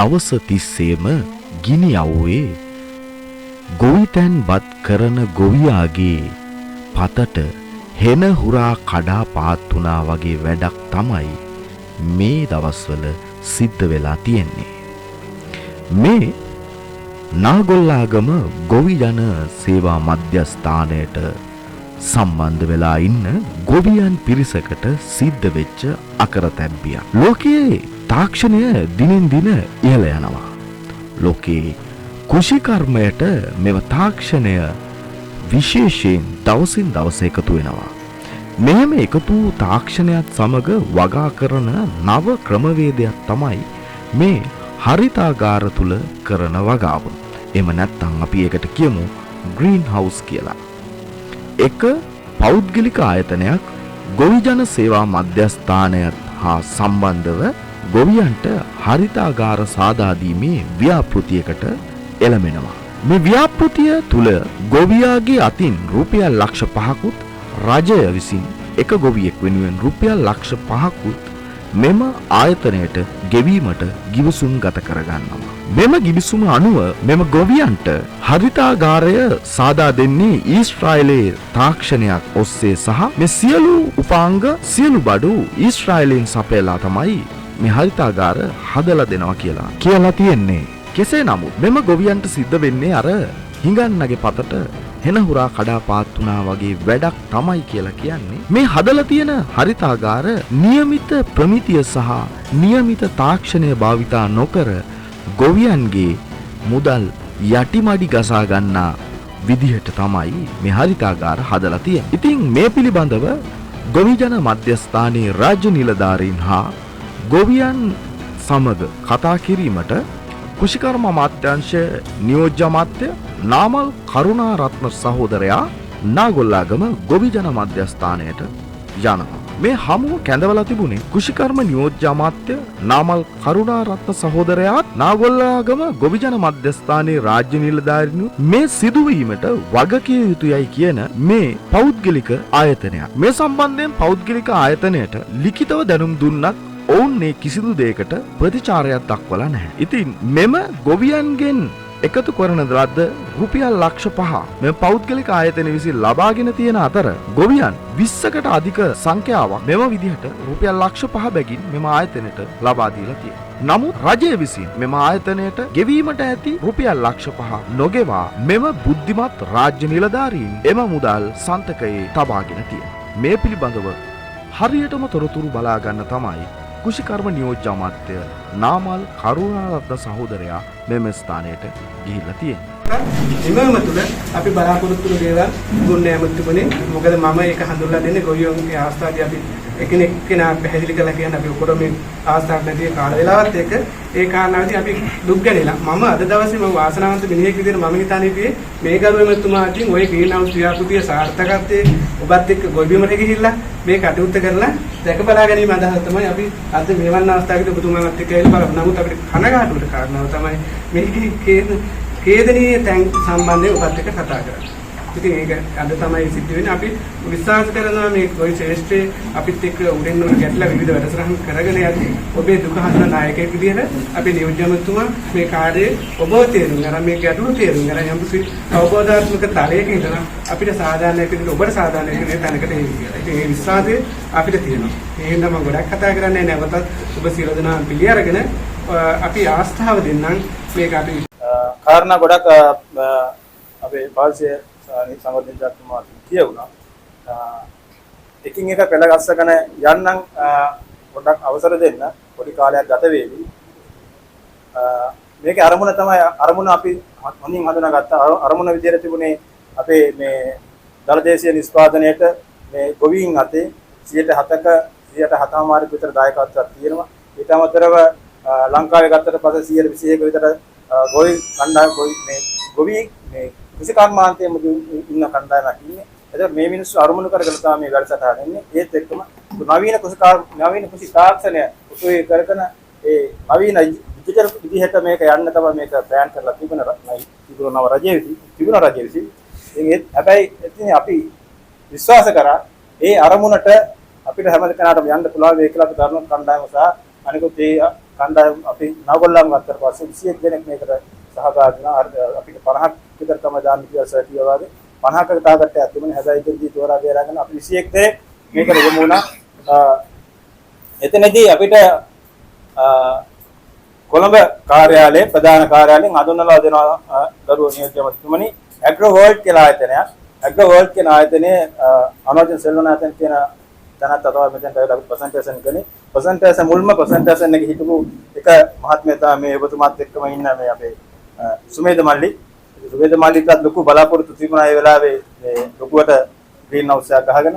දවස තිස්සේම ගිනි අවුවේ ගොවිතැන් බත් කරන ගොවියාගේ පතට හෙන හුරා කඩා පාත් වුණා වගේ වැඩක් තමයි මේ දවස්වල සිද්ධ වෙලා තියෙන්නේ. මේ නාගොල්ලාගම ගොවි ජන සේවා මධ්‍යස්ථානයට සම්බන්ධ වෙලා ඉන්න ගොවියන් පිරිසකට සිද්ධ වෙච්ච අකරතැබ්බියක්. ලෝකයේ තාක්ෂණය දිනෙන් දින ඉහළ යනවා. ලෝකයේ කෘෂිකර්මයට මෙව තාක්ෂණය විශේෂයෙන් දවසින් දවස එකතු වෙනවා. මෙහෙම එකතු තාක්ෂණයත් සමග වගා කරන නව ක්‍රමවේදයක් තමයි මේ හරිතාගාර තුල කරන වගාව. එහෙම නැත්නම් අපි ඒකට කියමු ග්‍රීන් හවුස් කියලා. එක පෞද්ගලික ආයතනයක් ගොවි ජන සේවා මධ්‍යස්ථානයත් හා සම්බන්ධව ගොවියන්ට හරිතාගාර සාදා දීමේ ව්‍යාපෘතියකට එළඹෙනවා. මේ ව්‍යාපෘතිය තුල ගොවියාගේ අතින් රුපියල් ලක්ෂ 5කුත් රජය විසින් එක ගොවියෙක් වෙනුවෙන් රුපියල් ලක්ෂ 5කුත් මෙම ආයතනයට ගෙවීමට ගිවිසුම් ගත කරගන්නවා. මෙම ගිවිසුම අනුව මෙම ගොවියන්ට හරිතාගාරය සාදා දෙන්නේ ඊශ්‍රායලයේ තාක්ෂණයක් ඔස්සේ සහ මේ සියලු උපාංග සියලු බඩු ඊශ්‍රායලයෙන් සපයලා තමයි මේ හරිතාගාර හදලා දෙනවා කියලා තියෙන්නේ. කෙසේ නමුත් මෙම ගොවියන්ට සිද්ධ වෙන්නේ අර හිඟන්නගේ පතට හෙන හුරා කඩා පාත් වුණා වගේ වැඩක් තමයි කියලා කියන්නේ. මේ හදලා තියෙන හරිතාගාර નિયમિત ප්‍රමිතිය සහ નિયમિત තාක්ෂණය භාවිතා නොකර ගොවියන්ගේ මුදල් යටිමඩි ගසා ගන්නා විදිහට තමයි මේ හරිතාගාර හදලා තියෙන්නේ. ඉතින් මේ පිළිබඳව ගොවි ජන මධ්‍යස්ථානයේ රාජ්‍ය නිලධාරීන් හා ගොවියන් සමග කතා කිරීමට කෘෂිකර්ම අමාත්‍යාංශ නියෝජ්‍ය අමාත්‍ය නාමල් කරුණාරත්න සහෝදරයා නාගොල්ලාගම ගොවි ජන මධ්‍යස්ථානයට යනවා. මේ හමුව කැඳවලා තිබුණේ කෘෂිකර්ම නියෝජ්‍ය අමාත්‍ය නාමල් කරුණාරත්න සහෝදරයාත් නාගොල්ලාගම ගොවි ජන මධ්‍යස්ථානයේ රාජ්‍ය නිලධාරීන් මේ සිදුවීමට වගකිය යුතුයයි කියන මේ පෞද්ගලික ආයතනයක්. මේ සම්බන්ධයෙන් පෞද්ගලික ආයතනයට ලිඛිතව දැනුම් දුන්නත් ඔවුන් මේ කිසිදු දෙයකට ප්‍රතිචාරයක් දක්වලා නැහැ. ඉතින් මෙම ගොවියන්ගෙන් එකතු කරන ලද්ද රුපියල් ලක්ෂ 5 මෙම පෞද්ගලික ආයතන විසින් ලබාගෙන තියෙන අතර ගොවියන් 20කට අධික සංඛ්‍යාවක් මෙම විදිහට රුපියල් ලක්ෂ 5 බැගින් මෙම ආයතනයට ලබා දීලා තියෙනවා. නමුත් රජය විසින් මෙම ආයතනයට ගෙවීමට ඇති රුපියල් ලක්ෂ 5 නොගෙවා මෙම බුද්ධිමත් රාජ්‍ය නිලධාරීන් එම මුදල් සන්තකයේ තබාගෙන තියෙනවා. මේ පිළිබඳව හරියටම තොරතුරු බලා ගන්න තමයි කෘෂිකර්ම නියෝජ්‍ය අමාත්‍ය නාමල් කරුණාරත්න සහෝදරයා මෙම ස්ථානයට ගිහිල්ලා තියෙනවා. එමම තුල අපි බලාපොරොත්තු වෙන දේවල් දුන්නේ ඇමතුමනේ. මොකද මම ඒක හඳුන්ලා දෙන්නේ ගොවියන්ගේ අවස්ථාවේදී අපි එකිනෙක කෙනා පැහැදිලි කරලා කියන්නේ අපි ඔක්කොම මේ අවස්ථාවක් නැති කාල වේලාවත් එක ඒ කාරණාවදී අපි දුක් ගැනීලා මම අද දවසේ මම වාසනාවන්ත මිනිහෙක් විදිහට මම හිතන්නේ මේ ගරුවෙමතුමාටින් ওই ග්‍රීන් හවුස් ව්‍යාපෘතිය සාර්ථකත්වයේ ඔබත් එක්ක ගොවිබිමට ගිහිල්ලා මේ කටයුත්ත කරලා දැක බලා ගැනීම අදහස තමයි අපි අද මේවන් අවස්ථාවකදී ඔබතුමාත් එක්ක එන්න බලමු. නමුත් අපිට කනගාටුවට කාරණාව තමයි මේකේ කේදනීය තැන් සම්බන්ධයෙන් ඔබත් එක්ක කතා කරන්නේ. ඉතින් ඒක අද තමයි සිද්ධ වෙන්නේ. අපි විශ්වාස කරනවා මේ ගොවි ශ්‍රේෂ්ඨයේ අපිත් එක්ක උඩින් උඩ ගැටලා විවිධ වැඩසටහන් කරගෙන යද්දී ඔබේ දුක හඳුනන නායකයෙක් විදිහට අපි නියෝජ්‍යමතුමා මේ කාර්යයේ ඔබව තේරුම් ගන්න මේ ගැටලු තේරුම් ගන්න යම්කිසි අවබෝධාත්මක තලයක ඉඳලා අපිට සාධාරණයක් විදිහට ඔබට සාධාරණයක් විදිහට තැනකට එන්න කියලා. ඉතින් මේ විශ්වාසය අපිට තියෙනවා. ඒ හින්දා මම ගොඩක් කතා කරන්නේ නැවතත් ඔබ සියලු දෙනා පිළි අරගෙන අපි ආස්ථාව දෙන්නම් මේක අපි කාරණා ගොඩක් අපේ පාර්ශ්වය සංවර්ධනයක්ම කියවුණා. එකින් එක පෙළ ගස්සගෙන යන්නම් පොඩ්ඩක් අවසර දෙන්න. පොඩි කාලයක් ගත වේවි. මේකේ අරමුණ තමයි අරමුණ අපි හොඳින් හඳුනාගත්ත අරමුණ විදිහට තිබුණේ අපේ මේ දලදේශීය නිෂ්පාදනයේට මේ ගොවීන් අතේ 107ක 107මාරක විතර දායකත්වයක් තියෙනවා. ඊට අමතරව ලංකාවේ ගත්තට පස්සේ 121ක විතර ගොවි කණ්ඩායම ගොවි මේ කෘෂිකර්මාන්තයේ ඉන්න කණ්ඩායමක් ඉන්නේ. එතකොට මේ මිනිස්සු අරමුණු කරගෙන තමයි මේ වැඩසටහන එන්නේ. ඒත් එක්කම නවීන කෘෂි තාක්ෂණය උපයෝගී කරගෙන ඒ නවීන ඩිජිටල් විදිහට මේක යන්න තමයි මේක ප්ලෑන් කරලා තිබුණා රජයේ විසින්. ඉතින් හැබැයි ඉතින් අපි විශ්වාස කරා ඒ අරමුණට අපිට හැම කෙනාටම යන්න පුළුවන් වෙයි කියලා අපි දරන කණ්ඩායම සහ අනිකුත් ඒ කණ්ඩායම් අපි නවගොල්ලම් ගත්තට පස්සේ 21 දෙනෙක් මේකට සහභාගී වුණා. අපිට 50ක් විතර තමයි දාන්න කියලා සර් කිව්වා වගේ 50ක ටාගට් එකක් තිබුණේ. හැබැයි ඉතින්දී තෝරා බේරාගෙන අපි 21 දෙනෙක් මේකට යොමු වුණා. එතනදී අපිට කොළඹ කාර්යාලයේ ප්‍රධාන කාර්යාලයෙන් හඳුන්වලා දෙනවා ගරුව නියෝජ්‍ය මහත්මනි ඇග්‍රෝ වර්ල්ඩ් කියලා ආයතනයක්. ඇග්‍රෝ වර්ල්ඩ් කියන ආයතනයේ අනෝජන් සෙල්වනාතන් කියන දැනත් අතව මෙතෙන්ට ආවිලා ප්‍රසන්ටේෂන් කළේ. ප්‍රසන්ටේෂන් මුල්ම ප්‍රසන්ටේෂන් එකේ හිටපු එක මහත්මයා තමයි මේ ඔබතුමාත් එක්කම ඉන්න මේ අපේ සුමේද මල්ලි. සුමේද මල්ලිටත් ලොකු බලාපොරොත්තු තිබුණා ඒ වෙලාවේ මේ ලොකුවට ග්‍රීන් හවුස් එකක් ගහගෙන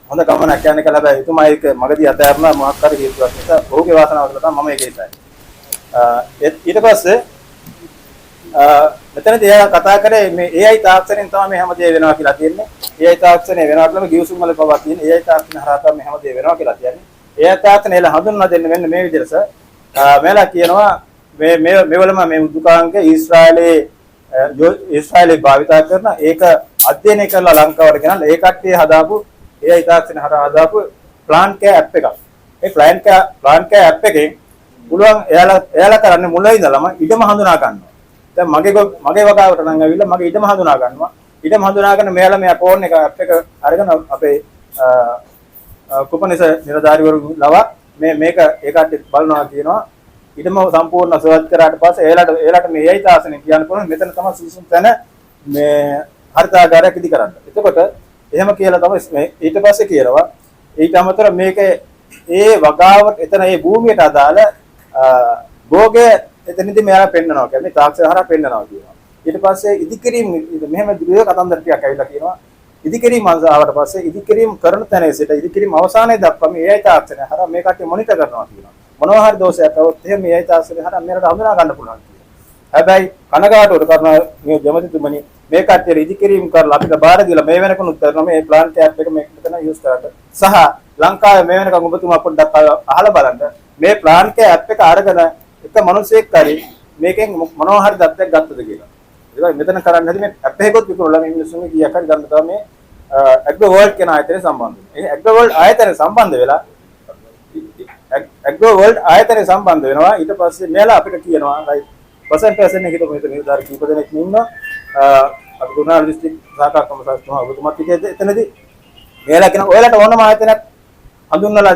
හොඳ ගමනක් යන්නේ කියලා. හැබැයි එතුමා ඒක මගදී අතහැරලා මොකක් හරි හේතුවක් නිසා ඔහුගේ වාසනාවට තමයි මම ඒකේ ඉතයි. ඊට පස්සේ මෙතනදී එයා කතා කරේ මේ AI තාක්ෂණයෙන් තමයි මේ හැමදේ වෙනවා කියලා තියෙන්නේ. AI තාක්ෂණය වෙනවා කියලා ගිවිසුම් වල පවා තියෙන්නේ. AI තාක්ෂණ හරහා තමයි මේ හැමදේ වෙනවා කියලා කියන්නේ. AI තාක්ෂණය එලා හඳුන්වා දෙන්න මෙන්න මේ විදිහට මේලා කියනවා මේවලම මේ උද්දුකාංග ඊශ්‍රායලයේ භාවිතා කරන ඒක අධ්‍යයනය කරලා ලංකාවට ගෙනල්ලා ඒ කට්ටිය හදාපු AI තාක්ෂණ හරහා හදාපු ප්ලාන් කෑ ඇප් එකක්. ඒ ප්ලාන් කෑ ඇප් එකෙන් පුළුවන් එයාලා කරන්නේ මුලින් ඉඳලම ඉඩම හඳුනා ගන්නවා. දැන් මගේ වගාවට නම් ඇවිල්ලා මගේ ඉඩම හඳුනා ගන්නවා. ඉඩම හඳුනාගෙන මෙයාලා මේ ෆෝන් එක ඇප් එක අරගෙන අපේ කුපනිස නිලධාරිවරු ලවා මේක ඒකට බලනවා කියනවා. ඉඩම සම්පූර්ණ සර්ච් කරාට පස්සේ එයාලට මේ AI තාක්ෂණය කියන්න පුළුවන් මෙතන තමයි සුසුම් තැන මේ හරිතාගාරයක් ඉදි කරන්න. එතකොට එහෙම කියලා තමයි ඊට පස්සේ කියනවා ඊට අමතරව මේක ඒ වගාවට එතන ඒ භූමියට අදාළ භෝගය එතනදී මෙයාලා පෙන්නනවා කියන්නේ තාක්ෂණ හරහා පෙන්නනවා කියනවා. ඊට පස්සේ ඉදිකිරීම මෙහෙම දුර කතන්දර ටිකක් ඇවිල්ලා කියනවා. ඉදිකිරීම ආවට පස්සේ ඉදිකිරීම කරන තැන සිට ඉදිකිරීම අවසානයේ දක්වා මේ AI තාක්ෂණය හරහා මේ කට්ටිය මොනිටර් කරනවා කියනවා. මොනවා හරි දෝෂයක් આવොත් එහෙම මේ AI තාක්ෂණය හරහා මෙයාලට හඳුනා ගන්න පුළුවන් කියනවා. හැබැයි කනගාටුවට කරන මේ ජමතිතුමනි මේ කට්ටිය ඉදිකිරීම කරලා අපිට බාර දීලා මේ වෙනකනුත් කරනවා මේ ප්ලාන් කැප් එක මේක මෙතන යූස් කරලා සහ ලංකාවේ මේ වෙනකන් ඔබතුමා පොඩ්ඩක් අහලා බලන්න මේ ප්ලාන් කැප් එක අරගෙන එක මිනිසෙක් කරි මේකෙන් මොනවා හරි දත්තයක් ගත්තද කියලා. ඒක මෙතන කරන්න හැදි මේ ඇප් එකකොත් විකුණලා මේ මිනිස්සුන්ගේ කීයක් හරි ගන්න තමයි මේ ඇග්‍රෝ වර්ල්ඩ් කියන ආයතනය සම්බන්ධ වෙන්නේ. ඒ ඇග්‍රෝ වර්ල්ඩ් ආයතනය සම්බන්ධ වෙලා ඇග්‍රෝ වර්ල්ඩ් ආයතනය සම්බන්ධ වෙනවා. ඊට පස්සේ මෙයාලා අපිට කියනවා රයිට් ප්‍රසන්ටේෂන් එකේ මෙතන නිලධාරී කීප දෙනෙක් ඉන්නවා. අපි ගුණාර දිස්ත්‍රික් සහකාර කමසාස්තුමා ඔබතුමාත් එතනදී මෙයාලා කියන ඔයාලට ඕනම ආයතනයක් හඳුන්වලා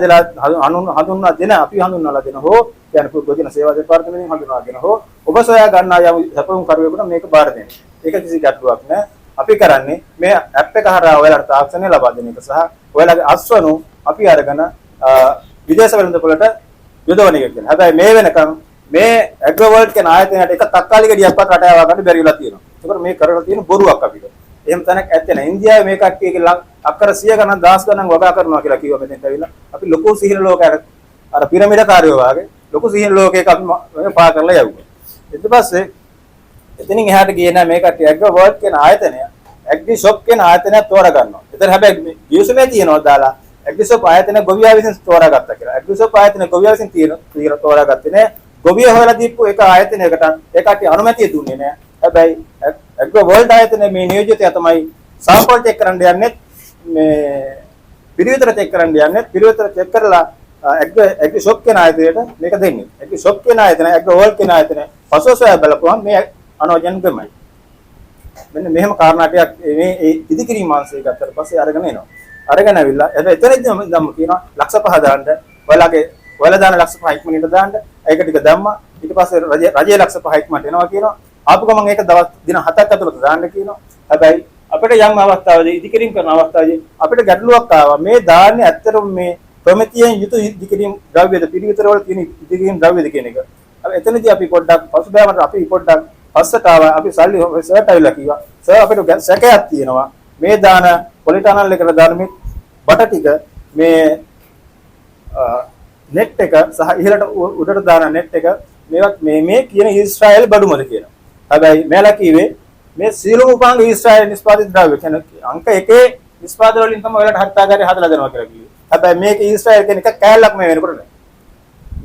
දෙන අපි හඳුන්වලා දෙන හෝ කියන්නේ පොදුජන සේවා දෙපාර්තමේන්තුවෙන් හඳුන්වලා දෙන හෝ ඔබ සොයා ගන්නා යම් සැපුම් කරුවෙකුට මේක බාර දෙන්න. ඒක කිසි ගැටලුවක් නෑ. අපි කරන්නේ මේ ඇප් එක හරහා ඔයාලට තාක්ෂණය ලබා දෙන එක සහ ඔයාලගේ අස්වනු අපි අරගෙන විදේශ වෙළඳපොළට යොදවන එක කියන. හැබැයි මේ වෙනකම් මේ ඇග්‍රෝ වර්ල්ඩ් කියන ආයතනයට එක තක්කාලි ගෙඩියක්වත් රට යවා ගන්න බැරි වෙලා තියෙනවා. ඒකට මේ කරලා තියෙන බොරුවක් අපිට. එහෙම තැනක් ඇත්තේ නැහැ. ඉන්දියාවේ මේ කට්ටියගේ අක්කර 100 ගණන් 10 ගණන් වගා කරනවා කියලා කිව්වා මෙතෙන්ට ඇවිල්ලා. අපි ලොකු සිහින ලෝකයකට අර පිරමීඩ කාර්යෝ වාගේ ලොකු සිහින ලෝකයක අපි පා කරලා යවුවා. ඊට පස්සේ එතනින් එහාට ගියේ නැහැ මේ කට්ටිය ඇග්‍රෝ වර්ල්ඩ් කියන ආයතනය ඇග්‍රි ෂොප් කියන ආයතනය තෝරා ගන්නවා. එතන හැබැයි ගිවිසුමේ තියෙනවා දාලා ඇග්‍රි ෂොප් ආයතනය ගොවියා විසින් තෝරාගත්තා කියලා. ඇග්‍රි ෂොප් ආයතනය ගොවියා විසින් තෝරාගත්තේ නෑ. ගොවිය හොයලා දීපු එක ආයතනයකට ඒ කට්ටිය අනුමැතිය දුන්නේ නෑ. හැබැයි ඇග්‍රෝ වර්ල්ඩ් ආයතනයේ මේ නියෝජිතයා තමයි සාම්පල් චෙක් කරන්න යන්නේ මේ පිළිවෙතට චෙක් කරන්න යන්නේ පිළිවෙතට චෙක් කරලා ඇග්‍රි ෂොප් කියන ආයතනයට මේක දෙන්නේ. ඇග්‍රි ෂොප් කියන ආයතනය ඇග්‍රෝ වර්ල්ඩ් කියන ආයතනය පසුසොයා බලපුවම මේ අනෝජන් ගමයි. මෙන්න මෙහෙම කාරණා ටිකක් මේ ඉදිකිරීම මාංශය ගත්තට පස්සේ අරගෙන එනවා. අරගෙන ඇවිල්ලා එතනදී නම් කියනවා ලක්ෂ 5 දාන්න ඔයාලා දාන ලක්ෂ 5 ඉක්මනට දාන්න ඒක ටික දැම්මා. ඊට පස්සේ රජයේ ලක්ෂ 5 ඉක්මනට එනවා කියනවා. ආපු ගමන් ඒක දවස් දින 7ක් ඇතුළත දාන්න කියනවා. හැබැයි අපිට යම් අවස්ථාවකදී ඉදිකිරීම කරන අවස්ථාවේදී අපිට ගැටලුවක් ආවා. මේ දාන්නේ ඇත්තටම මේ ප්‍රමිතියෙන් යුතු ඉදිකිරීම ද්‍රව්‍යද පිළිවිතර වල තියෙන ඉදිකිරීම ද්‍රව්‍යද කියන එක. එතනදී අපි පොඩ්ඩක් පසුබෑමට අපි පොඩ්ඩක් පස්සට ආවා. අපි සල්ලි සර්ට ඇවිල්ලා කිව්වා. සර් අපිට සැකයක් තියෙනවා. මේ දාන පොලිටනල් එකට දාන මේ බට ටික මේ net එක සහ ඉහළට උඩට දාන net එක මේවත් මේ කියන ඊශ්‍රායල් බඩුමද කියනවා. හැබැයි මෙලා කිව්වේ මේ සීලම උපාංග ඊශ්‍රායල් නිෂ්පාදිත ද්‍රව්‍ය කියන අංක 1 නිෂ්පාදන වලින් තමයි ඔයාලට හත්තාගාරය හදලා දෙනවා කියලා කිව්වේ. හැබැයි මේක ඊශ්‍රායල් කියන එක කෑල්ලක් මේ වෙනකොට නෑ.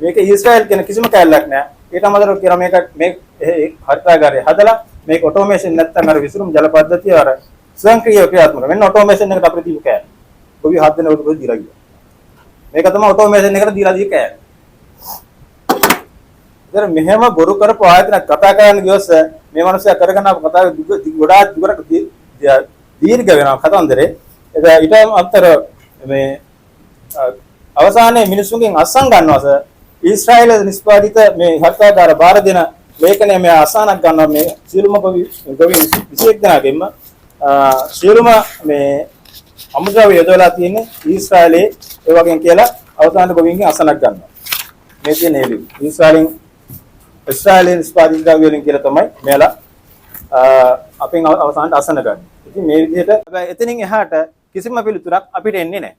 මේක ඊශ්‍රායල් කියන කිසිම කෑල්ලක් නෑ. ඊට අමතරව කියන මේක මේ හත්තාගාරය හදලා මේක ඔටෝමේෂන් නැත්තම් අර විසුරුම් ජල පද්ධතිය අර ස්වයංක්‍රීය ක්‍රියාත්මක වෙන ඔටෝමේෂන් එකට අපිට දීපු කෑල්ල. කොහොමද 7 දෙනෙකුට දීලා ගියා. මේක තමයි ඔටෝමේෂන් එකට දීලා දී කෑල්ල. ඉතින් මෙහෙම බොරු කරපු ආයතන කතා කරන්න ගියොත් මේ මිනිස්සයා කරගෙන ආපු කතාව ගොඩාක් දුරට දීර්ඝ වෙනවා කතන්දරේ. ඒක ඊට අතර මේ අවසානයේ මිනිසුන්ගෙන් අස්සන් ගන්නවා සර්. ඊශ්‍රායල නිෂ්පාදිත මේ හර්තාගාර බාර දෙන ලේඛනය මේ අසහනක් ගන්නවා මේ සියලුම ගොවි 21 දෙනාගෙන්ම සියලුම මේ අමුද්‍රව්‍ය යොදවලා තියෙන්නේ ඊශ්‍රායලයේ ඒ වගේ කියලා අවසාන ගොවීන්ගෙන් අසහනක් ගන්නවා. මේ තියෙන හේතු ඊශ්‍රායලයේ නිෂ්පාදිත ද්‍රව්‍ය වලින් කියලා තමයි මෙයාලා අපෙන් අවසානට අසහන ගන්න. ඉතින් මේ විදිහට හැබැයි එතනින් එහාට කිසිම පිළිතුරක් අපිට එන්නේ නැහැ.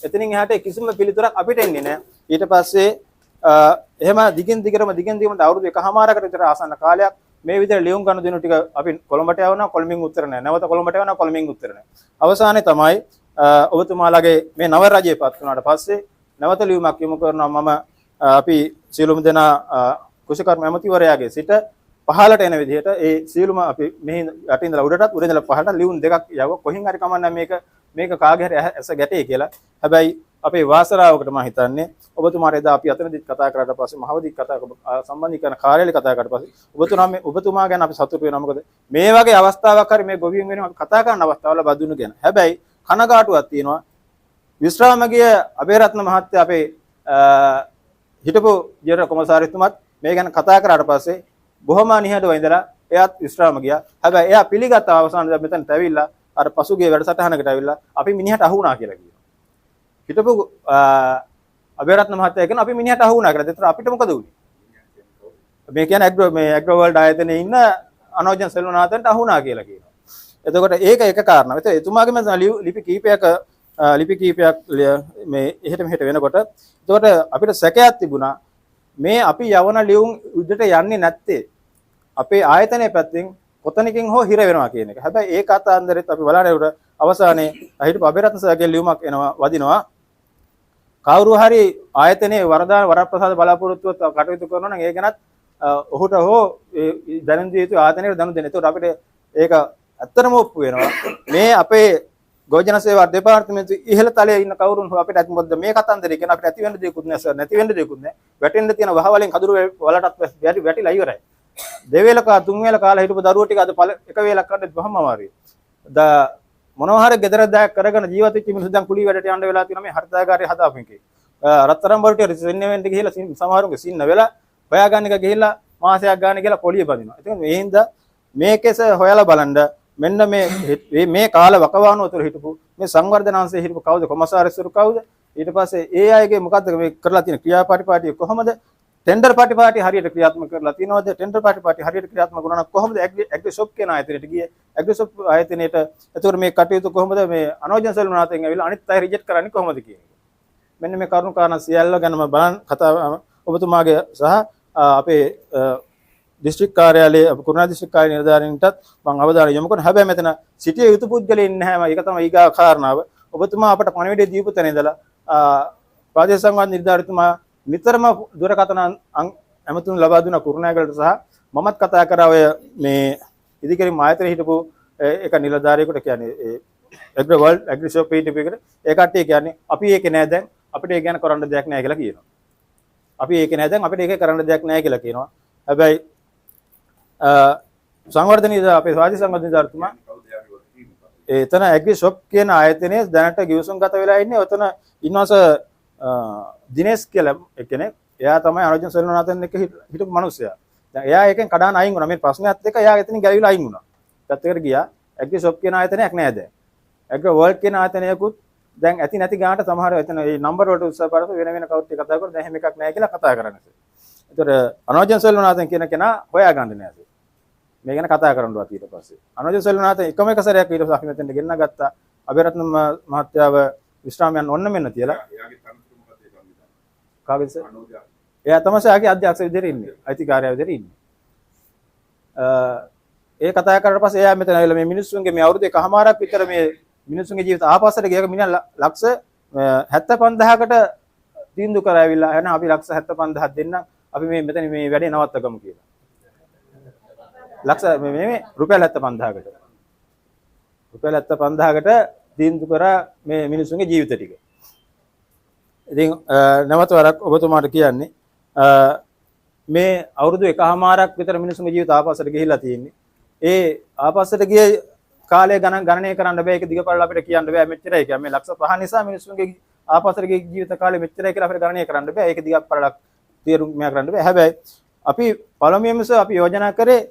එතනින් එහාට කිසිම පිළිතුරක් අපිට එන්නේ නැහැ. ඊට පස්සේ එහෙම දිගින් දිගටම අවුරුදු එකහමාරකට විතර ආසන්න කාලයක් මේ විදිහට ලියුම් ගන්න දෙනු ටික අපි කොළඹට යවනවා කොළඹින් උත්තර නැහැ. නැවත කොළඹට යවනවා කොළඹින් උත්තර නැහැ. අවසානයේ තමයි ඔබතුමාලගේ මේ නව රජය පත් වුණාට පස්සේ නැවත ලියුමක් යොමු කරනවා මම අපි සියලුම දෙනා කුෂිකර්ම ඇමතිවරයාගේ සිට පහළට එන විදිහට ඒ සියලුම අපි මෙහි යටින් ඉඳලා උඩටත් උඩින් ඉඳලා පහළට ලියුම් දෙකක් යව කොහින් හරි කමන්නේ මේක කාගේ හරි ඇස ගැටේ කියලා. හැබැයි අපේ වාසනාවකට මම හිතන්නේ ඔබතුමාට එදා අපි අතනදිත් කතා කරාට පස්සේ මහවදිත් කතා සම්බන්ධීකරණ කාර්යාලය කතා කරාට පස්සේ ඔබතුමා ගැන අපි සතුටු වෙනවා. මොකද මේ වගේ අවස්ථාවක් හරි මේ ගොවියන් වෙනුවෙන් අපි කතා කරන අවස්ථාවල බදුණු ගැන. හැබැයි කනගාටුවක් තියෙනවා. විශ්‍රාමගිය අබේරත්න මහත්තයා අපේ හිටපු ජෙනරල් කොමසාරිස්තුමත් මේ ගැන කතා කරාට පස්සේ බොහොම නිහඬව ඉඳලා එයාත් විශ්‍රාම ගියා. හැබැයි එයා පිළිගත්ත අවසානයේ මෙතනට ඇවිල්ලා අර පසුගිය වැඩසටහනකට ඇවිල්ලා අපි මිනිහට අහු වුණා කියලා කියනවා. හිටපු අබේරත්න මහත්තයා කියන අපි මිනිහට අහු වුණා කියලා. ඒතර අපිට මොකද වුනේ? මේ කියන්නේ ඇග්‍රෝ වර්ල්ඩ් ආයතනයේ ඉන්න අනෝජන් සෙල්වනාතන්ට අහු වුණා කියලා කියනවා. එතකොට ඒක එක කාරණාවක්. ඒතර එතුමාගේම ලිපි කීපයක් මේ එහෙට මෙහෙට වෙනකොට එතකොට අපිට සැකයක් තිබුණා මේ අපි යවන ලියුම් උඩට යන්නේ නැත්තේ අපේ ආයතනයේ පැත්තෙන් කොතනකින් හෝ හිර වෙනවා කියන එක. හැබැයි ඒ කතාන්දරෙත් අපි බලනකොට අවසානයේ හිටපු අබේරත්න සර්ගේ ලියුමක් එනවා වදිනවා. කවුරු හරි ආයතනයේ වරප්‍රසාද බලාපොරොත්තුවත් කටයුතු කරනවා නම් ඒ ගැනත් ඔහුට හෝ දැනුම් දිය යුතු ආයතනයට දැනුම් දෙන්න. ඒකට අපිට ඒක ඇත්තටම ඔප්පු වෙනවා. මේ අපේ ගෝජන සේවා දෙපාර්තමේන්තුවේ ඉහළ තලයේ ඉන්න කවුරුන් හෝ අපිට මොකද මේ කතන්දරේ කියන අපිට ඇති වෙන්න දෙයක්වත් නැහැ සර්. නැති වෙන්න දෙයක්වත් නැහැ. වැටෙන්න තියෙන වහවලෙන් කඳුරු වලටත් වැටිලා ඉවරයි. දෙවේලක තුන් වේල කාලා හිටපු දරුවෝ ටික අද එක වේලක් කන්නත් බොහොම අමාරුයි. මොනවා හරි ගෙදර දායක් කරගෙන ජීවත් වෙච්ච මිනිස්සු දැන් කුලී වැඩට යන්න වෙලා තියෙනවා මේ හර්තාගාරය හදාපු එකේ. රත්තරන් වලට සින්නෙවෙන්ට ගිහිලා සමහරුන්ගේ සින්න වෙලා හොයාගන්න එක ගිහිල්ලා මාසයක් ගන්න කියලා පොලිය බඳිනවා. ඉතින් මේ හින්දා මේකේස හොයලා බලන්න මෙන්න මේ කාල වකවානුව තුළ හිටපු මේ සංවර්ධනාංශයේ හිටපු කවුද කොමසාරිස්වරු කවුද ඊට පස්සේ ඒ අයගේ මොකද්ද මේ කරලා තියෙන ක්‍රියාපටිපාටිය කොහොමද ටෙන්ඩර් පාටි හරියට ක්‍රියාත්මක කරලා තියෙනවද ටෙන්ඩර් පාටි හරියට ක්‍රියාත්මක වුණා නම් කොහොමද ඇග්‍රි ෂොප් කියන ආයතනයට ගියේ ඇග්‍රි ෂොප් ආයතනයට එතකොට මේ කටයුතු කොහොමද මේ අනෝජන් සෙල්වනාතෙන් ඇවිල්ලා අනිත් අය රිජෙක්ට් කරන්නේ කොහොමද කියන එක මෙන්න මේ කරුණු කාරණා සියල්ල ගැනම බලන් කතා ඔබතුමාගේ සහ අපේ දිස්ත්‍රික් කාර්යාලයේ කුරුණා දිස්ත්‍රික් කාර්ය නිලධාරීන්ටත් මම අවධානය යොමු කරනවා. හැබැයි මෙතන සිටිය යුතු පුද්ගලයන් නැහැ. ඒක තමයි ඊගා කාරණාව. ඔබතුමා අපට පණිවිඩය දීපු තැන ඉඳලා ප්‍රාදේශීය සංවාද නිලධාරීතුමා නිතරම දුරකථන ඇමතුම් ලබා දුන කුරුණෑගලට සහ මමත් කතා කරා ඔය මේ ඉදිකරින් ආයතනයේ හිටපු එක නිලධාරියෙකුට කියන්නේ agri world agri shop PTP එකට ඒ කට්ටිය කියන්නේ අපි ඒකේ නෑ දැන් අපිට ඒක ගැන කරන්න දෙයක් නෑ කියලා කියනවා. අපි ඒකේ නෑ දැන් අපිට ඒක කරන්න දෙයක් නෑ කියලා කියනවා. හැබැයි සංවර්ධනීය අපේ ස්වාධීන සංවර්ධනීයතුමා එතන ඇග්‍රි ෂොප් කියන ආයතනයේ දැනට ගිවිසුම් ගත වෙලා ඉන්නේ. ඔතන ඉන්නවස දිනේෂ් කියලා කෙනෙක්. එයා තමයි අනෝජන් සෙල්වනාතන් එක්ක හිටපු මිනිස්සයා. දැන් එයා එකෙන් කඩාන අයින් වුණා. මේ ප්‍රශ්නයත් එක්ක එයා එතනින් ගැලවිලා අයින් වුණා. පැත්තකට ගියා. ඇග්‍රි ෂොප් කියන ආයතනයක් නෑ දැන්. ඇග්‍රි වර්ල්ඩ් කියන ආයතනයකුත් දැන් ඇති නැති ගානට සමහර එතන මේ නම්බර වලට උත්සාහ කරලා වෙන වෙන කවුරුත් කතා කරලා දැන් එහෙම එකක් නෑ කියලා කතා කරන්නේ. ඒතර අනෝජන් සෙල්වනාතන් කියන කෙනා හොයාගන්නේ නෑ. මේ ගැන කතා කරන්නවත් ඊට පස්සේ අනෝජන් සෙල්වනාතන් එකම එක සැරයක් ඊට පස්සේ අපි මෙතෙන්ට ගෙන්න ගත්තා. අබේරත්න මහත්තයාව විශ්‍රාමයන් ඔන්න මෙන්න තියලා. කාගෙද සර්? එයා තමයි ආගේ අධ්‍යක්ෂ විදිහට ඉන්නේ. අයිතිකාරයා විදිහට ඉන්නේ. ඒ කතා කරලා පස්සේ එයා මෙතන ඇවිල්ලා මේ මිනිස්සුන්ගේ මේ අවුරුදු එකමාරක් විතර මේ මිනිස්සුන්ගේ ජීවිත ආපස්සට ගියක මිනිහා ලක්ෂ 75000කට තීන්දුව කරාවිලා එහෙනම් අපි ලක්ෂ 75000ක් දෙන්න අපි මේ මෙතන මේ වැඩේ නවත්තගමු කියලා. ලක්ෂ මේ රුපියල් 75000කට. රුපියල් 75000කට තීන්දුව කරා මේ මිනිස්සුන්ගේ ජීවිත ටික. ඉතින් නැවත වරක් ඔබතුමාට කියන්නේ මේ අවුරුදු 1කමාරක් විතර මිනිස්සුන්ගේ ජීවිත ආපස්සට ගිහිලා තියෙන්නේ. ඒ ආපස්සට ගිය කාලය ගණනය කරන්න බෑ. ඒක දිගපළල අපිට කියන්න බෑ මෙච්චරයි කියලා. මේ ලක්ෂ 5 නිසා මිනිස්සුන්ගේ ආපස්සට ගිය ජීවිත කාලය මෙච්චරයි කියලා අපිට ගණනය කරන්න බෑ. ඒක දිගපළලක් තීරුම් කරන්න බෑ. හැබැයි අපි පළමුවෙන්ම අපි යෝජනා කරේ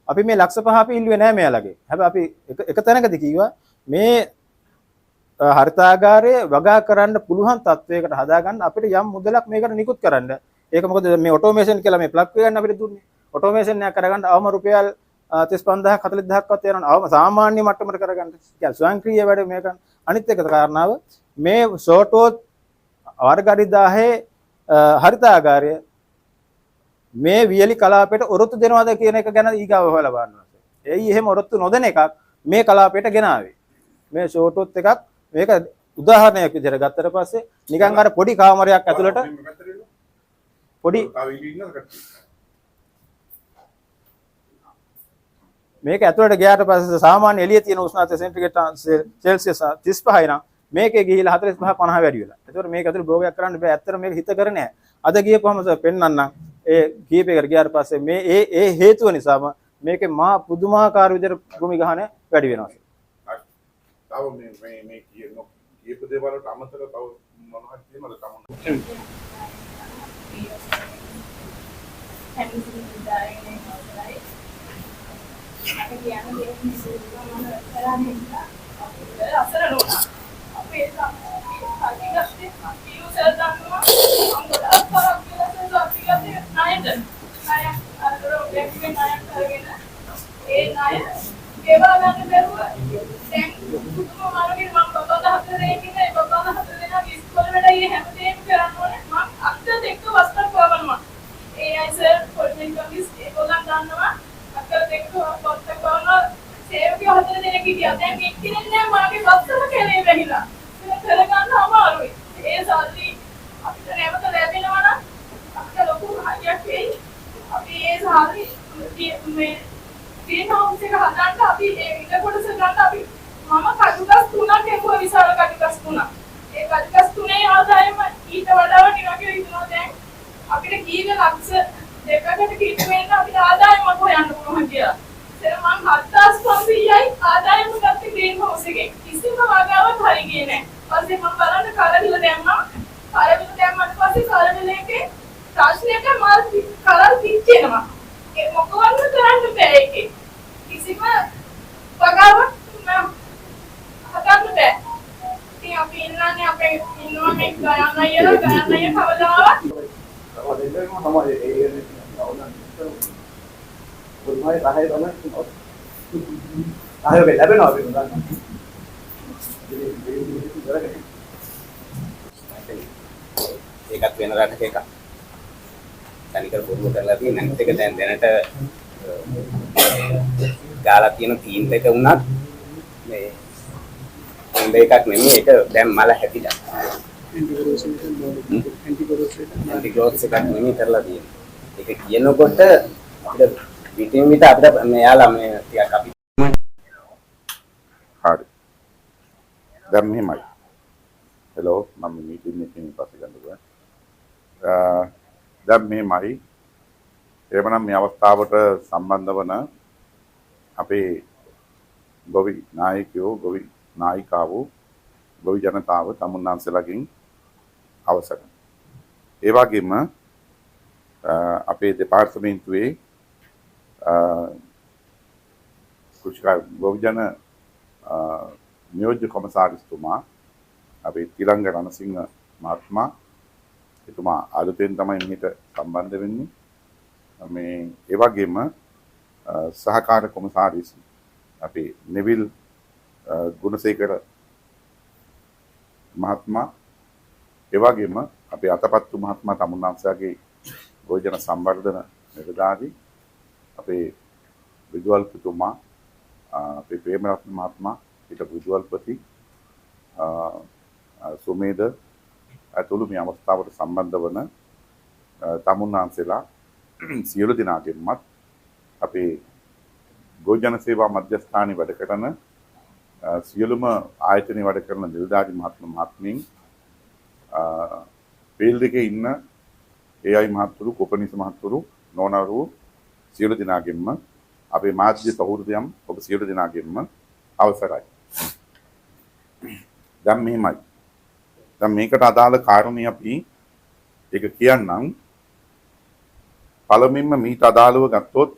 අපි මේ ලක්ෂ 5 අපි ඉල්ලුවේ නෑ මෙයාලගේ. හැබැයි අපි එක තැනකදී කිව්වා මේ හරිතාගාරයේ වගා කරන්න පුළුවන් තත්වයකට හදාගන්න අපිට යම් මුදලක් මේකට නිකුත් කරන්න. ඒක මොකද මේ ඔටෝමේෂන් කියලා මේ ප්ලග් ගන්න අපිට දුන්නේ. ඔටෝමේෂන් එක කරගන්න අවම රුපියල් 35000ක් 40000ක්වත් යනවා. අවම සාමාන්‍ය මට්ටමකට කරගන්න. කියන්නේ ස්වයංක්‍රීය වැඩ මේක. අනිත් එක කාරණාව මේ ෂෝටෝත් වර්ග 10 හරිතාගාරය මේ වියලි කලාපයට ඔරොත්තු දෙනවද කියන එක ගැන ඊගාව හොයලා බලන්න ඕනේ. එයි එහෙම ඔරොත්තු නොදෙන එකක් මේ කලාපයට ගෙනාවේ. මේ ෂෝටෝත් එකක් මේක උදාහරණයක් විදිහට ගත්තට පස්සේ නිකන් අර පොඩි කාමරයක් ඇතුළට පොඩි මේක ඇතුළට ගියාට පස්සේ සාමාන්‍ය එළියේ තියෙන උෂ්ණත්වය සෙන්ටිග්‍රේඩ් සෙල්සියස් 35යි නම් මේකේ ගිහිලා 45 50 වැඩි වෙලා. ඒතකොට මේක ඇතුළේ භෝගයක් කරන්න බෑ. ඇත්තට මේක හිත කර නෑ. අද ගියපුවම පෙන්නන්නම් ඒ කීපයකට ගියාට පස්සේ මේ ඒ හේතුව නිසාම මේකේ මා පුදුමාකාර විදිහට භූමි ගහන වැඩි වෙනවා. තව මේ කීප දේවල් වලට අමතරව තව මොනවද තියෙනවද තමුන් ඒවා ගන්න බැරුව දැන් පුදුම මාර්ගෙන් මම බබා 14 දෙනෙක් ඉන්නේ බබා 14 දෙනා ඉස්කෝලේ වැඩ ඉන්නේ හැමදේම කරන්න ඕනේ මම අක්කත් එක්ක වස්තක් වවනවා ඒ අය සර් පොලිටිකල් කමිස් ඒගොල්ලන් දන්නවා අක්කත් එක්ක වස්තක් වවනවා සේවකයෝ 4 දෙනෙක් හිටියා දැන් එක්කෙනෙක් නෑ මාගේ වස්තම කැලේ වැහිලා ඒක කරගන්න අමාරුයි ඒ සල්ලි අපිට නැවත ලැබෙනවා නම් අපිට ලොකු හයියක් වෙයි අපි ඒ සල්ලි මේ green house එක හදන්න අපි ඒ ඉඩ කොටස ගන්න අපි මම කඩුගස් 3ක් එක්කුවා විශාල කඩුගස් 3ක්. ඒ කඩුගස් 3ේ ආදායම ඊට වඩා වටිනවා කියලා හිතනවා දැන් අපිට කීවේ ලක්ෂ 2කට කිට්ටු වෙන්න අපිට ආදායමක් හොයන්න පුළුවන් කියලා. ඒතර මම 7500යි ආදායම ගත්තේ green house එකේ. කිසිම වගාවක් හරි ගියේ නැහැ. ඊපස්සේ මම බලන්න කරවිල දැම්මා. කරවිල දැම්මට පස්සේ කරවිල එකේ ප්‍රශ්නයක මාල් කරල් පිච්චෙනවා. ඒ මොකවත් කරන්න බෑ ඒකේ. කිසිම වගාවක් හදන්න බෑ. ඉතින් අපි ඉන්නන්නේ අපේ ඉන්නවා මේ ගයන්න අය කවදාවත් ඒකත් වෙන රටක එකක්. තනිකර පොරුව කරලා තියෙන අනිත් එක දැන් දැනට ගාලා තියෙන තීන් දෙක වුණත් මේ හොඳ එකක් නෙමෙයි ඒක දැන් මල හැදිලා ඇන්ටි ග්‍රෝත් එකක් නෙමෙයි කරලා තියෙන්නේ ඒක කියනකොට අපිට විටින් විට අපිට මෙයාලා මේ ටිකක් අපි හරි දැන් මෙහෙමයි හෙලෝ මම මීටින් එකකින් පස්සේ ගන්නවා දැන් මෙහෙමයි එවනම් මේ අවස්ථාවට සම්බන්ධ වන අපේ ගොවි නායකයෝ ගොවි නායිකාවෝ ගොවි ජනතාව තමුන්නාන්සලාගෙන් අවසර. ඒ වගේම අපේ දෙපාර්තමේන්තුවේ ගොවි ජන නියෝජ්‍ය කොමසාරිස්තුමා අපේ තිලංග රණසිංහ මහත්මයා එතුමා අලුතෙන් තමයි මෙහෙට සම්බන්ධ වෙන්නේ. මේ ඒ වගේම සහකාර කොමසාරිස් අපේ නෙවිල් ගුණසේකර මහත්මයා ඒ වගේම අපේ අතපත්තු මහත්මයා තමුන්නාන්සලාගේ ගොවිජන සංවර්ධන නිලධාරී අපේ විදුහල්පතිතුමා අපේ ප්‍රේමරත්න මහත්මයා හිටපු විදුහල්පති සුමේද අතුළු මේ අවස්ථාවට සම්බන්ධ වන තමුන්නාන්සලා සියලු දෙනාගෙන්මත් අපේ ගොවිජන සේවා මධ්‍යස්ථානයේ වැඩ කරන සියලුම ආයතනයේ වැඩ කරන නිලධාරී මහත්මීන් ෆීල්ඩ් එකේ ඉන්න AI මහත්තුරු කොපනිස් මහත්තුරු නොනරු සියලු දෙනාගෙන්ම අපේ මාධ්‍ය සහෘදයන් ඔබ සියලු දෙනාගෙන්ම අවසරයි. දැන් මෙහෙමයි. දැන් මේකට අදාළ කාරණේ අපි ඒක කියන්නම්. පළමුවෙන්ම මීට අදාළව ගත්තොත්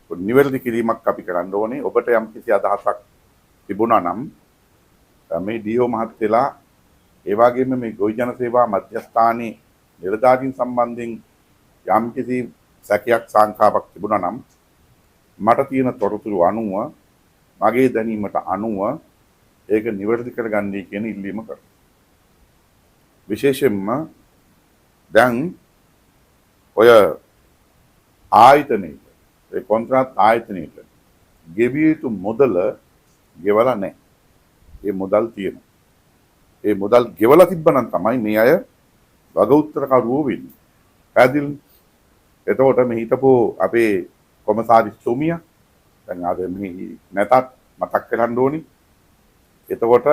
නිවැරදි කිරීමක් අපි කරන්න ඕනේ. ඔබට යම් කිසි අදහසක් තිබුණා නම් මේ ඩීఓ මහත්තයලා ඒ වගේම මේ ගොවි ජන සේවා මධ්‍යස්ථානයේ නිලධාරීන් සම්බන්ධයෙන් යම් කිසි සැකයක් සංකාවක් තිබුණා නම් මට තියෙන තොරතුරු අනුව මගේ දැනීමට අනුව ඒක නිවැරදි කරගන්නයි කියන ඉල්ලීම කරනවා. විශේෂයෙන්ම දැන් ඔය ආයතනයේ ඒ කොන්ත්‍රාත් ආයතනයේ ගෙවිය යුතු මුදල ගෙවලා නැහැ. ඒ මුදල් තියෙනවා. ඒ මුදල් ගෙවලා තිබ්බනම් තමයි මේ අය වග උත්තරකරුවෝ වෙන්නේ. පැහැදිලි. එතකොට මේ හිටපු අපේ කොමසාරිස් තුමියා දැන් ආද මේ නැතත් මතක් කරන්න ඕනි. එතකොට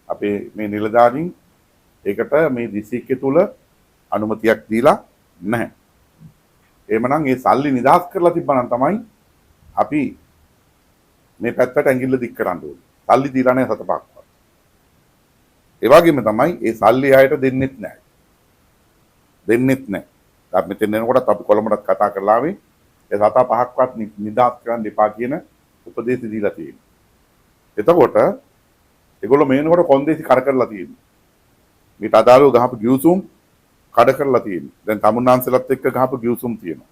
අපේ මේ නිලධාරීන් ඒකට මේ දිස්ත්‍රික්කය තුල අනුමැතියක් දීලා නැහැ. එහෙමනම් ඒ සල්ලි නිදාස් කරලා තිබ්බනම් තමයි අපි මේ පැත්තට ඇඟිල්ල දික් කරන්න ඕනේ. සල්ලි දීලා නැහැ සතපක්වත්. ඒ වගේම තමයි ඒ සල්ලි ආයට දෙන්නෙත් නැහැ. දෙන්නෙත් නැහැ. අපි මෙතන එනකොටත් අපි කොළඹට කතා කරලා ආවේ ඒ සත පහක්වත් නිදාස් කරන්න එපා කියන උපදේශ දීලා තියෙනවා. එතකොට ඒගොල්ලෝ මේනකොට කොන්දේසි කර කරලා තියෙනවා. මේට අදාළව ගහපු ගිවිසුම් කඩ කරලා තියෙනවා. දැන් තමුන්නාන්සලත් එක්ක ගහපු ගිවිසුම් තියෙනවා.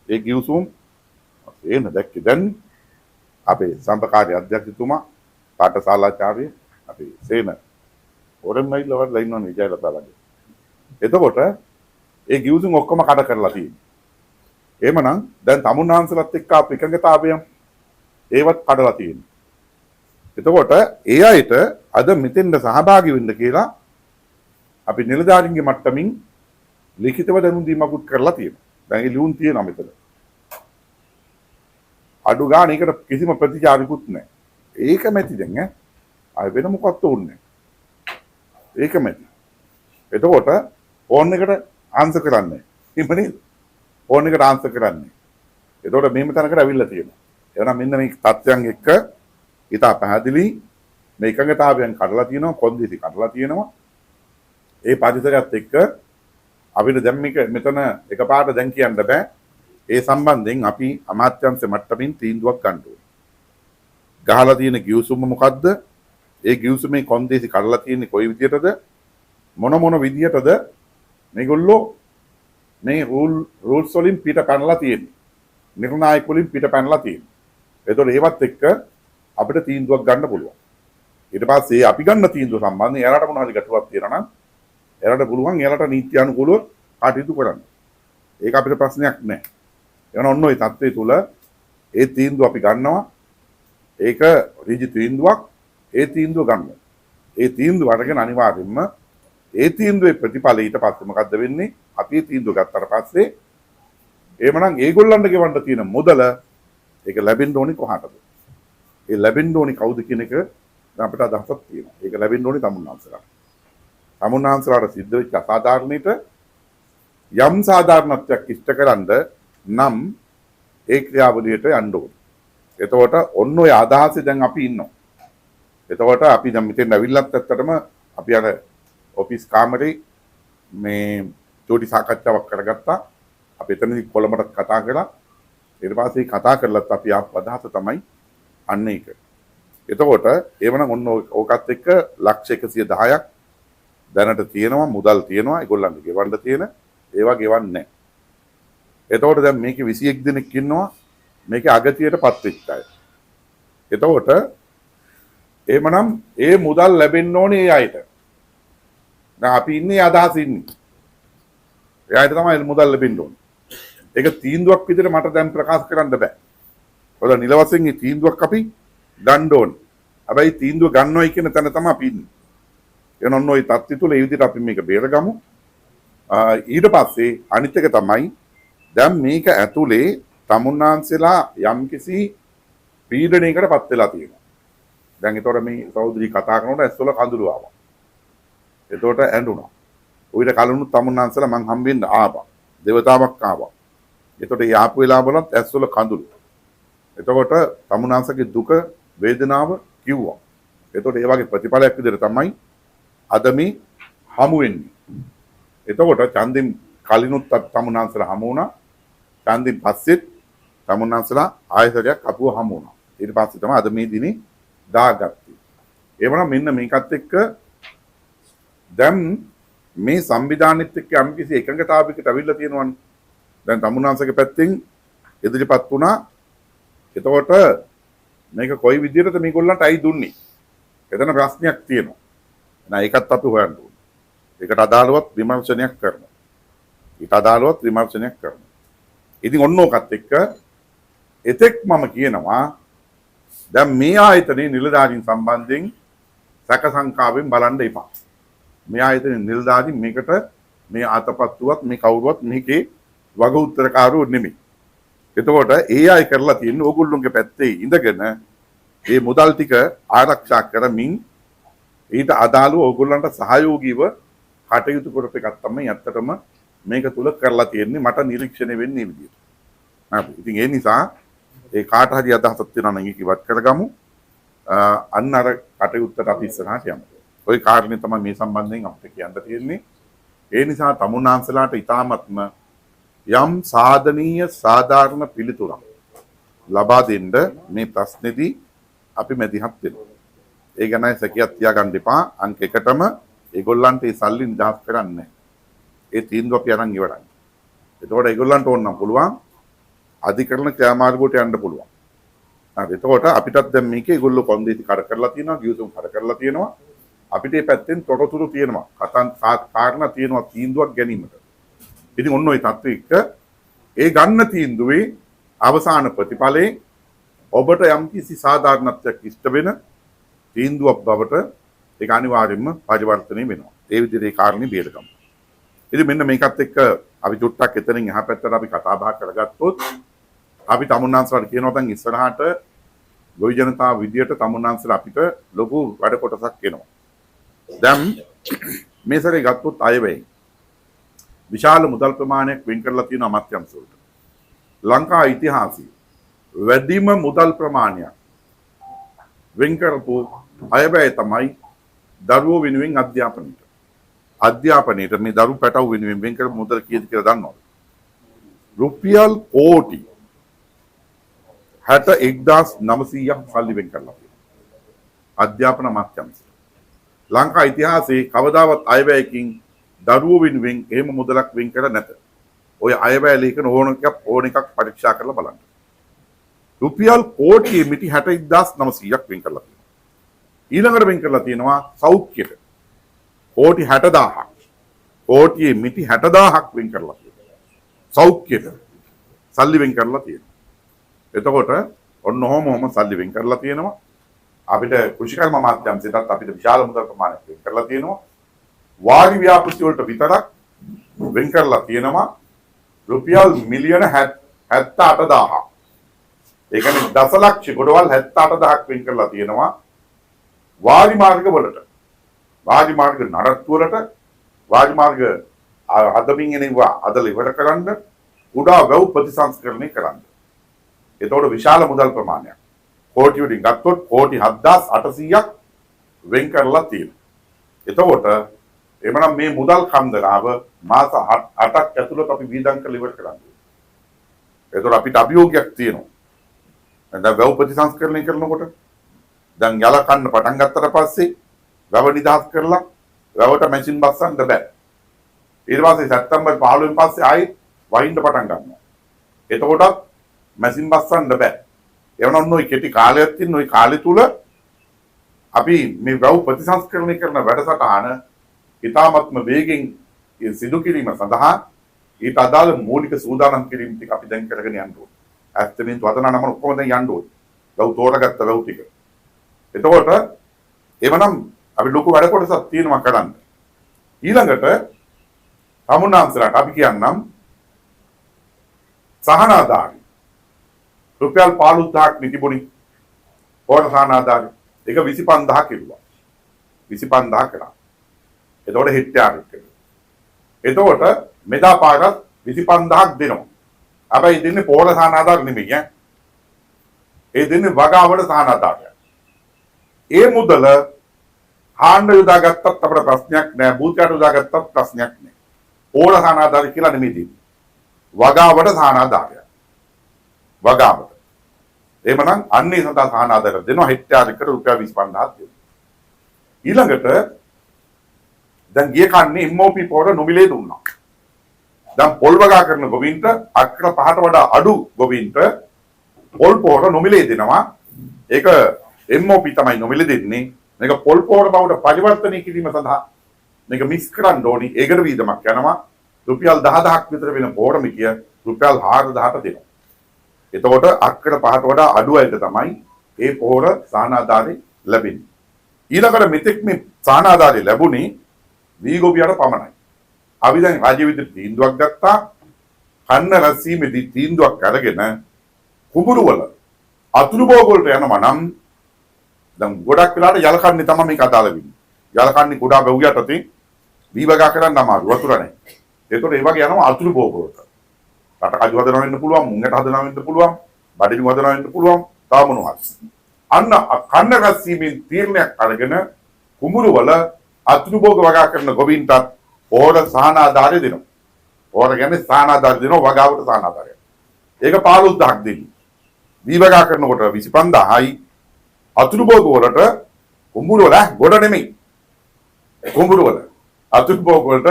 ඒ ගිවිසුම් එන්න දැක්කේ දැන් අපේ සම්පකාරී අධ්‍යක්ෂතුමා පාඨශාලාචාර්ය අපේ සේන ඔරෙන්මයි ලවර්ලා ඉන්නවනේ විජයලතාලගේ. එතකොට ඒ ගිවිසුම් ඔක්කොම කඩ කරලා තියෙනවා. එහෙමනම් දැන් තමුන්නාන්සලත් එක්ක අප එකඟතාවයන් ඒවත් කඩලා තියෙනවා. එතකොට ඒ අයට අද මෙතෙන්ද සහභාගී වෙන්න කියලා අපි නිලධාරීන්ගේ මට්ටමින් ලිඛිතව දැනුම් දීමකුත් කරලා තියෙනවා. දැන් ඒ ලියුම් තියෙනවා මෙතන. අඩු ගන්න එකට කිසිම ප්‍රතිචාරයක්වත් නැහැ. ඒකමැති දැන් ආය වෙන මොකක්ද උන්නේ. ඒකමැති. එතකොට ෆෝන් එකට ආන්සර් කරන්නේ. එහෙමනේ. ෆෝන් එකට ආන්සර් කරන්නේ. එතකොට මෙහෙම තැනකට අවිල්ලා තියෙනවා. එහෙනම් මෙන්න මේ තත්ත්වයන් එක්ක ඉතා පැහැදිලි මේ එකඟතාවයන් කඩලා තියෙනවා, කොන්දේසි කඩලා තියෙනවා. ඒ පරිසරයත් එක්ක අපිට දැන් මේක මෙතන එකපාරට දැන් කියන්න බෑ. ඒ සම්බන්ධයෙන් අපි අමාත්‍යාංශ මට්ටමින් තීන්දුවක් ගන්න ඕනේ. ගහලා තියෙන ගිවිසුම මොකද්ද? ඒ ගිවිසුමේ කොන්දේසි කඩලා තියෙන්නේ කොයි විදියටද? මොන විදියටද මේගොල්ලෝ මේ රූල්ස් වලින් පිට පැනලා තියෙන්නේ? නිර්ණායක වලින් පිට පැනලා තියෙන්නේ. ඒතකොට ඒවත් එක්ක අපිට තීන්දුවක් ගන්න පුළුවන්. ඊට පස්සේ අපි ගන්න තීන්දුව සම්බන්ධයෙන් එයාලට මොනවා හරි ගැටලුවක් තියෙනවා නම් එයාලට පුළුවන් එයාලට නීති අනුකූලව කටයුතු කරන්න. ඒක අපිට ප්‍රශ්නයක් නැහැ. එවන ඔන්න ඔය தත්ත්වය තුල ඒ තීන්දුව අපි ගන්නවා. ඒක ඍජු තීන්දුවක්. ඒ තීන්දුව ගන්න. ඒ තීන්දුව අරගෙන අනිවාර්යෙන්ම ඒ තීන්දුවේ ප්‍රතිඵලය ඊට පස්සේ මොකද්ද වෙන්නේ? අපි ඒ තීන්දුව ගත්තට පස්සේ එහෙමනම් ඒගොල්ලන්ට ගෙවන්න තියෙන මුදල ඒක ලැබෙන්න ඕනේ කොහාටද? ඒ ලැබෙන්න ඕනේ කවුද කියන එක අපිට අදහසක් තියෙනවා. ඒක ලැබෙන්න ඕනේ තමුන්නාන්සලාට. තමුන්නාන්සලාට සිද්ධ වෙච්ච අසාධාරණයට යම් සාධාරණත්වයක් ඉෂ්ටකරනද නම් ඒ ක්‍රියාවලියට යන්න ඕනේ. එතකොට ඔන්න ඔය අදහසේ දැන් අපි ඉන්නවා. එතකොට අපි දැන් මෙතෙන් ඇවිල්ලත් ඇත්තටම අපි අර ඔෆිස් කාමරේ මේ චෝටි සාකච්ඡාවක් කරගත්තා. අපි එතනදී කොළඹට කතා කළා. ඊට පස්සේ කතා කරලත් අපි අදහස තමයි අන්න ඒක. එතකොට එවනම් ඔන්න ඕකත් එක්ක ලක්ෂ 110ක් දැනට තියෙනවා, මුදල් තියෙනවා, ඒගොල්ලන්ගේ ගෙවන්න තියෙන ඒවා ගෙවන්නේ නැහැ. එතකොට දැන් මේකේ 21 දෙනෙක් ඉන්නවා මේකේ අගතියටපත් වෙච්ච අය. එතකොට එහෙමනම් ඒ මුදල් ලැබෙන්න ඕනේ ඒ අයට. දැන් අපි ඉන්නේ අදහස ඉන්නේ. එයාට තමයි මුදල් ලැබෙන්න ඕනේ. ඒක තීන්දුවක් විදිහට මට දැන් ප්‍රකාශ කරන්න බෑ. ඔය නිල වශයෙන් මේ තීන්දුවක් අපි ගන්න ඕනේ. හැබැයි තීන්දුව ගන්නවයි කියන තැන තමයි අපි ඉන්නේ. එනොන්න ওই තත්ත්වය තුළ ඒ විදිහට අපි මේක බේරගමු. ඊට පස්සේ අනිත් එක තමයි දැන් මේක ඇතුලේ තමුන්නාන්සලා යම්කිසි පීඩනයකටපත් වෙලා තියෙනවා. දැන් ඒතකොට මේ සහෝදරි කතා කරනකොට ඇස්වල කඳුළු ආවා. ඒතකොට ඇඬුණා. උවිත කලුණු තමුන්නාන්සලා මං හම්බෙන්න ආවා. දේවතාවක් ආවා. එතකොට ඒ ආපු වෙලාවලත් ඇස්වල කඳුළු. එතකොට තමුනාසගේ දුක වේදනාව කිව්වා. එතකොට ඒ වගේ ප්‍රතිඵලයක් විදිහට තමයි අද මේ හමු වෙන්නේ. එතකොට චන්දින් කලිනුත් තමුනාසලා හමු වුණා. චන්දින් පස්සෙත් තමුනාසලා ආයතනයක් අපුව හමු වුණා. ඊට පස්සේ තමයි අද මේ දිනේ දාගත්තේ. එවනම් මෙන්න මේකත් එක්ක දැන් මේ සංවිධානෙත් එක්ක යම් කිසි එකඟතාවයකට අවිල්ලා තියෙනවනේ. දැන් තමුනාසගේ පැත්තෙන් ඉදිරිපත් වුණා. එතකොට මේක කොයි විදිහටද මේගොල්ලන්ට අයි දුන්නේ? එතන ප්‍රශ්නයක් තියෙනවා. එහෙනම් ඒකත් අපි හොයන්න ඕනේ. ඒකට අදාළවත් විමර්ශනයක් කරනවා. ඊට අදාළවත් විමර්ශනයක් කරනවා. ඉතින් ඔන්න ඔකත් එක්ක එතෙක් මම කියනවා දැන් මේ ආයතනයේ නිලධාරීන් සම්බන්ධයෙන් සැක සංකාවෙන් බලන්න එපා. මේ ආයතනයේ නිලධාරීන් මේකට මේ අතපත්තුවත් මේ කවුරුවත් මේකේ වග උත්තරකාරෝ නෙමෙයි. එතකොට ඒ අය කරලා තියෙන්නේ ඕගොල්ලොන්ගේ පැත්තේ ඉඳගෙන මේ මුදල් ටික ආරක්ෂා කරමින් ඊට අදාළව ඕගොල්ලන්ට සහයෝගීව කටයුතු කරපු එකක් තමයි ඇත්තටම මේක තුල කරලා තියෙන්නේ මට නිරීක්ෂණය වෙන්නේ මේ විදිහට. හරි. ඉතින් ඒ නිසා ඒ කාට හරි අදහසක් තියෙනවා නම් ඒක ඉවත් කරගමු. අන්න අර කටයුත්තට අපි ඉස්සරහට යමු. ওই කාරණේ තමයි මේ සම්බන්ධයෙන් අපිට කියන්න තියෙන්නේ. ඒ නිසා තමුන්නාන්සලාට ඊ타මත්ම යම් සාධනීය සාධාරණ පිළිතුරක් ලබා දෙන්න මේ ප්‍රශ්නේදී අපි මැදිහත් වෙනවා. ඒ ගැන සැකයක් තියාගන්න එපා. අංක 1ටම ඒගොල්ලන්ට ඒ සල්ලි නිදහස් කරන්නේ. ඒ තීන්දුව අපි අරන් ඉවරයි. එතකොට ඒගොල්ලන්ට ඕන නම් පුළුවන් අධිකරණ ක්‍රියාමාර්ගයට යන්න පුළුවන්. හරි. එතකොට අපිටත් දැන් මේකේ ඒගොල්ලෝ කොන්දේසි කඩ කරලා තියෙනවා, ගිවිසුම් කඩ කරලා තියෙනවා. අපිට මේ පැත්තෙන් තොරතුරු තියෙනවා. කාරණා තියෙනවා තීන්දුවක් ගැනීමට. ඉතින් ඔන්න ඔය තත්ත්වෙ එක්ක ඒ ගන්න තීන්දුවේ අවසාන ප්‍රතිඵලයේ ඔබට යම්කිසි සාධාරණත්වයක් ඉෂ්ට වෙන තීන්දුවක් බවට ඒක අනිවාර්යයෙන්ම පරිවර්තනය වෙනවා. ඒ විදිහට ඒ කාරණේ බේරගමු. ඉතින් මෙන්න මේකත් එක්ක අපි චුට්ටක් එතනින් එහා පැත්තට අපි කතා බහ කරගත්තොත් අපි තමුන්නාන්සලාට කියනවා දැන් ඉස්සරහට ගොවි ජනතාව විදියට තමුන්නාන්සලා අපිට ලොකු වැඩ කොටසක් එනවා. දැන් මේ සැරේ ගත්තොත් අයවැය විශාල මුදල් ප්‍රමාණයක් වෙන් කරලා තියෙන අමාත්‍යාංශ වලට. ලංකා ඉතිහාසයේ වැඩිම මුදල් ප්‍රමාණයක් වෙන් කරපු අයවැය තමයි දරුවෝ වෙනුවෙන් අධ්‍යාපනයට. අධ්‍යාපනයට මේ දරු පැටවු වෙනුවෙන් වෙන් කරපු මුදල් කීයද කියලා දන්නවද? රුපියල් කෝටි 61900ක් සල්ලි වෙන් කරලා තියෙනවා. අධ්‍යාපන අමාත්‍යාංශය. ලංකා ඉතිහාසයේ කවදාවත් අයවැයකින් දරුවෝ වෙනුවෙන් එහෙම මුදලක් වෙන් කර නැත. ඔය අයවැය ලේඛන ඕන එකක් පරීක්ෂා කරලා බලන්න. රුපියල් කෝටි මිටි 61900ක් වෙන් කරලා තියෙනවා. ඊළඟට වෙන් කරලා තියෙනවා සෞඛ්‍යයට. කෝටි 60000ක්. කෝටි මිටි 60000ක් වෙන් කරලා තියෙනවා. සෞඛ්‍යයට සල්ලි වෙන් කරලා තියෙනවා. එතකොට ඔන්න ඔහොම සල්ලි වෙන් කරලා තියෙනවා. අපිට කෘෂිකර්ම අමාත්‍යාංශයටත් අපිට විශාල මුදල් ප්‍රමාණයක් වෙන් කරලා තියෙනවා. වාරි ව්‍යාපෘති වලට විතරක් වෙන් කරලා තියෙනවා රුපියල් මිලියන 78000ක්. ඒ කියන්නේ දසලක්ෂ ගොඩවල් 78000ක් වෙන් කරලා තියෙනවා වාරි මාර්ග වලට. වාරි මාර්ග නඩත්තු වලට, වාරි මාර්ග අදමින් එනවා අදල ඉවර කරන්න, කුඩා වැව් ප්‍රතිසංස්කරණය කරන්න. ඒතකොට විශාල මුදල් ප්‍රමාණයක්. කෝටි වලින් ගත්තොත් කෝටි 7800ක් වෙන් කරලා තියෙනවා. එතකොට එමනම් මේ මුදල් කන්දරාව මාස 8ක් ඇතුළත අපි වීදම් කරලා ඉවර කරන්න ඕනේ. ඒතකොට අපිට අභියෝගයක් තියෙනවා. දැන් වැව් ප්‍රතිසංස්කරණය කරනකොට දැන් යල කන්න පටන් ගත්තට පස්සේ වැව නිදහස් කරලා වැවට මැෂින් බස්සන්න බෑ. ඊට පස්සේ සැප්තැම්බර් 15 වෙනි පස්සේ ආයෙත් වහින්න පටන් ගන්නවා. එතකොට මැෂින් බස්සන්න බෑ. එවනම් ඔය කෙටි කාලයක් තියෙන ওই කාලය තුල අපි මේ වැව් ප්‍රතිසංස්කරණය කරන වැඩසටහන ඉතාමත්ම වේගෙන් සිදු කිරීම සඳහා ඊට අදාළ මූලික සූදානම් කිරීම ටික අපි දැන් කරගෙන යන්න ඕනේ. ඇත්තටම වදනා නම ඔක්කොම දැන් යන්න ඕනේ. වැව් තෝරගත්ත වැව් ටික. එතකොට එවනම් අපි ලොකු වැඩ කොටසක් තියෙනවා කරන්න. ඊළඟට තමුන්නාන්සලාට අපි කියන්නම් සහනාධාරී රුපියල් 15000ක් නිතිබුණි. ඕන සහනාධාරී ඒක 25000 කිව්වා. 25000 කරා. එතකොට හෙක්ටයාරයක්. එතකොට මෙදා පාරක් 25000ක් දෙනවා. හැබැයි දෙන්නේ පොළ සහන ආධාර නෙමෙයි ඈ. ඒ දෙන්නේ වගාවට සහන ආධාරය. ඒ මුදල හාන්න යොදාගත්තත් අපේ ප්‍රශ්නයක් නෑ. බූතයට යොදාගත්තත් ප්‍රශ්නයක් නෑ. පොළ සහන ආධාරය කියලා නෙමෙයි දෙන්නේ. වගාවට සහන ආධාරය. වගාවට. එහෙමනම් අන්නේ සඳහා සහන ආධාරය දෙනවා හෙක්ටාරයකට රුපියල් 25000ක් දෙනවා. ඊළඟට දැන් ගිය කන්නේ MOP පොර නොමිලේ දුන්නා. දැන් පොල් වගා කරන ගොවින්ට අක්‍ර 5ට වඩා අඩු ගොවින්ට පොල් පොර නොමිලේ දෙනවා. ඒක MOP තමයි නොමිලේ දෙන්නේ. මේක පොල් පොර බවට පරිවර්තනය කිරීම සඳහා මේක මික්ස් කරන්න ඕනි. ඒකට වීදමක් යනවා. රුපියල් 10000ක් විතර වෙන පොර මිකිය රුපියල් 4000ට දෙනවා. එතකොට අක්‍ර 5ට වඩා අඩු අයට තමයි ඒ පොර සානාධාරය ලැබෙන්නේ. ඊළඟට මෙතෙක් මේ සානාධාරය ලැබුණේ වී ගොවියට පමණයි. අපි දැන් රාජ්‍ය විද්‍යුත් තීන්දුවක් ගත්තා. කන්න රැසීමේදී තීන්දුවක් අරගෙන කුඹුරු වල අතුරු භෝග වලට යනවා නම් දැන් ගොඩක් වෙලාවට යල කන්නේ තමයි මේක අදාළ වෙන්නේ. යල කන්නේ කුඩා ගොවියට තේ වී වගා කරන්න අමාරු වතුර නැහැ. ඒතකොට ඒ වගේ යනවා අතුරු භෝග වලට. රට කජු හදනවා වෙන්න පුළුවන්, මුංගට හදනවා වෙන්න පුළුවන්, බඩිනු හදනවා වෙන්න පුළුවන්, තව මොනවද. අන්න කන්න රැසීමෙන් තීරණයක් අරගෙන කුඹුරු වල අතුරු භෝග වගා කරන ගොවින්ටත් පොර සහන ආධාරය දෙනවා. පොර කියන්නේ සහන ආධාරය දෙනවා වගාවට සහන ආධාරය. ඒක 15000ක් දෙන්නේ. වී වගා කරනකොට 25000යි අතුරු භෝග වලට කුඹුරු වල ගොඩ නෙමෙයි. කුඹුරු වල අතුරු භෝග වලට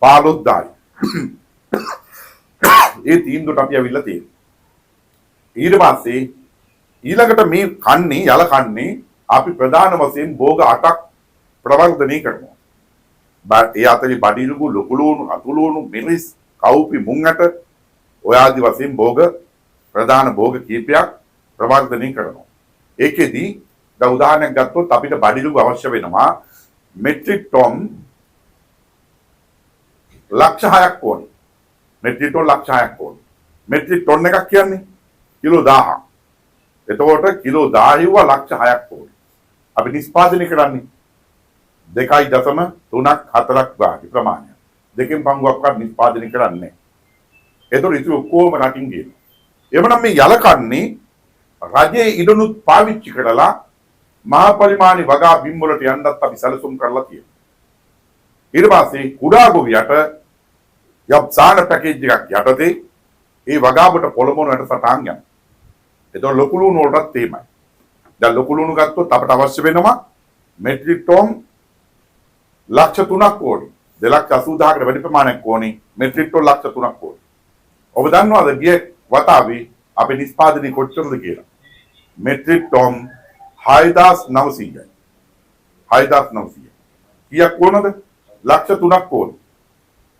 15000යි. ඒ තීන්දුවට අපි අවිල්ලා තියෙනවා. ඊට පස්සේ ඊළඟට මේ කන්නේ යල කන්නේ අපි ප්‍රධාන වශයෙන් භෝග 8ක් ප්‍රවර්ධනය කරනවා. ඒ අතරේ බඩිරුගු ලොකු ලුණු අතු ලුණු මිරිස් කවුපි මුංගට ඔය ආදි වශයෙන් භෝග ප්‍රධාන භෝග කීපයක් ප්‍රවර්ධනය කරනවා. ඒකෙදී දැන් උදාහරණයක් ගත්තොත් අපිට බඩිරුගු අවශ්‍ය වෙනවා මෙට්‍රික් ටොන් ලක්ෂ 6ක් ඕනේ. මෙට්‍රික් ටොන් ලක්ෂ 6ක් ඕනේ. මෙට්‍රික් ටොන් එකක් කියන්නේ කිලෝ 1000ක්. එතකොට කිලෝ 1000 ව ලක්ෂ 6ක් ඕනේ. අපි නිෂ්පාදනය කරන්නේ 2.3ක් 4ක් වාගේ ප්‍රමාණය. දෙකෙන් පංගුවක්වත් නිෂ්පාදනය කරන්නේ නැහැ. ඒතකොට ඉතින් ඔක්කොම රටින් ගේනවා. එවනම් මේ යල කන්නේ රජයේ ඉඩනුත් පාවිච්චි කරලා මහා පරිමාණි වගා බිම් වලට යන්නත් අපි සැලසුම් කරලා තියෙනවා. ඊට පස්සේ කුඩා ගොවියට යප්සාන පැකේජ් එකක් යටතේ ඒ වගාවට පොළඹවනට සටහන් යනවා. එතකොට ලොකු ලුණු වලටත් එහෙමයි. දැන් ලොකු ලුණු ගත්තොත් අපට අවශ්‍ය වෙනවා මෙට්‍රික් ටොන් ලක්ෂ 3ක් ඕනේ. 280000කට වැඩි ප්‍රමාණයක් ඕනේ. මෙට්‍රික් ටොන් ලක්ෂ 3ක් ඕනේ. ඔබ දන්නවද ගිය වතාවේ අපි නිෂ්පාදනය කොච්චරද කියලා? මෙට්‍රික් ටොන් 6900යි. 6900. කීයක් ඕනද? ලක්ෂ 3ක් ඕනේ.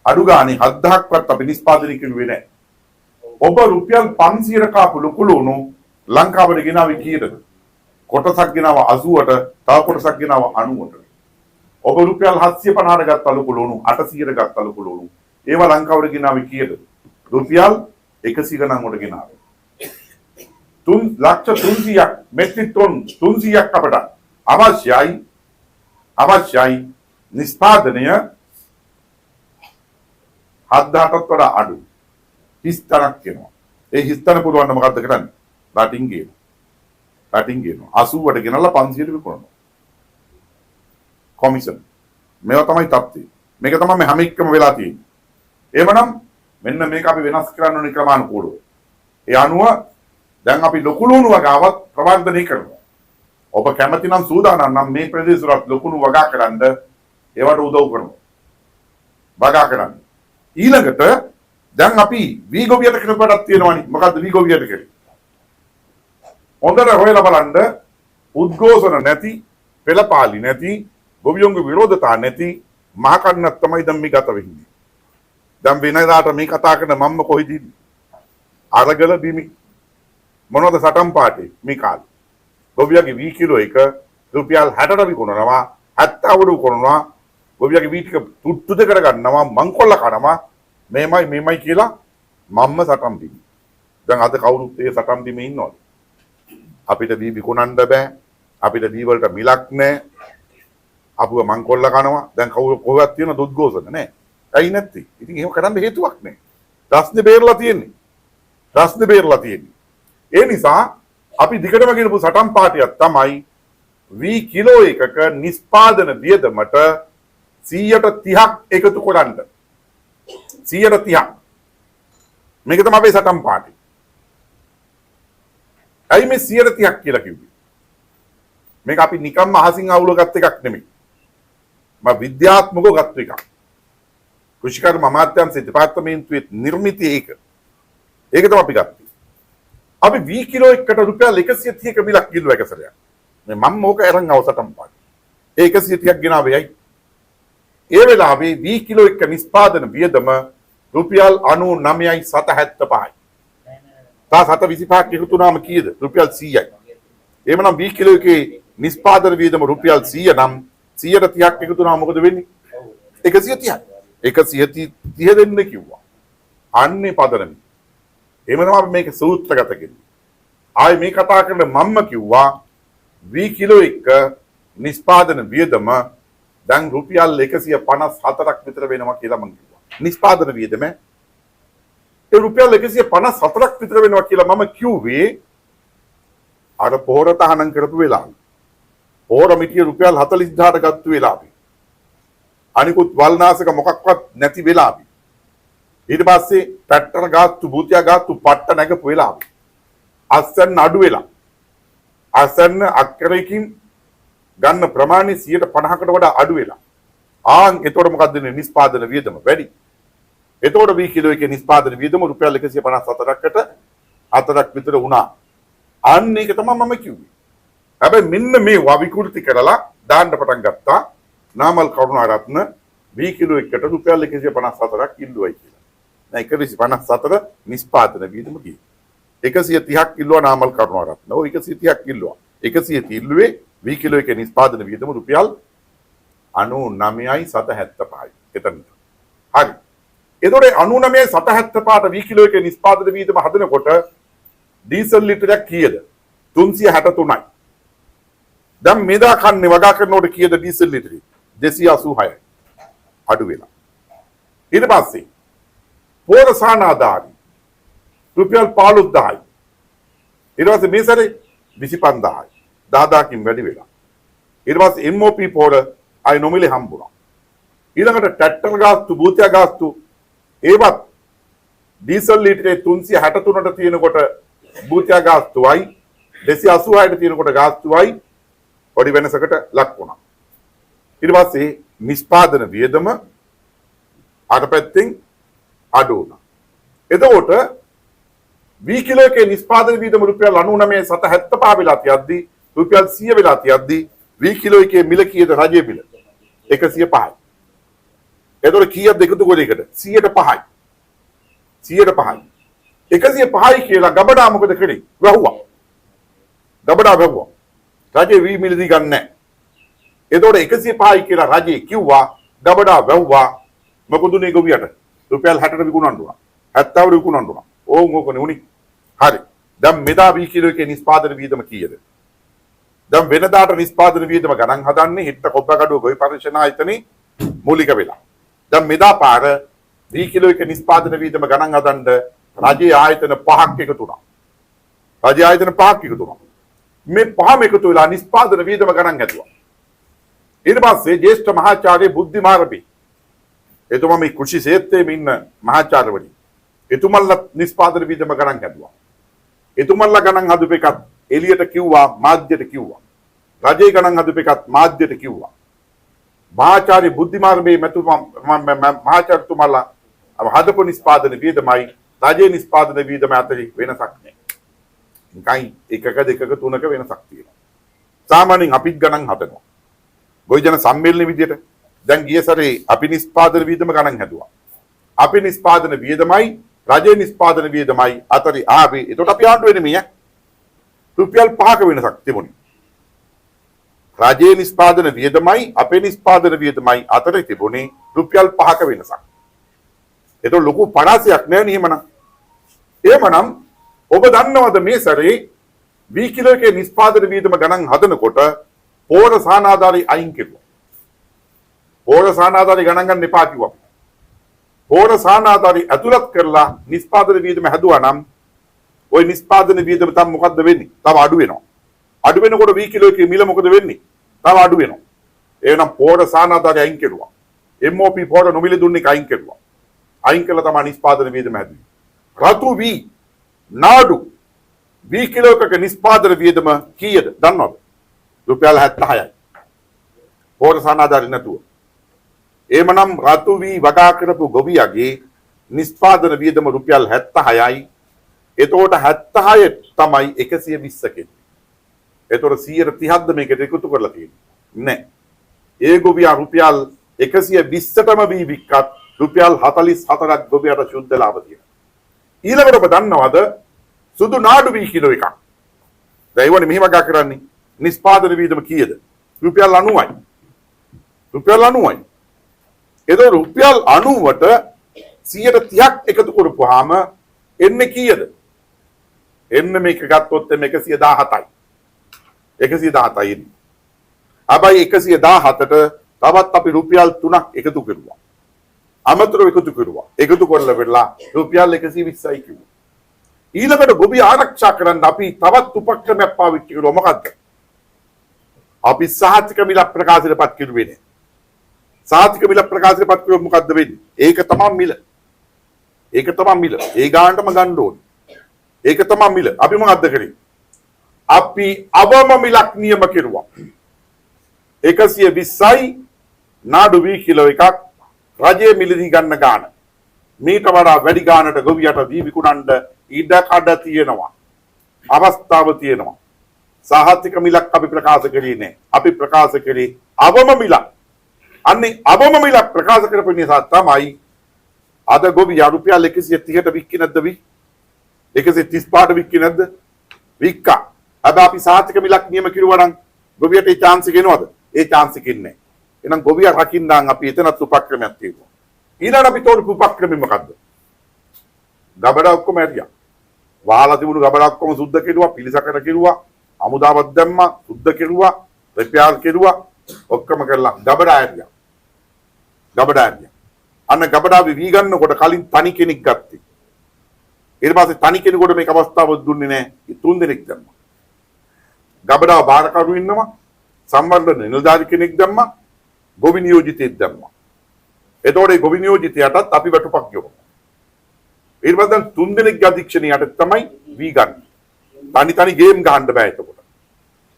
අඩු ගානේ 7000ක්වත් අපි නිෂ්පාදනය කරුවේ නැහැ. ඔබ රුපියල් 500 කාපු ලොකු ලුණු ලංකාවට ගෙනාවේ කීයටද? කොටසක් ගෙනාව 80ට, තව කොටසක් ගෙනාව 90ට. ඔබ රුපියල් 750ට ගත්ත ලොකු ලුණු 800ට ගත්ත ලොකු ලුණු ඒවා ලංකාවට ගෙනාවේ කීයද? රුපියල් 100 ගණන් වලට ගෙනාවේ. 3,300ක් මෙට්‍රික් ටොන් 300ක් අපට අවශ්‍යයි නිෂ්පාදනය 7,000ටත් වඩා අඩු. 30ක් වෙනවා. ඒ 30 පුළුවන් නම් මොකද්ද කරන්නේ? රටින් ගේනවා. 80ට ගෙනල්ලා 500ට විකුණනවා. කොමිෂන්. මේවා තමයි තත්ත්වය. මේක තමයි මේ හැම එකම වෙලා තියෙන්නේ. එහෙමනම් මෙන්න මේක අපි වෙනස් කරන්න ඕනේ ක්‍රමානුකූලව. ඒ අනුව දැන් අපි ලොකු ලුණු වගාවත් ප්‍රවර්ධනය කරනවා. ඔබ කැමති නම් සූදානම් නම් මේ ප්‍රදේශවල ලොකු ලුණු වගා කරන්න ඒවට උදව් කරනවා. වගා කරන්න. ඊළඟට දැන් අපි වී ගොවියට කරපඩක් තියෙනවානේ. මොකද්ද වී ගොවියට කරේ? හොඳට හොයලා බලන්න උද්ඝෝෂණ නැති, පෙළපාලි නැති, ගොවියන්ගේ විරෝධතා නැති මහ කන්නක් තමයි දැන් මේ ගත වෙන්නේ. දැන් වෙනදාට මේ කතා කරන මම්ම කොහෙද ඉන්නේ? අරගල බිමි. මොනවද සටන් පාටේ මේ කාලේ? ගොවියගේ වී කිලෝ එක රුපියල් 60ට විකුණනවා, 70ට විකුණනවා. ගොවියගේ වී ටික තුට්ටුද කරගන්නවා, මංකොල්ල කනවා. මේමයි කියලා මම්ම සටන් බිමි. දැන් අද කවුරුත් ඒ සටන් බිමේ ඉන්නවද? අපිට වී විකුණන්න බෑ. අපිට වී වලට මිලක් නැහැ. අපුව මංකොල්ල කනවා. දැන් කොහොමද තියෙන දුද්ඝෝෂණ නැහැ. ඇයි නැත්තේ? ඉතින් එහෙම කරන්න හේතුවක් නැහැ. ප්‍රශ්නේ බේරලා තියෙන්නේ. ප්‍රශ්නේ බේරලා තියෙන්නේ. ඒ නිසා අපි දිගටම කියනපු සටන් පාටියක් තමයි වී කිලෝ එකක නිෂ්පාදන වියදමට 130ක් එකතු කරන්න. 130ක්. මේක තමයි අපේ සටන් පාටි. ඇයි මේ 130ක් කියලා කිව්වේ? මේක අපි නිකම්ම අහසින් අවුල ගත්ත එකක් නෙමෙයි. මම විද්‍යාත්මකව ගත්ත එකක්. කෘෂිකර්ම අමාත්‍යාංශ දෙපාර්තමේන්තුවේ නිර්මිතය ඒක. ඒක තමයි අපි ගත්තේ. අපි වී කිලෝ එකකට රුපියල් 130ක මිලක් කිල්ලුවා එක සැරයක්. මේ මම ඕක අරන් අවසටම පාටි. ඒ 130ක් ගෙනාවේ ඇයි? ඒ වෙලාවේ වී කිලෝ එක නිෂ්පාදන වියදම රුපියල් 99.75යි. තා 725ක් එකතු වුණාම කීයද? රුපියල් 100යි. එහෙමනම් වී කිලෝ එකේ නිෂ්පාදන වියදම රුපියල් 100 නම් 130ක් එකතු වුණාම මොකද වෙන්නේ? 130යි. 130 දෙන්න කිව්වා. අන්නේ පදනම. එහෙම තමයි අපි මේක සූත්‍රගත කෙරේ. ආයේ මේ කතා කරන මම්ම කිව්වා වී කිලෝ එක නිෂ්පාදන වියදම දැන් රුපියල් 154ක් විතර වෙනවා කියලා මම කිව්වා. නිෂ්පාදන වියදම ඒ රුපියල් 154ක් විතර වෙනවා කියලා මම කිව්වේ අර පොහොර තහනම් කරපු වෙලාවේ. පොහොර මිටිය රුපියල් 40000ට ගත්ත වෙලාවේ. අනිකුත් වල්නාශක මොකක්වත් නැති වෙලාවේ. ඊට පස්සේ ට්‍රැක්ටර් ගාස්තු භූතියා ගාස්තු පට්ට නැගපු වෙලාවේ. අස්සන්න අඩු වෙලා. අස්සන්න අක්කරයකින් ගන්න ප්‍රමාණය 50%කට වඩා අඩු වෙලා. එතකොට මොකක්ද වෙන්නේ? නිෂ්පාදන වියදම වැඩි. එතකොට වී කිලෝ එකේ නිෂ්පාදන වියදම රුපියල් 154කට 4ක් විතර වුණා. අන්න ඒක තමයි මම කිව්වේ. හැබැයි මෙන්න මේ විකෘති කරලා දාන්න පටන් ගත්තා. නාමල් කරුණාරත්න වී කිලෝ එකකට රුපියල් 154ක් කිල්ලුවයි කියලා. දැන් 154 නිෂ්පාදන වියදම ගියේ. 130ක් කිල්ලුවා නාමල් කරුණාරත්න. ඔය 130ක් කිල්ලුවා. 130 කිල්ලුවේ වී කිලෝ එකේ නිෂ්පාදන වියදම රුපියල් 99.75යි. එතන. හරි. එතකොට 99.75ට වී කිලෝ එකේ නිෂ්පාදන වියදම හදනකොට ඩීසල් ලිටරයක් කීයද? 363යි. දැන් මෙදා කන්නේ වගා කරනකොට කීයද ඩීසල් ලිටරේ? 286යි. අඩු වෙලා. ඊට පස්සේ පෝරසාන ආදාරි රුපියල් 15000යි. ඊට පස්සේ මේ සැරේ 25000යි. 10000කින් වැඩි වෙලා. ඊට පස්සේ MOP පෝර අය නොමිලේ හම්බුණා. ඊළඟට ට්‍රැක්ටර් ගාස්තු භූතියා ගාස්තු ඒවත් ඩීසල් ලිටරේ 363ට තියෙනකොට භූතියා ගාස්තුවයි 286ට තියෙනකොට ගාස්තුවයි පොඩි වෙනසකට ලක් වුණා. ඊට පස්සේ නිෂ්පාදන වියදම අර පැත්තෙන් අඩු වුණා. එතකොට වී කිලෝ එකේ නිෂ්පාදන වියදම රුපියල් 99.75 වෙලා තියද්දි රුපියල් 100 වෙලා තියද්දි වී කිලෝ එකේ මිල කීයද රජයේ මිල? 105යි. එතකොට කීයක්ද එකතු කරේ එකට? 105යි. 105යි. 105යි කියලා ගබඩා මොකද කරේ? වැහුවා. ගබඩා වැහුවා. රජේ වී මිල දී ගන්න නැහැ. එතකොට 105යි කියලා රජේ කිව්වා ගබඩා වැහුවා. මොකදුනේ ගොවියට? රුපියල් 60ට විකුණන්න උනා. 70ට විකුණන්න උනා. ඕකනේ උනි. හරි. දැන් මෙදා වී කිලෝ එකේ නිෂ්පාදන වියදම කීයද? දැන් වෙනදාට නිෂ්පාදන වියදම ගණන් හදන්නේ හිට කොබ්බකඩුව ගොවි පරීක්ෂණ ආයතනයේ මූලික වෙලා. දැන් මෙදා පාර වී කිලෝ එකේ නිෂ්පාදන වියදම ගණන් හදන්න රජයේ ආයතන 5ක් එකතු වුණා. රජයේ ආයතන 5ක් එකතු වුණා. මේ පහම එකතු වෙලා නිෂ්පාදන වියදම ගණන් හැදුවා. ඊට පස්සේ ජ්‍යෙෂ්ඨ මහාචාර්ය බුද්ධිමාරපි එතුමා මේ කෘෂි ක්ෂේත්‍රයේ ඉන්න මහාචාර්යවරි එතුමන්ලා නිෂ්පාදන වියදම ගණන් හැදුවා. එතුමන්ලා ගණන් හදපු එකත් එළියට කිව්වා මාධ්‍යයට කිව්වා. රජයේ ගණන් හදපු එකත් මාධ්‍යයට කිව්වා. මහාචාර්ය බුද්ධිමාරපි මහාචාර්යතුමාලා හදපු නිෂ්පාදන වියදමයි රජයේ නිෂ්පාදන වියදම අතර වෙනසක් නැහැ. නිකන් එකක දෙකක තුනක වෙනසක් තියෙනවා. සාමාන්‍යයෙන් අපිත් ගණන් හදනවා. ගොවිජන සම්මේලන විදියට දැන් ගිය සැරේ අපි නිෂ්පාදන වියදම ගණන් හැදුවා. අපි නිෂ්පාදන වියදමයි රජයේ නිෂ්පාදන වියදමයි අතරේ ආවේ. ඒකට අපි ආණ්ඩු වෙන්නේ මේ රුපියල් 5ක වෙනසක් තිබුණේ. රජයේ නිෂ්පාදන වියදමයි අපේ නිෂ්පාදන වියදමයි අතරේ තිබුණේ රුපියල් 5ක වෙනසක්. ඒක ලොකු පරාසයක් නෑ නෙමෙයි. එහෙමනම් ඔබ දන්නවද මේ සැරේ වී කිලෝ එකේ නිෂ්පාදන වියදම ගණන් හදනකොට පෝර සානාදාරි අයින් කෙරුවා. පෝර සානාදාරි ගණන් ගන්න එපා කිව්වා. පෝර සානාධාරි ඇතුළත් කරලා නිෂ්පාදන වියදම හැදුවා නම් ওই නිෂ්පාදන වියදම තම මොකද්ද වෙන්නේ? තව අඩු වෙනවා. අඩු වෙනකොට වී කිලෝ එකේ මිල මොකද වෙන්නේ? තව අඩු වෙනවා. එහෙනම් පෝර සානාධාරි අයින් කෙරුවා. MOP පෝර නොමිලේ දුන්නේ අයින් කෙරුවා. අයින් කළා තමයි නිෂ්පාදන වියදම හැදුවේ. රතු වී නාඩු වී කිලෝ එකක නිෂ්පාදන වියදම කීයද? දන්නවද? රුපියල් 76යි. පෝර සානාධාරි නැතුව. එමනම් රතු වී වගා කරපු ගොවියගේ නිෂ්පාදන වියදම රුපියල් 76යි. එතකොට 76 තමයි 120 කෙනෙක්. එතකොට 130ක්ද මේකට එකතු කරලා තියෙන්නේ? නෑ. ඒ ගොවියා රුපියල් 120ටම වී වික්කත් රුපියල් 44ක් ගොවියට සුද්ධ ලාභ තියෙනවා. ඊළඟට ඔබ දන්නවද සුදු නාඩු වී කිලෝ එකක්. දැන් ඒවනේ මෙහෙම වගා කරන්නේ. නිෂ්පාදන වියදම කීයද? රුපියල් 90යි. රුපියල් 90යි. එතකොට රුපියල් 90ට 130ක් එකතු කරපුවාම එන්නේ කීයද? එන්න මේක ගත්තොත් එන්න 117යි. 117යි එන්නේ. හැබැයි 117ට තවත් අපි රුපියල් 3ක් එකතු කරුවා. අමතරව එකතු කරුවා. එකතු කරලා වෙලා රුපියල් 120යි කිව්වා. ඊළඟට ගොවි ආරක්ෂා කරන්න අපි තවත් උපක්‍රමයක් පාවිච්චි කරුවා. මොකද්ද? අපි සහතික මිල ප්‍රකාශයටපත් කරුවේ නෑ. සහතික මිල ප්‍රකාශයටපත් කරුවොත් මොකද්ද වෙන්නේ? ඒක තමයි මිල. ඒක තමයි මිල. ඒ ගානටම ගන්න ඕනේ. ඒක තමයි මිල. අපි මොකද්ද කරේ? අපි අවම මිලක් නියම කෙරුවා. 120යි නාඩු වී කිලෝ එකක් රජයේ මිලදී ගන්න ගාන. මීට වඩා වැඩි ගානට ගොවියට වී විකුණන්න ඉඩ කඩ තියෙනවා. අවස්ථාව තියෙනවා. සහතික මිලක් අපි ප්‍රකාශ කරේ නෑ. අපි ප්‍රකාශ කරේ අවම මිලක්. අන්නේ අවම මිලක් ප්‍රකාශ කරපු නිසා තමයි අද ගොවියා රුපියල් 130ට වික්කේ නැද්ද වී? 135ට වික්කේ නැද්ද? වික්කා. හැබැයි අපි සහතික මිලක් නියම කිරුවා නම් ගොවියට ඒ chance එක එනවද? ඒ chance එක ඉන්නේ. එහෙනම් ගොවියා රකින්නම් අපි එතනත් උපක්‍රමයක් තියෙනවා. ඊළඟ අපි තෝරපු උපක්‍රමය මොකද්ද? ගබඩා ඔක්කොම ඇරියා. වහලා තිබුණු ගබඩා ඔක්කොම සුද්ධ කෙරුවා, පිළිසකර කෙරුවා, අමුදාවක් දැම්මා, සුද්ධ කෙරුවා, රිපෙයාර් කෙරුවා, ඔක්කොම කරලා ගබඩා ඇරියා. ගබඩා ඇරියා. අන්න ගබඩා වී ගන්නකොට කලින් තනි කෙනෙක් ගත්තේ. ඊට පස්සේ තනි කෙනෙකුට මේක අවස්ථාව දුන්නේ නැහැ. තුන් දෙනෙක් දැම්මා. ගබඩාව බාරකරු ඉන්නවා. සම්බන්ධ නිලධාරි කෙනෙක් දැම්මා. ගොවි නියෝජිතයෙක් දැම්මා. එතකොට ඒ ගොවි නියෝජිතයාටත් අපි වැටුපක් ගෙවුවා. ඊට පස්සේ දැන් තුන් දෙනෙක් අධීක්ෂණයට තමයි වී ගන්න. තනි ගේම් ගහන්න බෑ එතකොට.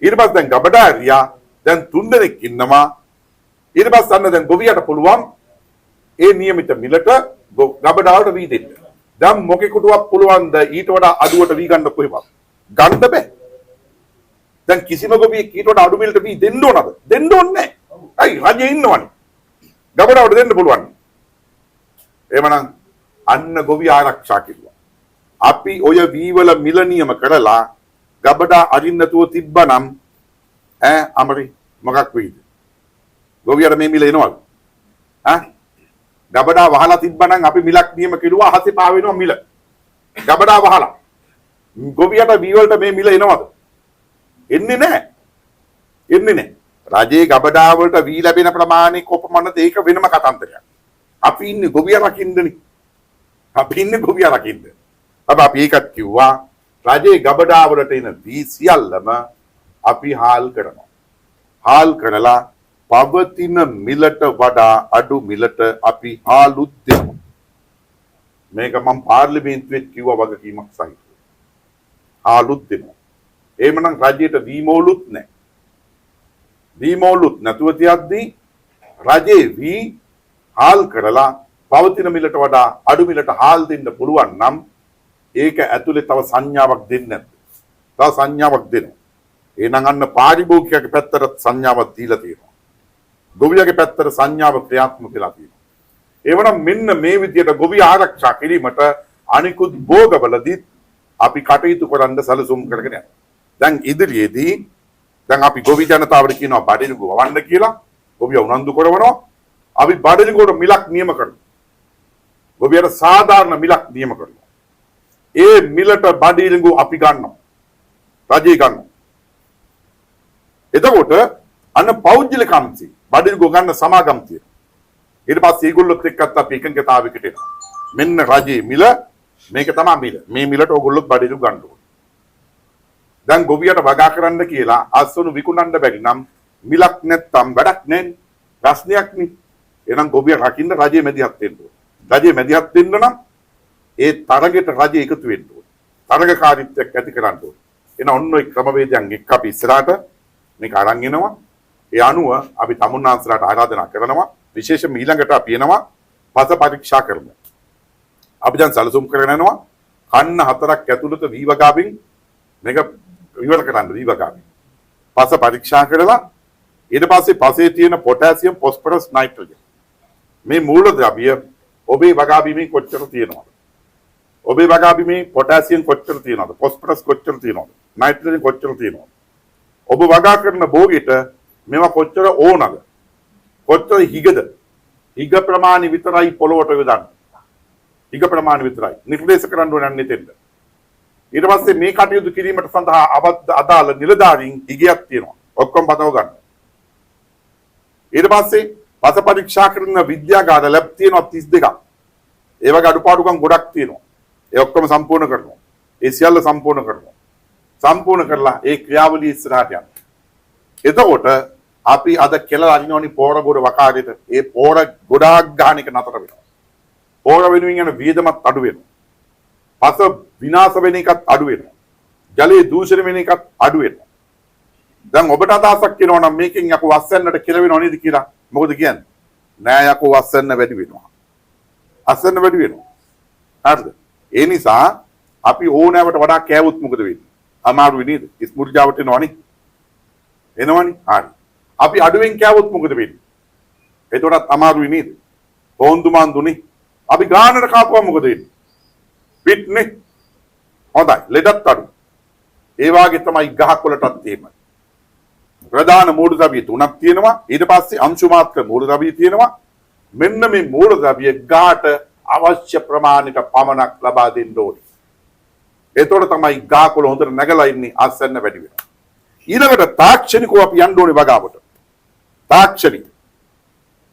ඊට පස්සේ දැන් ගබඩා ඇරියා. දැන් තුන් දෙනෙක් ඉන්නවා. ඊට පස්සේ අන්න දැන් ගොවියට පුළුවන් ඒ નિયમિત මිලට ගබඩාවට වී දෙන්න. දැන් මොකෙකුටවත් පුළුවන් ද ඊට වඩා අඩුවට වී ගන්න කොහෙවත්? ගන්න බෑ. දැන් කිසිම ගොවියෙක් ඊට වඩා අඩු මිලට වී දෙන්න ඕනද? දෙන්න ඕනේ නැහැ. අයි රජේ ඉන්නවනේ. ගබඩාවට දෙන්න පුළුවන්. එහෙමනම් අන්න ගොවි ආරක්ෂා කිව්වා. අපි ඔය වී වල මිල නියම කරලා ගබඩා අරින්න නැතුව තිබ්බනම් අමරි මොකක් වෙයිද? ගොවියට මේ මිල එනවද? ගබඩා වහලා තිබ්බනම් අපි මිලක් නියම කෙරුවා අහසේ පා වෙනවා මිල. ගබඩා වහලා. ගොවියට වී වලට මේ මිල එනවද? එන්නේ නැහැ. එන්නේ නැහැ. රජයේ ගබඩා වලට වී ලැබෙන ප්‍රමාණය කොපමණද ඒක වෙනම කතාන්තරයක්. අපි ඉන්නේ ගොවියා රකින්නනේ. අපි ඉන්නේ ගොවියා රකින්න. අපි ඒකත් කිව්වා රජයේ ගබඩා වලට එන වී සියල්ලම අපි හාල් කරනවා. හාල් කරලා පවතින මිලට වඩා අඩු මිලට අපි හාලුත් දෙනවා. මේක මම පාර්ලිමේන්තුවේ කිව්වා වගකීමක් සහිතව. හාලුත් දෙනවා. එහෙමනම් රජයට වීමෝලුත් නැහැ. වීමෝලුත් නැතුව තියද්දී රජේ වී හාල් කරලා පවතින මිලට වඩා අඩු මිලට හාල් දෙන්න පුළුවන් නම් ඒක ඇතුලේ තව සංඥාවක් දෙන්නේ නැද්ද? තව සංඥාවක් දෙනවා. එහෙනම් අන්න පාරිභෝගිකයාගේ පැත්තට සංඥාවක් දීලා තියෙනවා. ගොවියාගේ පැත්තට සංඥාව ක්‍රියාත්මක වෙලා තියෙනවා. එවනම් මෙන්න මේ විදියට ගොවි ආරක්ෂා කිරීමට අනිකුත් භෝගවලදී අපි කටයුතු කරන්න සැලසුම් කරගෙන යනවා. දැන් ඉදිරියේදී දැන් අපි ගොවි ජනතාවට කියනවා බඩිලු වවන්න කියලා. ගොවියා උනන්දු කරනවා. අපි බඩිලුවට මිලක් නියම කරනවා. ගොවියට සාධාරණ මිලක් නියම කරනවා. ඒ මිලට බඩිලු අපි ගන්නවා. රජේ ගන්නවා. එතකොට අන්න පෞද්ගලික කම්සි බඩිලු ගන්න සමාගම් තියෙනවා. ඊට පස්සේ ඒගොල්ලොත් එක්කත් අපි එකඟතාවයකට එනවා. මෙන්න රජයේ මිල මේක තමයි මිල. මේ මිලට ඕගොල්ලොත් බඩේලු ගන්න ඕනේ. දැන් ගොවියට වගා කරන්න කියලා අස්වනු විකුණන්න බැරි නම් මිලක් නැත්තම් වැඩක් නැහැ. ප්‍රශ්නයක් නේ. එහෙනම් ගොවිය රකින්න රජයේ මැදිහත් වෙන්න ඕනේ. රජයේ මැදිහත් වෙන්න නම් ඒ තරගෙට රජය එකතු වෙන්න ඕනේ. තරගකාරීත්වයක් ඇති කරන්න ඕනේ. එන ඔන්න ඔය ක්‍රමවේදයන් එක්ක අපි ඉස්සරහට මේක අරන් එනවා. ඒ අනුව අපි තමුන්නාන්සලාට ආරාධනා කරනවා විශේෂයෙන්ම ඊළඟට අපි එනවා පස පරීක්ෂා කරන්න. අපි දැන් සැලසුම් කරගෙන යනවා කන්න 4ක් ඇතුළත වීවගාවින් මේක ඉවර කරන්න වීවගාවින්. පස පරීක්ෂා කරලා ඊට පස්සේ පසේ තියෙන පොටෑසියම් ෆොස්ෆරස් නයිට්‍රජන් මේ මූලද්‍රව්‍ය ඔබේ වගාබිමේ කොච්චර තියෙනවද? ඔබේ වගාබිමේ පොටෑසියම් කොච්චර තියෙනවද? ෆොස්ෆරස් කොච්චර තියෙනවද? නයිට්‍රජන් කොච්චර තියෙනවද? ඔබ වගා කරන භෝගයට මේවා කොච්චර ඕනද? කොච්චර හිගද? හිග ප්‍රමාණය විතරයි පොළොවට යොදන්න. හිග ප්‍රමාණය විතරයි. නිර්දේශ කරන්න ඕනේ නැහැ තෙන්න. ඊට පස්සේ මේ කටයුතු කිරීමට සඳහා අදාළ නිලධාරීන් හිගයක් තියෙනවා. ඔක්කොම බදව ගන්න. ඊට පස්සේ පස පරීක්ෂා කරන විද්‍යාගාර ලැබ් තියෙනවා 32ක්. ඒ වගේ අඩුපාඩුකම් ගොඩක් තියෙනවා. ඒ ඔක්කොම සම්පූර්ණ කරනවා. ඒ සියල්ල සම්පූර්ණ කරනවා. සම්පූර්ණ කරලා ඒ ක්‍රියාවලිය ඉස්සරහට යනවා. එතකොට අපි අද කෙල අරිනෝනි පෝර ගොඩ වකාරයට ඒ පෝර ගොඩාක් ගන්න එක නතර වෙනවා. පෝර වෙනුවෙන් යන වියදමත් අඩු වෙනවා. පස විනාශ වෙන එකත් අඩු වෙනවා. ජලයේ දූෂණය වෙන එකත් අඩු වෙනවා. දැන් ඔබට අදහසක් එනවා නම් මේකෙන් යකෝ වස්සන්නට කියලා වෙනව නේද කියලා. මොකද කියන්නේ? නෑ යකෝ වස්සන්න වැඩි වෙනවා. අස්සන්න වැඩි වෙනවා. හරිද? ඒ නිසා අපි ඕනෑවට වඩා කෑවොත් මොකද වෙන්නේ? අමාරුයි නේද? ස්මුර්ජාවට එනවනේ. එනවනේ. හරි. අපි අඩුවෙන් කෑවොත් මොකද වෙන්නේ? එතකොටත් අමාරුයි නේද? පොන්දු මන්දුනේ. අපි ගානට කාපුවා මොකද වෙන්නේ? පිට්නේ. හොඳයි. ලෙඩත් අඩු. ඒ වාගේ තමයි ගහකොළටත් එහෙමයි. ප්‍රධාන මූලද්‍රව්‍ය තුනක් තියෙනවා. ඊට පස්සේ අංශු මාත්‍ර මූලද්‍රව්‍ය තියෙනවා. මෙන්න මේ මූලද්‍රව්‍ය ගාට අවශ්‍ය ප්‍රමාණයට පමණක් ලබා දෙන්න ඕනේ. එතකොට තමයි ගහකොළ හොඳට නැගලා ඉන්නේ අස්සන්න වැඩි වෙනවා. ඊළඟට තාක්ෂණිකව අපි යන්න ඕනේ වගාවට.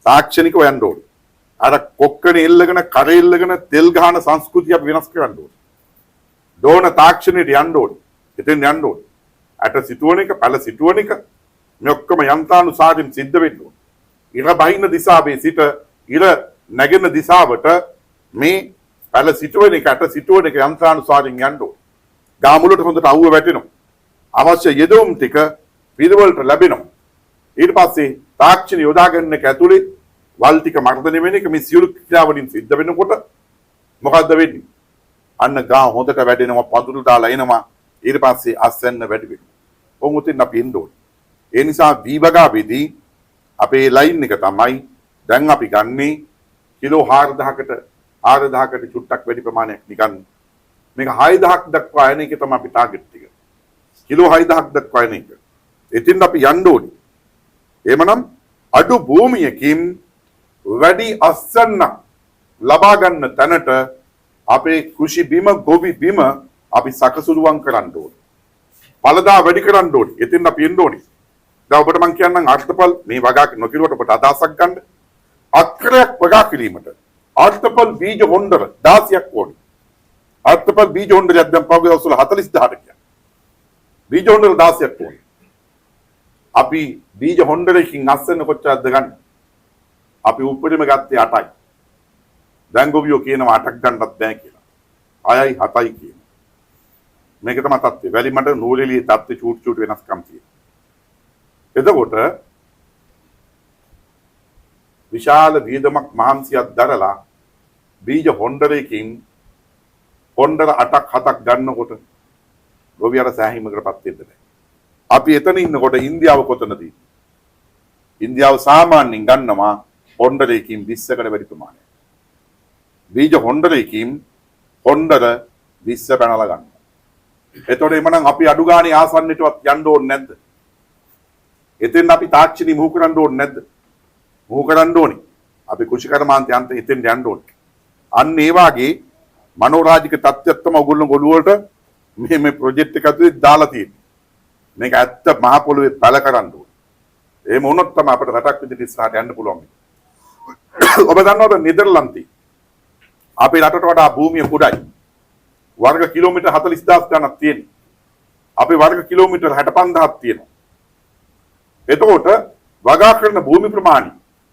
තාක්ෂණිකව යන්න ඕනේ. අර කොක්කනේ එල්ලගෙන කරේ එල්ලගෙන තෙල් ගහන සංස්කෘතිය අපි වෙනස් කරන්න ඕනේ. දෝන තාක්ෂණයට යන්න ඕනේ. එතෙන් යන්න ඕනේ. අට සිටුවන එක, පැල සිටුවන එක මේ ඔක්කොම යන්ත්‍රානුසාරයෙන් සිද්ධ වෙන්න ඕනේ. ඉර බහින දිශාවේ සිට ඉර නැගෙන දිශාවට මේ පැල සිටුවන එක, අට සිටුවන එක යන්ත්‍රානුසාරයෙන් යන්න ඕනේ. ගාමුලට හොඳට අවුව වැටෙනවා. අවශ්‍ය යෙදවුම් ටික පිළිවෙලට ලැබෙනවා. ඊට පස්සේ තාක්ෂණ යොදා ගන්න එක ඇතුලේ වල් ටික මර්ධනය වෙන එක මේ සියලු ක්‍රියාවලින් සිද්ධ වෙනකොට මොකද්ද වෙන්නේ? අන්න ගා හොඳට වැඩෙනවා, පඳුරු දාලා එනවා. ඊට පස්සේ අස්සන්න වැඩි වෙනවා. කොහොමුතින් අපි එන්න ඕනේ. ඒ නිසා වීවගාවේදී අපේ ලයින් එක තමයි දැන් අපි ගන්නේ කිලෝ 4000කට චුට්ටක් වැඩි ප්‍රමාණයක් නිකන් මේක 6000ක් දක්වා යන එක තමයි අපි ටාගට් එක. කිලෝ 6000ක් දක්වා යන එක. එතින් අපි යන්න ඕනේ. එමනම් අඩු භූමියකින් වැඩි අස්සන්න ලබා ගන්න තැනට අපේ කෘෂි බිම, ගොවි බිම අපි සකසුරුවම් කරන්න ඕනේ. පළදා වැඩි කරන්න ඕනේ. එතින් අපි එන්න ඕනේ. දැන් ඔබට මම කියන්නම් අර්ථපල් මේ වගා නොකිරුවට ඔබට අදහසක් ගන්න. අක්‍රයක් වගා කිරීමට අර්ථපල් බීජ හොණ්ඩර 16ක් ඕනේ. අර්ථපල් බීජ හොණ්ඩරයක් දැන් පහුගිය දවස්වල 40000ට ගියා. බීජ හොණ්ඩර 16ක් ඕනේ. අපි බීජ හොණ්ඩරකින් අස්සන්න කොච්චරද ගන්න? අපි උපරිම ගත්තේ 8යි. දැන් ගොවියෝ කියනවා 8ක් ගන්නත් බෑ කියලා. 6යි 7යි කියනවා. මේක තමයි තත්ත්වය. වැලිමඩ නූලෙලියේ තත්ත්වය චූට් වෙනස්කම් තියෙනවා. එතකොට විශාල වියදමක් මහන්සියක් දරලා බීජ හොණ්ඩරයකින් හොණ්ඩර 8ක් 7ක් ගන්නකොට ගොවියර සෑහීමකටපත් වෙන්න බෑ. අපි එතන ඉන්නකොට ඉන්දියාව කොතනද? ඉන්දියාව සාමාන්‍යයෙන් ගන්නවා හොණ්ඩරයකින් 20කට වැඩි ප්‍රමාණයක්. බීජ හොණ්ඩරයකින් හොණ්ඩර 20 පැනලා ගන්නවා. එතකොට එමනම් අපි අඩු ගානේ ආසන්නයටවත් යන්න ඕනේ නැද්ද? එතෙන් අපි තාක්ෂණي මුහු කරන්න ඕනේ නැද්ද? මුහු කරන්න ඕනේ. අපි කුෂිකර්මාන්තය අන්ත එතෙන් යන්න ඕනේ. අන්න ඒ වාගේ මනෝරාජික තත්ත්වයක් තමයි ඔයගොල්ලෝ ගොළුවලට මේ ප්‍රොජෙක්ට් එක ඇතුලේ දාලා තියෙන්නේ. මේක ඇත්ත මහ පොළොවේ පැල කරන්න ඕනේ. එහෙම වුණොත් තමයි අපිට රටක් විදිහට ඉස්සරහට යන්න පුළුවන්. ඔබ දන්නවද නෙදර්ලන්තේ අපේ රටට වඩා භූමිය කුඩායි. වර්ග කිලෝමීටර් 40000 ගණක් තියෙනවා. අපේ වර්ග කිලෝමීටර් 65000ක් තියෙනවා. එතකොට වගා කරන භූමි ප්‍රමාණය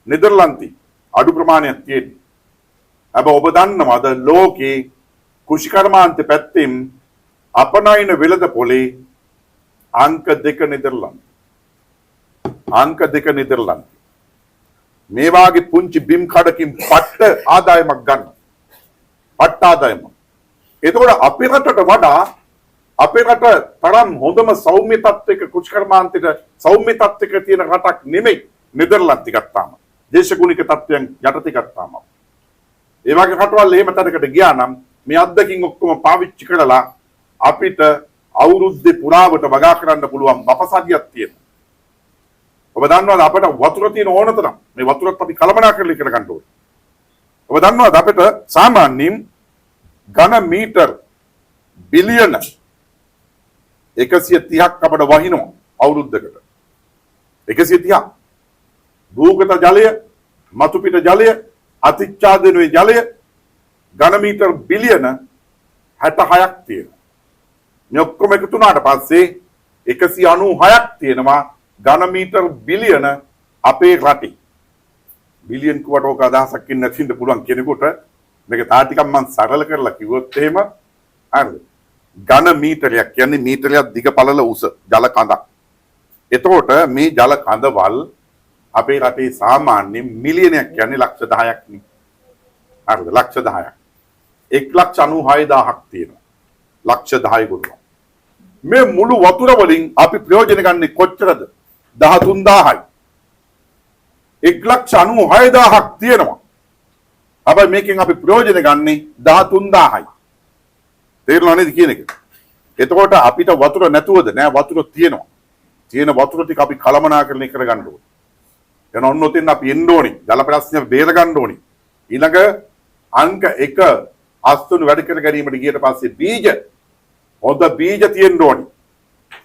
නෙදර්ලන්තේ අඩු ප්‍රමාණයක් තියෙනවා. හැබැයි ඔබ දන්නවද ලෝකේ කුෂිකර්මාන්ත පැත්තෙන් අපනයන වෙළඳ පොලේ අංක 2 නෙදර්ලන්තේ. අංක 2 නෙදර්ලන්තේ. මේ වාගේ පුංචි බිම් කඩකින් පට්ට ආදායමක් ගන්න. පට්ට ආදායම. එතකොට අපේ රටට වඩා අපේ රට තරම් හොඳම සෞම්‍ය තත්ත්වයක කුෂිකර්මාන්තයට සෞම්‍ය තත්ත්වයක තියෙන රටක් නෙමෙයි නෙදර්ලන්තේ ගත්තාම. දේශගුණික තත්ත්වයන් යටතේ ගත්තාම. ඒ වගේ රටවල් එහෙම තැනකට ගියා නම් මේ අද්දකින් ඔක්කොම පාවිච්චි කරලා අපිට අවුරුද්දේ පුරාවට වගා කරන්න පුළුවන් අපසාදියක් තියෙනවා. ඔබ දන්නවද අපිට වතුර තියෙන ඕන තරම් මේ වතුරත් අපි කළමනාකරණය කර ගන්න ඕනේ. ඔබ දන්නවද අපිට සාමාන්‍යයෙන් ඝන මීටර් බිලියන 130ක් අපිට වහිනවා අවුරුද්දකට. 130ක්. භූගත ජලය, මතු පිට ජලය, අතිච්ඡාදනයේ ජලය ඝන මීටර් බිලියන 66ක් තියෙනවා. මේ ඔක්කොම එකතු වුණාට පස්සේ 196ක් තියෙනවා ඝන මීටර් බිලියන අපේ රටේ. බිලියන් කුවට ඔක අදහසක් ඉන්න නැතිඳ පුළුවන් කෙනෙකුට මේක තා ටිකක් මම සරල කරලා කිව්වොත් එහෙම හරිද? ඝන මීටරයක් කියන්නේ මීටරයක් දිග පළල උස ජල කඳක්. එතකොට මේ ජල කඳවල් අපේ රටේ සාමාන්‍ය මිලියනයක් කියන්නේ ලක්ෂ 10ක් නේ. හරිද? ලක්ෂ 10ක්. 1,96,000ක් තියෙනවා. ලක්ෂ 10 ගුණා. මේ මුළු වතුර වලින් අපි ප්‍රයෝජන ගන්න කොච්චරද? 13000යි. 1,96,000ක් තියෙනවා. හැබැයි මේකෙන් අපි ප්‍රයෝජන ගන්නේ 13000යි. තේරුණා නේද කියන එක? එතකොට අපිට වතුර නැතුවද? නෑ වතුර තියෙනවා. තියෙන වතුර ටික අපි කළමනාකරණය කරගන්න ඕනේ. එන ඔන්න ඔතෙන් අපි එන්න ඕනේ. ජල ප්‍රශ්නය බේර ගන්න ඕනේ. ඊළඟ අංක 1 අස්තුණු වැඩ කර ගැනීමට ගියට පස්සේ බීජ හොඳ බීජ තියෙන්න ඕනේ.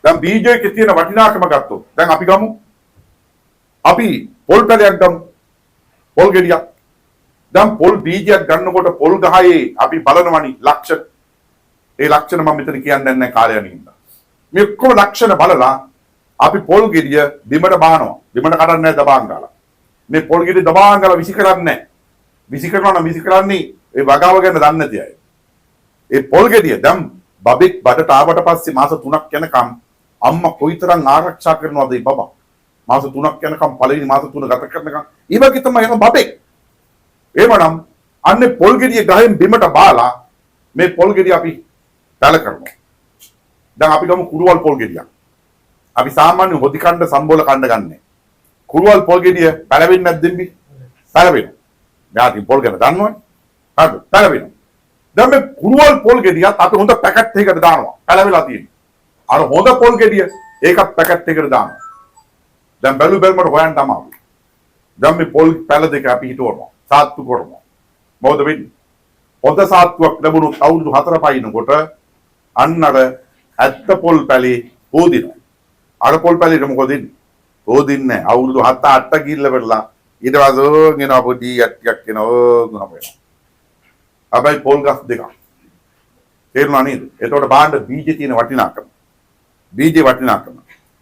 දැන් බීජයේ තියෙන වටිනාකම ගත්තොත් දැන් අපි ගමු. අපි පොල් පැලයක් ගමු. පොල් ගෙඩියක්. දැන් පොල් බීජයක් ගන්නකොට පොල් ගහේ අපි බලනවනි ලක්ෂණ. ඒ ලක්ෂණ මම මෙතන කියන්නේ නැහැ කාලය යනින්ද. මේ ඔක්කොම ලක්ෂණ බලලා අපි පොල් ගෙඩිය බිමට බානවා. බිමට කඩන්නේ නැහැ දබාන් ගාලා. මේ පොල් ගෙඩිය දබාන් ගාලා විසි කරන්නේ නැහැ. විසි කරනවා නම් විසි කරන්නේ ඒ වගාව ගැන දන්නේ නැති අය. ඒ පොල් ගෙඩිය දැන් බබෙක් බඩට ආවට පස්සේ මාස 3ක් යනකම් අම්මා කොයිතරම් ආරක්ෂා කරනවද මේ බබා? මාස 3ක් යනකම් පළවෙනි මාස 3 ගත කරනකම් ඒ වගේ තමයි යන බබෙක්. එහෙමනම් අන්නේ පොල් ගෙඩිය ගහෙන් බිමට බාලා මේ පොල් ගෙඩිය අපි පැල කරනවා. දැන් අපි ගමු කුරුවල් පොල් ගෙඩියක්. අපි සාමාන්‍ය හොදි කණ්ඩ සම්බෝල කණ්ඩ ගන්නෑ. කුරුවල් පොල් ගෙඩිය පැලවෙන්නේ නැද්ද දෙම්බි? පැලවෙනවා. යාටි පොල් ගැන දන්නවනේ. හරිද? පැලවෙනවා. දැන් මේ කුරුවල් පොල් ගෙඩියත් අපි හොඳ පැකට් එකකට දානවා. පැලවිලා තියෙනවා. අර හොඳ පොල් ගෙඩිය ඒකත් පැකට් එකකට දානවා. දැන් බැලු බැලමට හොයන්න තමයි. දැන් මේ පොල් පැල දෙක අපි හිටවනවා. සාත්තු කරනවා. මොකද වෙන්නේ? හොඳ සාත්තුවක් ලැබුණොත් අවුරුදු 4 පයින්නකොට අන්න අර ඇත්ත පොල් පැලේ හොදිනවා. අර පොල් පැලේට මොකද වෙන්නේ? හොදින්නේ නැහැ. අවුරුදු 7-8 ගිල්ල වෙලා ඊට පස්සේ ගෙනවා පොඩි යට්ටියක් එනවා. හැබැයි පොල් ගස් දෙකක්. තේරුණා නේද? එතකොට බාණ්ඩ බීජේ තියෙන වටිනාකම. බීජේ වටිනාකම.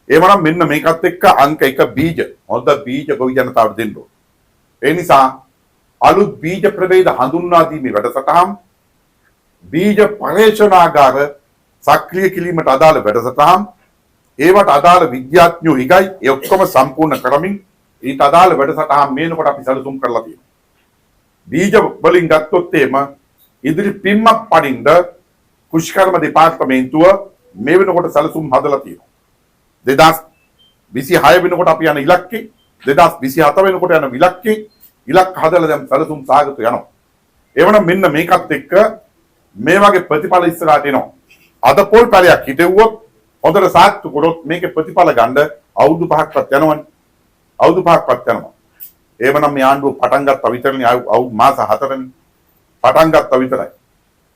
එහෙමනම් මෙන්න මේකත් එක්ක අංක 1 බීජ. හොඳ බීජ ගොවි ජනතාවට දෙන්න ඕන. ඒ නිසා අලුත් බීජ ප්‍රභේද හඳුන්වා දීමේ වැඩසටහන් බීජ පරීක්ෂණාගාර සක්‍රිය කිරීමට අදාළ වැඩසටහන් ඒවට අදාළ විද්‍යාඥයෝ ඉගයි ඒ ඔක්කොම සම්පූර්ණ කරමින් ඊට අදාළ වැඩසටහන් මේනකොට අපි සැලසුම් කරලා තියෙනවා. බීජ වලින් ගත්තොත් එහෙම ඉදිරි පින්මක් පනින්න කුෂිකර්ම දෙපාර්තමේන්තුව මේ වෙනකොට සැලසුම් හදලා තියෙනවා. 2026 වෙනකොට අපි යන ඉලක්කේ 2027 වෙනකොට යන ඉලක්කේ ඉලක්ක හදලා දැන් සැලසුම් සාගත යනවා. එවනම් මෙන්න මේකත් එක්ක මේ වගේ ප්‍රතිඵල ඉස්සරහට එනවා. අද පොල් පැලයක් හිටෙව්වොත් හොඳට සාක්ෂි කරොත් මේකේ ප්‍රතිඵල ගන්න අවුරුදු 5ක්වත් යනවනේ. අවුරුදු 5ක්වත් යනවා. එවනම් මේ ආණ්ඩුව පටන් ගත්ත විතරනේ අවුරුදු මාස 4නේ. පටන් ගත්ත විතරයි.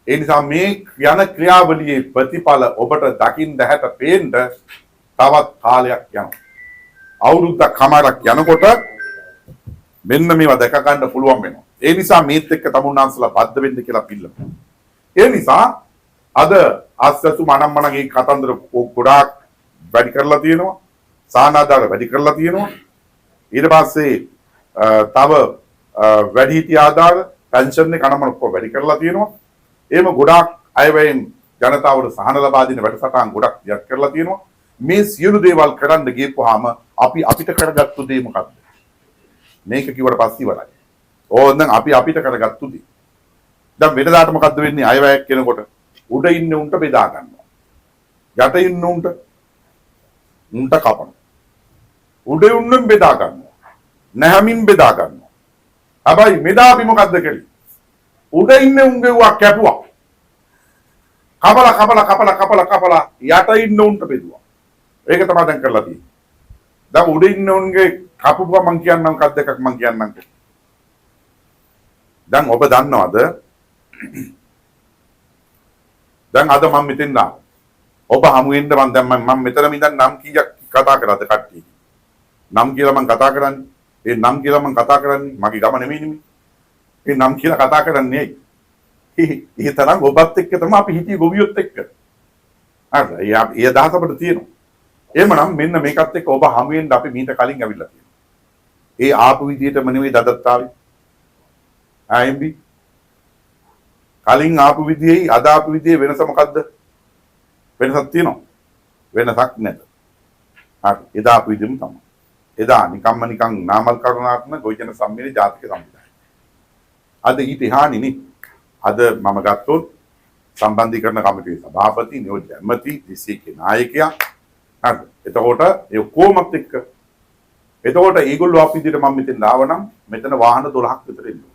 ඒ නිසා මේ යන ක්‍රියාවලියේ ප්‍රතිඵල ඔබට දකින්න හැට පේන්න තවත් කාලයක් යනවා. අවුරුද්දක් කමාරක් යනකොට මෙන්න මේවා දැක ගන්න පුළුවන් වෙනවා. ඒ නිසා මේත් එක්ක තමුන්නාන්සලා බද්ධ වෙන්න කියලා පිල්ලමු. ඒ නිසා අද ආස්සතු මනම්මනගේ කතන්දර ගොඩාක් වැඩි කරලා තියෙනවා. සානාදාර වැඩි කරලා තියෙනවා. ඊට පස්සේ තව වැඩිහිටි ආධාර පෙන්ෂන් එක කනමන ඔක්කොම වැඩි කරලා තියෙනවා. එහෙම ගොඩාක් අයවැයෙන් ජනතාවට සහන ලබා දෙන වැඩසටහන් ගොඩක් දියත් කරලා තියෙනවා. මේ සියලු දේවල් කරන්න ගියපුවාම අපි අපිට කරගත්තු දේ මොකක්ද? මේක කිව්වට පස්සේ ඉවරයි. ඕනනම් අපි අපිට කරගත්තු දේ. දැන් වෙනදාට මොකද්ද වෙන්නේ? අයවැයක් කෙනකොට උඩ ඉන්න උන්ට බෙදා ගන්නවා. යට ඉන්න උන්ට කපනවා. උඩ උන්නම් බෙදා ගන්නවා. නැහැමින් බෙදා ගන්නවා. හැබැයි මෙදා අපි මොකද්ද කළේ? උඩ ඉන්න උන්ගේ වා කැපුවා. කපලා යට ඉන්න උන්ට බෙදුවා. ඒක තමයි දැන් කරලා තියෙන්නේ. දැන් උඩ ඉන්න උන්ගේ කපුවා මං කියන්නම් මොකක්ද එකක් මං කියන්නම්. දැන් ඔබ දන්නවද? දැන් අද මම මෙතෙන් ආවා. ඔබ හමු වෙන්න මම මෙතන ඉඳන් නම් කීයක් කතා කරාද කට්ටිය? නම් කියලා මම කතා කරන්නේ. ඒ නම් කියලා මම කතා කරන්නේ මගේ ගම නෙමෙයි නෙමෙයි. ඒ නම් කියලා කතා කරන්නේ ඇයි? ඒ තරම් ඔබත් එක්ක තමයි අපි හිටියේ ගොවියොත් එක්ක. හරි. ඒ අදහස අපිට තියෙනවා. එහෙමනම් මෙන්න මේකත් එක්ක ඔබ හමු වෙන්න අපි මීට කලින් ඇවිල්ලා තියෙනවා. ඒ ආපු විදිහටම නෙවෙයි දදත් ආවේ. IMB කලින් ආපු විදිහේ අද ආපු විදිහේ වෙනස මොකද්ද? වෙනසක් තියෙනවා. වෙනසක් නැත. හරි. එදා ආපු විදිහම තමයි. එදා නිකන් නාමල් කරුණාත්ම ගොවිජන සම්මේලනයේ ජාතික සම්විධානය. අද ඊට එහානේ අද මම ගත්තොත් සම්බන්ධීකරණ කමිටුවේ සභාපති, නියෝජ්‍ය ඇමති, DCK නායකයා. හරි. එතකොට ඒ කොමත් එක්ක එතකොට ඒගොල්ලෝ අපි විදිහට මම මෙතෙන් ආවනම් මෙතන වාහන 12ක් විතර ඉන්නවා.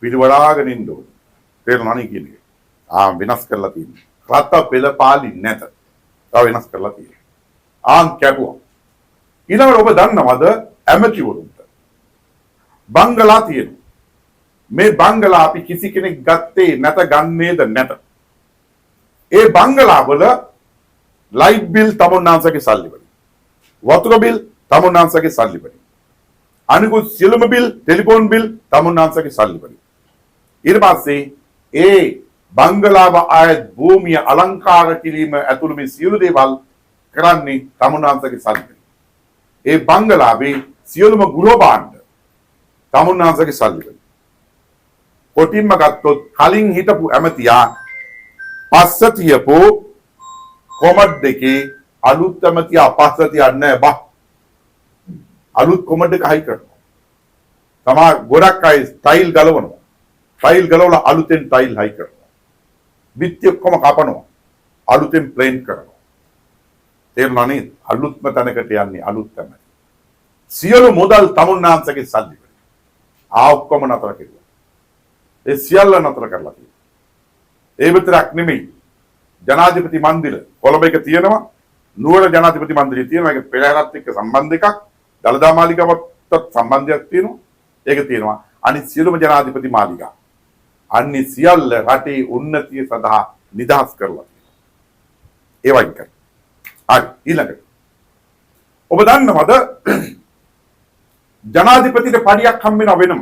පිළිවලාගෙන ඉන්න ඕනේ. තේරුණානේ කියන්නේ. වෙනස් කරලා තියෙනවා. රත්ත පෙළපාලි නැත. තව වෙනස් කරලා තියෙනවා. කැපුවා. ඊළඟට ඔබ දන්නවද ඇමතිවරුන්ට බංගලා තියෙනවා. මේ බංගලා අපි කිසි කෙනෙක් ගත්තේ නැත ගන්නේද නැත. ඒ බංගලාවල ලයිට් බිල් තමුන්නාන්සගේ සල්ලි වලින්. වතුර බිල් තමුන්නාන්සගේ සල්ලි වලින්. අනිකුත් සියලුම බිල්, ටෙලිෆෝන් බිල් තමුන්නාන්සගේ සල්ලි වලින්. ඊට පස්සේ ඒ බංගලාව ආයත් භූමිය අලංකාර කිරීම ඇතුළු මේ සියලු දේවල් කරන්නේ තමුන්නාන්සගේ සල්ලි වලින්. ඒ බංගලාවේ සියලුම ගෘහ භාණ්ඩ තමුන්නාන්සගේ සල්ලි වලින්. කොටින්ම ගත්තොත් කලින් හිටපු ඇමතියා පස්ස තියපු කොමඩ් දෙකේ අලුත් ඇමතියා පස්ස තියන්නේ බා. අලුත් කොමඩ් එක හයි කරනවා. තමා ගොඩක් අය ටයිල් ගලවනවා. ටයිල් ගලවලා අලුතෙන් ටයිල් හයි කරනවා. බිත්ති ඔක්කොම කපනවා. අලුතෙන් ප්ලේන් කරනවා. තේරුණා නේද? අලුත්ම තැනකට යන්නේ අලුත් තමයි. සියලු මුදල් තමුන්නාන්සගේ සල්ලි වලින්. ඔක්කොම නතර කෙරුවා. ඒ සියල්ල නතර කරලා තියෙනවා. ඒ විතරක් නෙමෙයි. ජනාධිපති මන්දිර කොළඹ එක තියෙනවා. නුවර ජනාධිපති මන්දිරය තියෙනවා. ඒක පෙරහැරත් එක්ක සම්බන්ධ එකක්. දළදා මාලිගාවටත් සම්බන්ධයක් තියෙනවා. ඒක තියෙනවා. අනිත් සියලුම ජනාධිපති මාලිගා. අනිත් සියල්ල රටේ උන්නතිය සඳහා නිදහස් කරලා තියෙනවා. ඒ වගේ කර. හරි ඊළඟට. ඔබ දන්නවද ජනාධිපතිට පඩියක් හම්බ වෙනව වෙනම.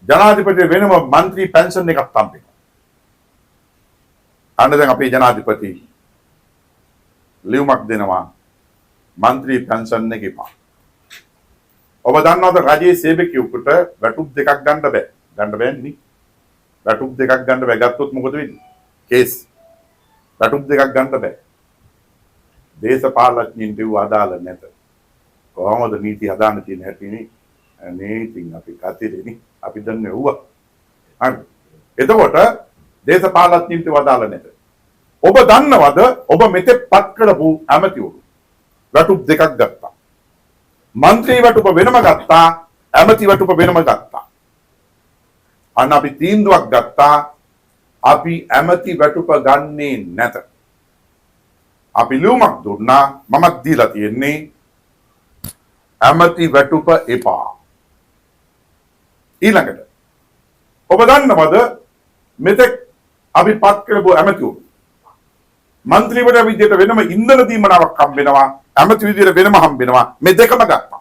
ජනාධිපති වෙනම മന്ത്രി පෙන්ෂන් එකක් හම්බ වෙනවා. අන්න දැන් අපේ ජනාධිපති ලියුමක් දෙනවා മന്ത്രി පෙන්ෂන් එක එපා. ඔබ දන්නවද රජයේ සේවකයෙකුට වැටුප් දෙකක් ගන්න බෑ. ගන්න බෑනේ. වැටුප් දෙකක් ගන්න බෑ. ගත්තොත් මොකද වෙන්නේ? කේස්. වැටුප් දෙකක් ගන්න බෑ. දේශපාලඥයින් දෙව අදාළ නැත. කොහොමද නීති හදාන්න තියෙන හැටිනේ? නීතින් අපි කතිරේනේ. අපි දන්නේ වුණා. හරි. එතකොට දේශපාලඥයින්ට වදාළ නැත. ඔබ දන්නවද ඔබ මෙතෙක් පත් කරපු ඇමතිවරු වැටුප් දෙකක් ගත්තා. മന്ത്രി වැටුප වෙනම ගත්තා, ඇමති වැටුප වෙනම ගත්තා. අන්න අපි තීන්දුවක් ගත්තා අපි ඇමති වැටුප ගන්නේ නැත. අපි ලියුමක් දුන්නා මමත් දීලා තියෙන්නේ ඇමති වැටුප එපා. ඊළඟට ඔබ දන්නවද මෙතෙක් අපි පත් කරපු ඇමතිවරු മന്ത്രിවරු විදියට වෙනම ඉන්ධන දීමනාවක් හම්බ වෙනවා, ඇමති විදියට වෙනම හම්බ වෙනවා. මේ දෙකම ගත්තා.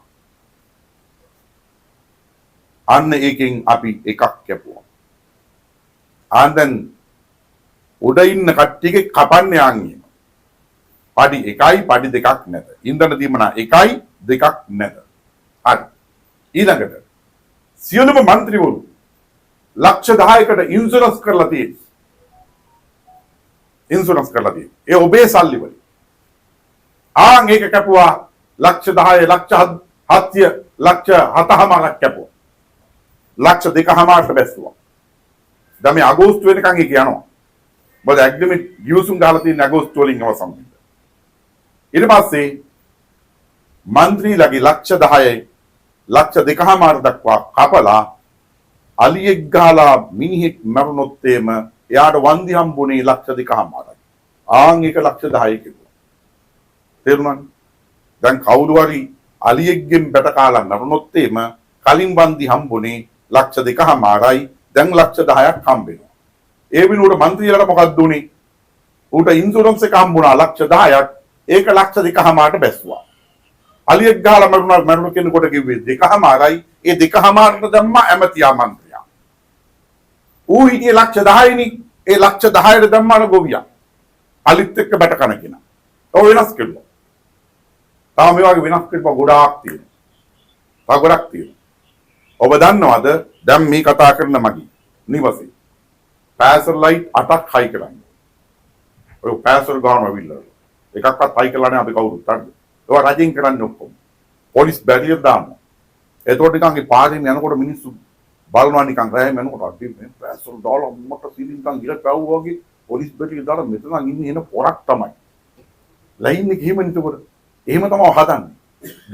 අන්න ඒකෙන් අපි එකක් කැපුවා. ආන්දන් උඩ ඉන්න කට්ටියගේ කපන්න යන්නේ. පඩි 1යි පඩි 2ක් නැත. ඉන්ධන දීමනා 1යි 2ක් නැත. හරි. ඊළඟට සියලුම മന്ത്രിවරු ලක්ෂ 10කට ඉන්ෂුරන්ස් කරලා තියෙනවා. ඉන්ෂුරන්ස් කරලා තියෙනවා. ඒ ඔබේ සල්ලි වලින්. ආන් ඒක කැපුවා ලක්ෂ 10 ලක්ෂ 7 ලක්ෂ 7මාරක් කැපුවා. ලක්ෂ 2මාරට බැස්සුවා. දැන් මේ අගෝස්තු වෙනකන් ඒක යනවා. මොකද ඇග්‍රීමන්ට් ගිවිසුම් ගහලා තියෙන අගෝස්තු වලින් අවසන් වෙනවා. ඊට පස්සේ മന്ത്രിලගේ ලක්ෂ 10 ලක්ෂ 2මාර දක්වා කපලා අලියෙක් ගහලා මිනිහෙක් මරුණොත් එම එයාට වන්දි හම්බුනේ ලක්ෂ 2මාරයි. ආන් ඒක ලක්ෂ 10 කිව්වා. තේරුණාද? දැන් කවුරු හරි අලියෙක්ගෙන් බැට කාලා මරුණොත් එම කලින් වන්දි හම්බුනේ ලක්ෂ 2මාරයි. දැන් ලක්ෂ 10ක් හම්බෙනවා. ඒ වෙනුවට മന്ത്രിලට මොකක්ද උනේ? ඌට ඉන්ෂුරන්ස් එක හම්බුණා ලක්ෂ 10ක්. ඒක ලක්ෂ 2මාරට බැස්සුවා. අලියෙක් ගහලා මරුණ කෙනෙකුට කිව්වේ 2මාරයි. ඒ 2මාරට දැම්මා ඇමතියා മന്ത്രിයා. ඌ හිටියේ ලක්ෂ 10යිනේ. ඒ ලක්ෂ 10ට දැම්මාට ගොවියා. අලිත් එක්ක බැට කන කෙනා. ඔය වෙනස් කෙරුවා. තාම මේ වගේ වෙනස් කෙරුවා ගොඩාක් තියෙනවා. තව ගොඩක් තියෙනවා. ඔබ දන්නවද දැන් මේ කතා කරන මගේ නිවසේ පැසර් ලයිට් 8ක් හයි කරන්නේ. ඔය පැසර් ගානම විල්ලා. එකක්වත් හයි කරලා නැහැ අපි කවුරුත් අන්න. ඒවා රජෙන් කරන්නේ ඔක්කොම. පොලිස් බැරියර් දානවා. එතකොට නිකන් ඒ පාරෙන් යනකොට මිනිස්සු බලනවා නිකන් රැයම යනකොට අඩි මේ පැසර් දාලා මට සිලින්කන් ගිල පැවුවා වගේ පොලිස් බැරියර් දාලා මෙතන ඉන්නේ එන පොරක් තමයි. ලයින් එක එහෙම නිතකොට එහෙම තමයි හදන්නේ.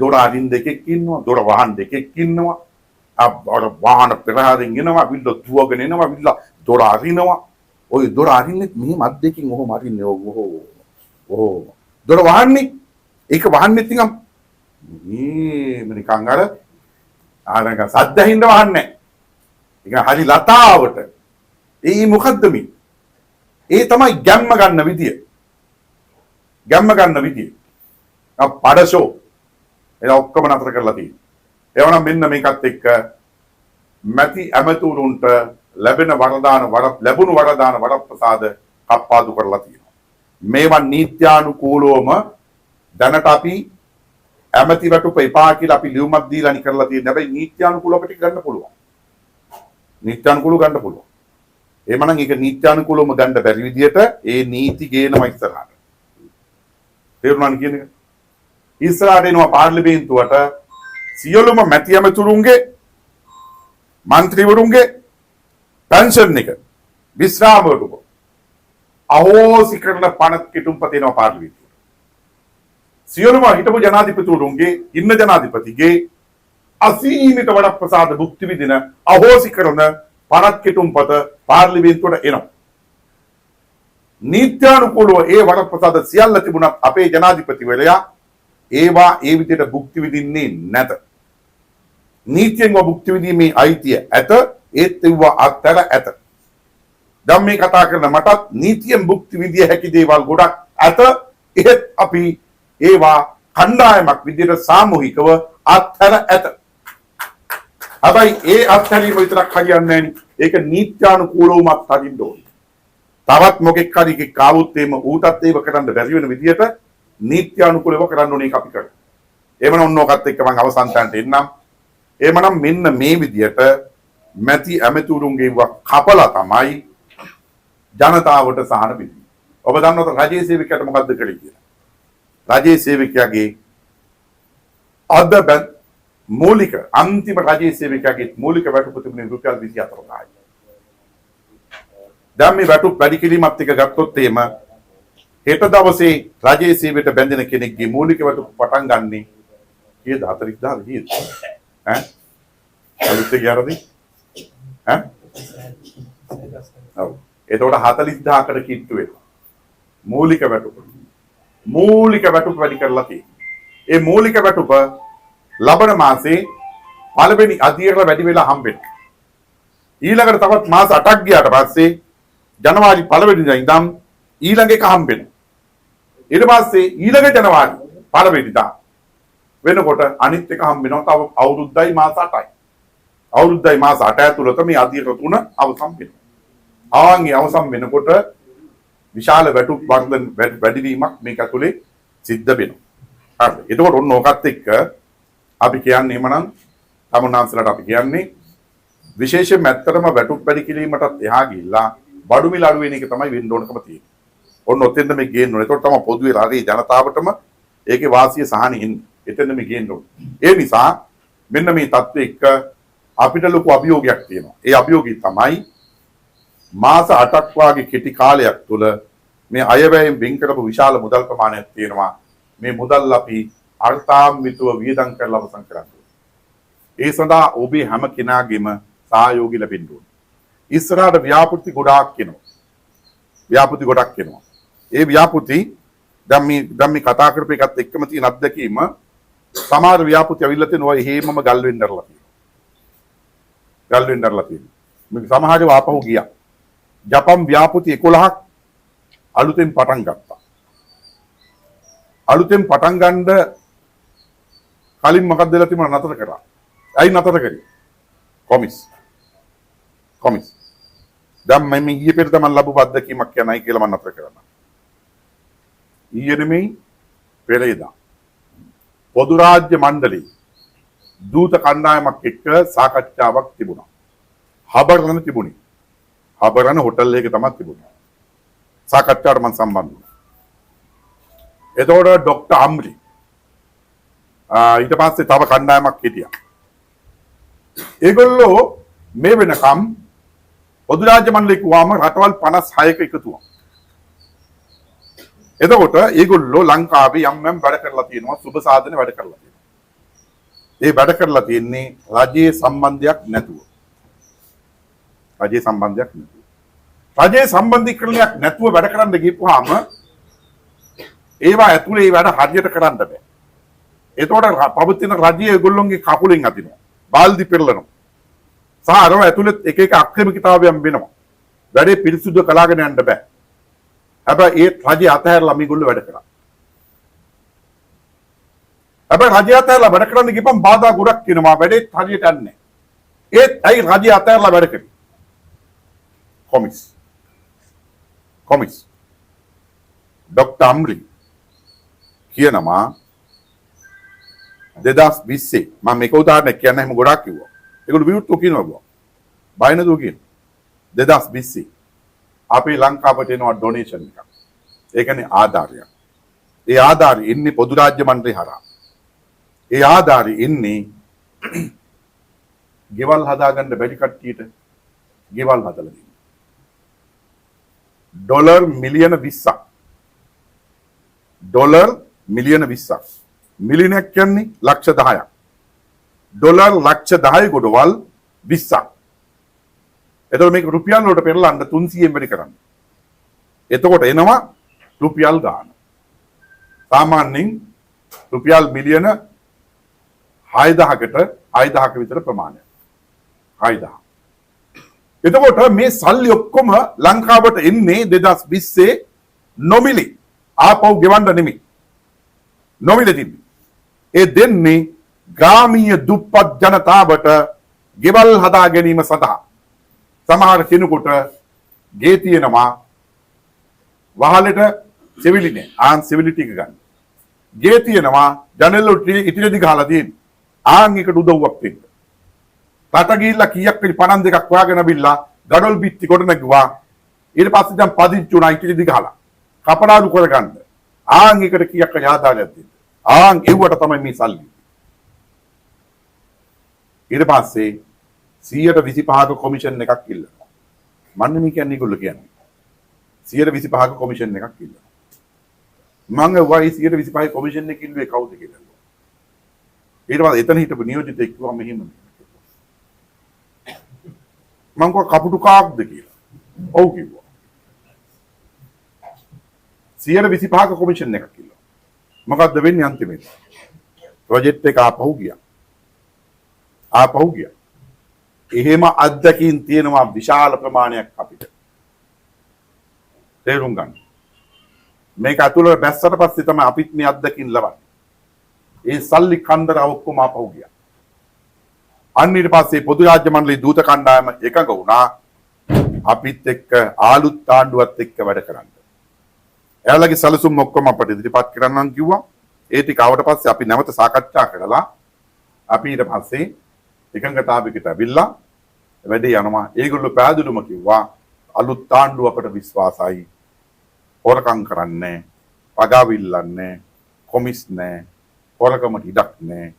දොර අරින් දෙකෙක් ඉන්නවා, දොර වහන් දෙකෙක් ඉන්නවා. අර වාහන පෙරහැරින් එනවා, විල්ල දුවගෙන එනවා, විල්ල දොර අරිනවා. ඔය දොර අරින්නේ මෙහෙම අත් දෙකකින් ඔහොම අරින්නේ. ඕ දොර වහන්නේ ඒක වහන්නේ නිකන් මේ නිකන් අර සද්ද හින්දා වහන්නේ. ඒක හරි ලතාවට. ඒ මොකද්ද මේ? ඒ තමයි ගැම්ම ගන්න විදිය. ගැම්ම ගන්න විදිය. පඩෂෝ ඒක ඔක්කොම නතර කරලා තියෙනවා. එවනම් මෙන්න මේකත් එක්ක මැති ඇමතුරුන්ට ලැබුණු වරදාන වරප්‍රසාද කප්පාදු කරලා තියෙනවා. මේවා නීත්‍යානුකූලවම දැනට අපි ඇමති වැටුප එපා කියලා අපි ලියුමක් දීලා නි කරලා තියෙනවා. හැබැයි නීත්‍යානුකූලව අපිට ගන්න පුළුවන්. නීත්‍යානුකූලව ගන්න පුළුවන්. එහෙමනම් ඒක නීත්‍යානුකූලවම ගන්න බැරි විදියට ඒ නීති ගේනවා ඉස්සරහට. තේරුණාද කියන එක? ඉස්සරහට එනවා පාර්ලිමේන්තුවට සියලුම මැති ඇමතුරුන්ගේ മന്ത്രിවරුන්ගේ පෙන්ෂන් එක විශ්‍රාම වලට අහෝසි කරන පනත් කිටුම්පත එනවා පාර්ලිමේන්තුවට. සියලුම හිටපු ජනාධිපතිවරුන්ගේ ඉන්න ජනාධිපතිගේ අසීමිත වරප්‍රසාද භුක්ති විඳින අහෝසි කරන පනත් කිටුම්පත පාර්ලිමේන්තුවට එනවා. නීත්‍යානුකූලව ඒ වරප්‍රසාද සියල්ල තිබුණත් අපේ ජනාධිපතිවරයා ඒවා ඒ විදිහට භුක්ති විඳින්නේ නැත. නීතියෙන්ව භුක්ති විඳීමේ අයිතිය ඇත. ඒත් ඒවා අත්තර ඇත. දැන් මේ කතා කරන මටත් නීතියෙන් භුක්ති විඳිය හැකි දේවල් ගොඩක් ඇත. ඒත් අපි ඒවා කණ්ඩායමක් විදිහට සාමූහිකව අත්තර ඇත. හැබැයි ඒ අත්හැරීම විතරක් හරියන්නේ නැහැ. ඒක නීත්‍යානුකූලවම අත්හරින්න ඕනේ. තවත් මොකෙක් හරි එකක් ආවොත් එimhe ඌටත් ඒව කරන්න බැරි වෙන විදිහට නීත්‍යානුකූලව කරන්න ඕනේ අපි කරමු. එහෙමනම් ඔන්නෝකත් එක්ක මම අවසන් තැනට එන්නම්. එහෙමනම් මෙන්න මේ විදිහට මැති ඇමතුරුන්ගේ කපලා තමයි ජනතාවට සහන බෙදන්නේ. ඔබ දන්නවද රජයේ සේවකයාට මොකද්ද කළේ කියලා? රජයේ සේවකයාගේ අද මූලික අන්තිම රජයේ සේවකයාගේ මූලික වැටුප තිබුණේ රුපියල් 24000යි. දැන් මේ වැටුප් වැඩි කිරීමත් එක්ක ගත්තොත් එහෙම හෙට දවසේ රජයේ සේවයට බැඳෙන කෙනෙක්ගේ මූලික වැටුප පටන් ගන්නේ කීයද? 40000 කීයද? ඈ අලුත් ගියාරද? ඈ ඔව් එතකොට 40000කට කිට්ටු වෙනවා මූලික වැටුප. මූලික වැටුප වැඩි කරලා තියෙනවා. ඒ මූලික වැටුප ලබන මාසේ පළවෙනි අදියරට වැඩි වෙලා හම්බෙන්නේ. ඊළඟට තවත් මාස 8ක් ගියාට පස්සේ ජනවාරි 1 වෙනිදා ඉඳන් ඊළඟ එක හම්බෙනවා. ඊට පස්සේ ඊළඟ ජනවාරි 1 වෙනිදා වෙනකොට අනිත් එක හම්බ වෙනවා. තව අවුරුද්දයි මාස 8යි. අවුරුද්දයි මාස 8 ඇතුළත මේ අධීර තුන අවසන් වෙනවා. ආන්ගේ අවසන් වෙනකොට විශාල වැටුප් වර්ධන වැඩිවීමක් මේක ඇතුලේ සිද්ධ වෙනවා. හරිද? එතකොට ඔන්න ඕකත් එක්ක අපි කියන්නේ එමනම් තමුන්නාන්සලට අපි කියන්නේ විශේෂයෙන්ම ඇත්තටම වැටුප් වැඩි කිරීමටත් එහා ගිහිල්ලා බඩු මිල අඩු වෙන එක තමයි වෙන්න ඕනකම තියෙන්නේ. ඔන්න ඔතෙන්ද මේ ගේන්න ඕනේ. ඒකට තමයි පොදුවේ රටේ ජනතාවටම ඒකේ වාසිය සහනෙ ඉන්නේ. එතෙන්ද මේ ගේන්න ඕනේ. ඒ නිසා මෙන්න මේ தත්ත්වෙ එක්ක අපිට ලොකු අභියෝගයක් තියෙනවා. ඒ අභියෝගය තමයි මාස 8ක් වාගේ කෙටි කාලයක් තුළ මේ අයවැයෙන් වෙන් කරපු විශාල මුදල් ප්‍රමාණයක් තියෙනවා. මේ මුදල් අපි අර්ථාන්විතව වියදම් කරලා අවසන් කරන්න ඕනේ. ඒ සඳහා ඔබේ හැම කෙනාගේම සහයෝගය ලැබෙන්න ඕනේ. ඉස්සරහට ව්‍යාපෘති ගොඩාක් එනවා. ව්‍යාපෘති ගොඩක් එනවා. ඒ ව්‍යාපෘති දැන් මේ කතා කරපු එකත් එක්කම තියෙන අත්දැකීම සමහර ව්‍යාපෘති අවිල්ල තියෙනවා හේමම ගල් වෙන්නරලා තියෙනවා. ගල් වෙන්නරලා තියෙනවා. මේ සමහරව ආපහු ගියා. ජපන් ව්‍යාපෘති 11ක් අලුතෙන් පටන් ගත්තා. අලුතෙන් පටන් ගන්න කලින් මොකක්ද වෙලා තිබුණා නතර කරා. ඇයි නතර කරේ? කොමිස්. දැන් මම ඊයේ පෙරේද මම ලැබු අත්දැකීමක් කියනයි කියලා මම නතර කරනවා. ඊයේ නෙමෙයි පෙරේදා. පොදු රාජ්‍ය මණ්ඩලයේ දූත කණ්ඩායමක් එක්ක සාකච්ඡාවක් තිබුණා. හබරන තිබුණේ. හබරන හොටල් එකේ තමයි තිබුණේ. සාකච්ඡාවට මම සම්බන්ධ වුණා. එතකොට ડોક્ટર අම්රි ඊට පස්සේ තව කණ්ඩායමක් හිටියා. ඒගොල්ලෝ මේ වෙනකම් පොදු රාජ්‍ය මණ්ඩලයේ කිව්වම රටවල් 56ක එකතු වුණා. එතකොට ඒගොල්ලෝ ලංකාවේ යම් වැඩ කරලා තියෙනවා, සුබ සාධන වැඩ කරලා තියෙනවා. ඒ වැඩ කරලා තියෙන්නේ රජයේ සම්බන්ධයක් නැතුව. රජයේ සම්බන්ධීකරණයක් නැතුව වැඩ කරන්න ගිහුවාම ඒවා ඇතුලේ ඒ වැඩ හරියට කරන්න බෑ. එතකොට පවතින රජය ඒගොල්ලොන්ගේ කකුලෙන් අදිනවා. බාල්දි පෙරලනවා. සහ අරව ඇතුළේ එක එක අක්‍රමිකතාවයන් වෙනවා. වැඩේ පිරිසුදු කලාගෙන යන්න බෑ. හැබැයි ඒ රජය අතහැරලා මේගොල්ලෝ වැඩ කරා. හැබැයි රජය අතහැරලා වැඩ කරන්න ගියපම් බාධා ගොඩක් එනවා. වැඩේ හරියට යන්නේ. ඒත් ඇයි රජය අතහැරලා වැඩ කරේ? කොමිස්. ડોક્ટર අම්රි කියනවා 2020 මම මේක උදාහරණයක් කියන්න හැම ගොඩක් කිව්වා. ඒගොල්ලෝ විරුද්ධව කියනවා. බය නැතුව කියනවා. 2020 අපේ ලංකාවට එනවා ඩොනේෂන් එකක්. ඒ කියන්නේ ආධාරයක්. ඒ ආධාරය ඉන්නේ පොදු රාජ්‍ය මණ්ඩලේ හරහා. ඒ ආධාරය ඉන්නේ ගෙවල් හදාගන්න බැරි කට්ටියට ගෙවල් හදලා දෙන්න. ඩොලර් මිලියන 20ක්. ඩොලර් මිලියන 20ක්. මිලියනයක් කියන්නේ ලක්ෂ 10ක්. ඩොලර් ලක්ෂ 10 ගොඩවල් 20ක්. එතකොට මේක රුපියල් වලට පෙරලන්න 300ෙන් වැඩි කරන්න. එතකොට එනවා රුපියල් ගාන. සාමාන්‍යයෙන් රුපියල් මිලියන 6000ක විතර ප්‍රමාණයක්. 6000. එතකොට මේ සල්ලි ඔක්කොම ලංකාවට එන්නේ 2020 නොමිලි. ආපහු ගෙවන්න නෙමෙයි. නොමිලේ තින්නේ. ඒ දෙන්නේ ග්‍රාමීය දුප්පත් ජනතාවට ගෙවල් හදා ගැනීම සඳහා. සමහර කෙනෙකුට ගේ තියෙනවා වහලෙට සිවිලි නේ. ආන් සිවිලි ටික ගන්න. ගේ තියෙනවා ජනෙල් වලට ඉටිලි ගහලා තියෙන්නේ. ආන් එකට උදව්වක් දෙන්න. රට ගිහිල්ලා කීයක් වෙලි 52ක් හොයාගෙන බිල්ලා ගඩොල් බිත්ති කොට නැගුවා. ඊට පස්සේ දැන් පදිංචි උනා ඉටිලි ගහලා. කපඩාරු කරගන්න. ආන් එකට කීයක් ආදායයක් දෙන්න. ආන් එව්වට තමයි මේ සල්ලි. ඊට පස්සේ 125ක කොමිෂන් එකක් ඉල්ලනවා. මන්නේ මේ කියන්නේ ඒගොල්ලෝ කියන්නේ. 125ක කොමිෂන් එකක් ඉල්ලනවා. මම වයි 125 කොමිෂන් එක ඉල්ලුවේ කවුද කියලා. ඊට පස්සේ එතන හිටපු නියෝජිතයෙක් කිව්වා මෙහෙම. මම කව කපුටු කාක්ද කියලා. ඔව් කිව්වා. 125ක කොමිෂන් එකක් ඉල්ලුවා. මොකද්ද වෙන්නේ අන්තිමේට? ප්‍රොජෙක්ට් එක ආපහු ගියා. එහෙම අත්දැකීම් තියෙනවා විශාල ප්‍රමාණයක් අපිට. තේරුම් ගන්න. මේක අතුලට බැස්සට පස්සේ තමයි අපිත් මේ අත්දැකීම් ලබන්නේ. ඒ සල්ලි කන්දර ඔක්කොම ආපහු ගියා. අන්න ඊට පස්සේ පොදු රාජ්‍ය මණ්ඩලයේ දූත කණ්ඩායම එකඟ වුණා අපිත් එක්ක ආලුත් ආණ්ඩුවත් එක්ක වැඩ කරන්න. එයාලගේ සැලසුම් ඔක්කොම අපිට ඉදිරිපත් කරන්නම් කිව්වා. ඒ ටික ආවට පස්සේ අපි නැවත සාකච්ඡා කරලා අපි ඊට පස්සේ එකඟතාවයකට ඇවිල්ලා වැඩේ යනවා. ඒගොල්ලෝ පැහැදිලිවම කිව්වා අලුත් ආණ්ඩුව අපට විශ්වාසයි. හොරකම් කරන්නේ, පගාවිල්ලන්නේ, කොමිස් නැහැ, හොරකමට ඉඩක් නැහැ.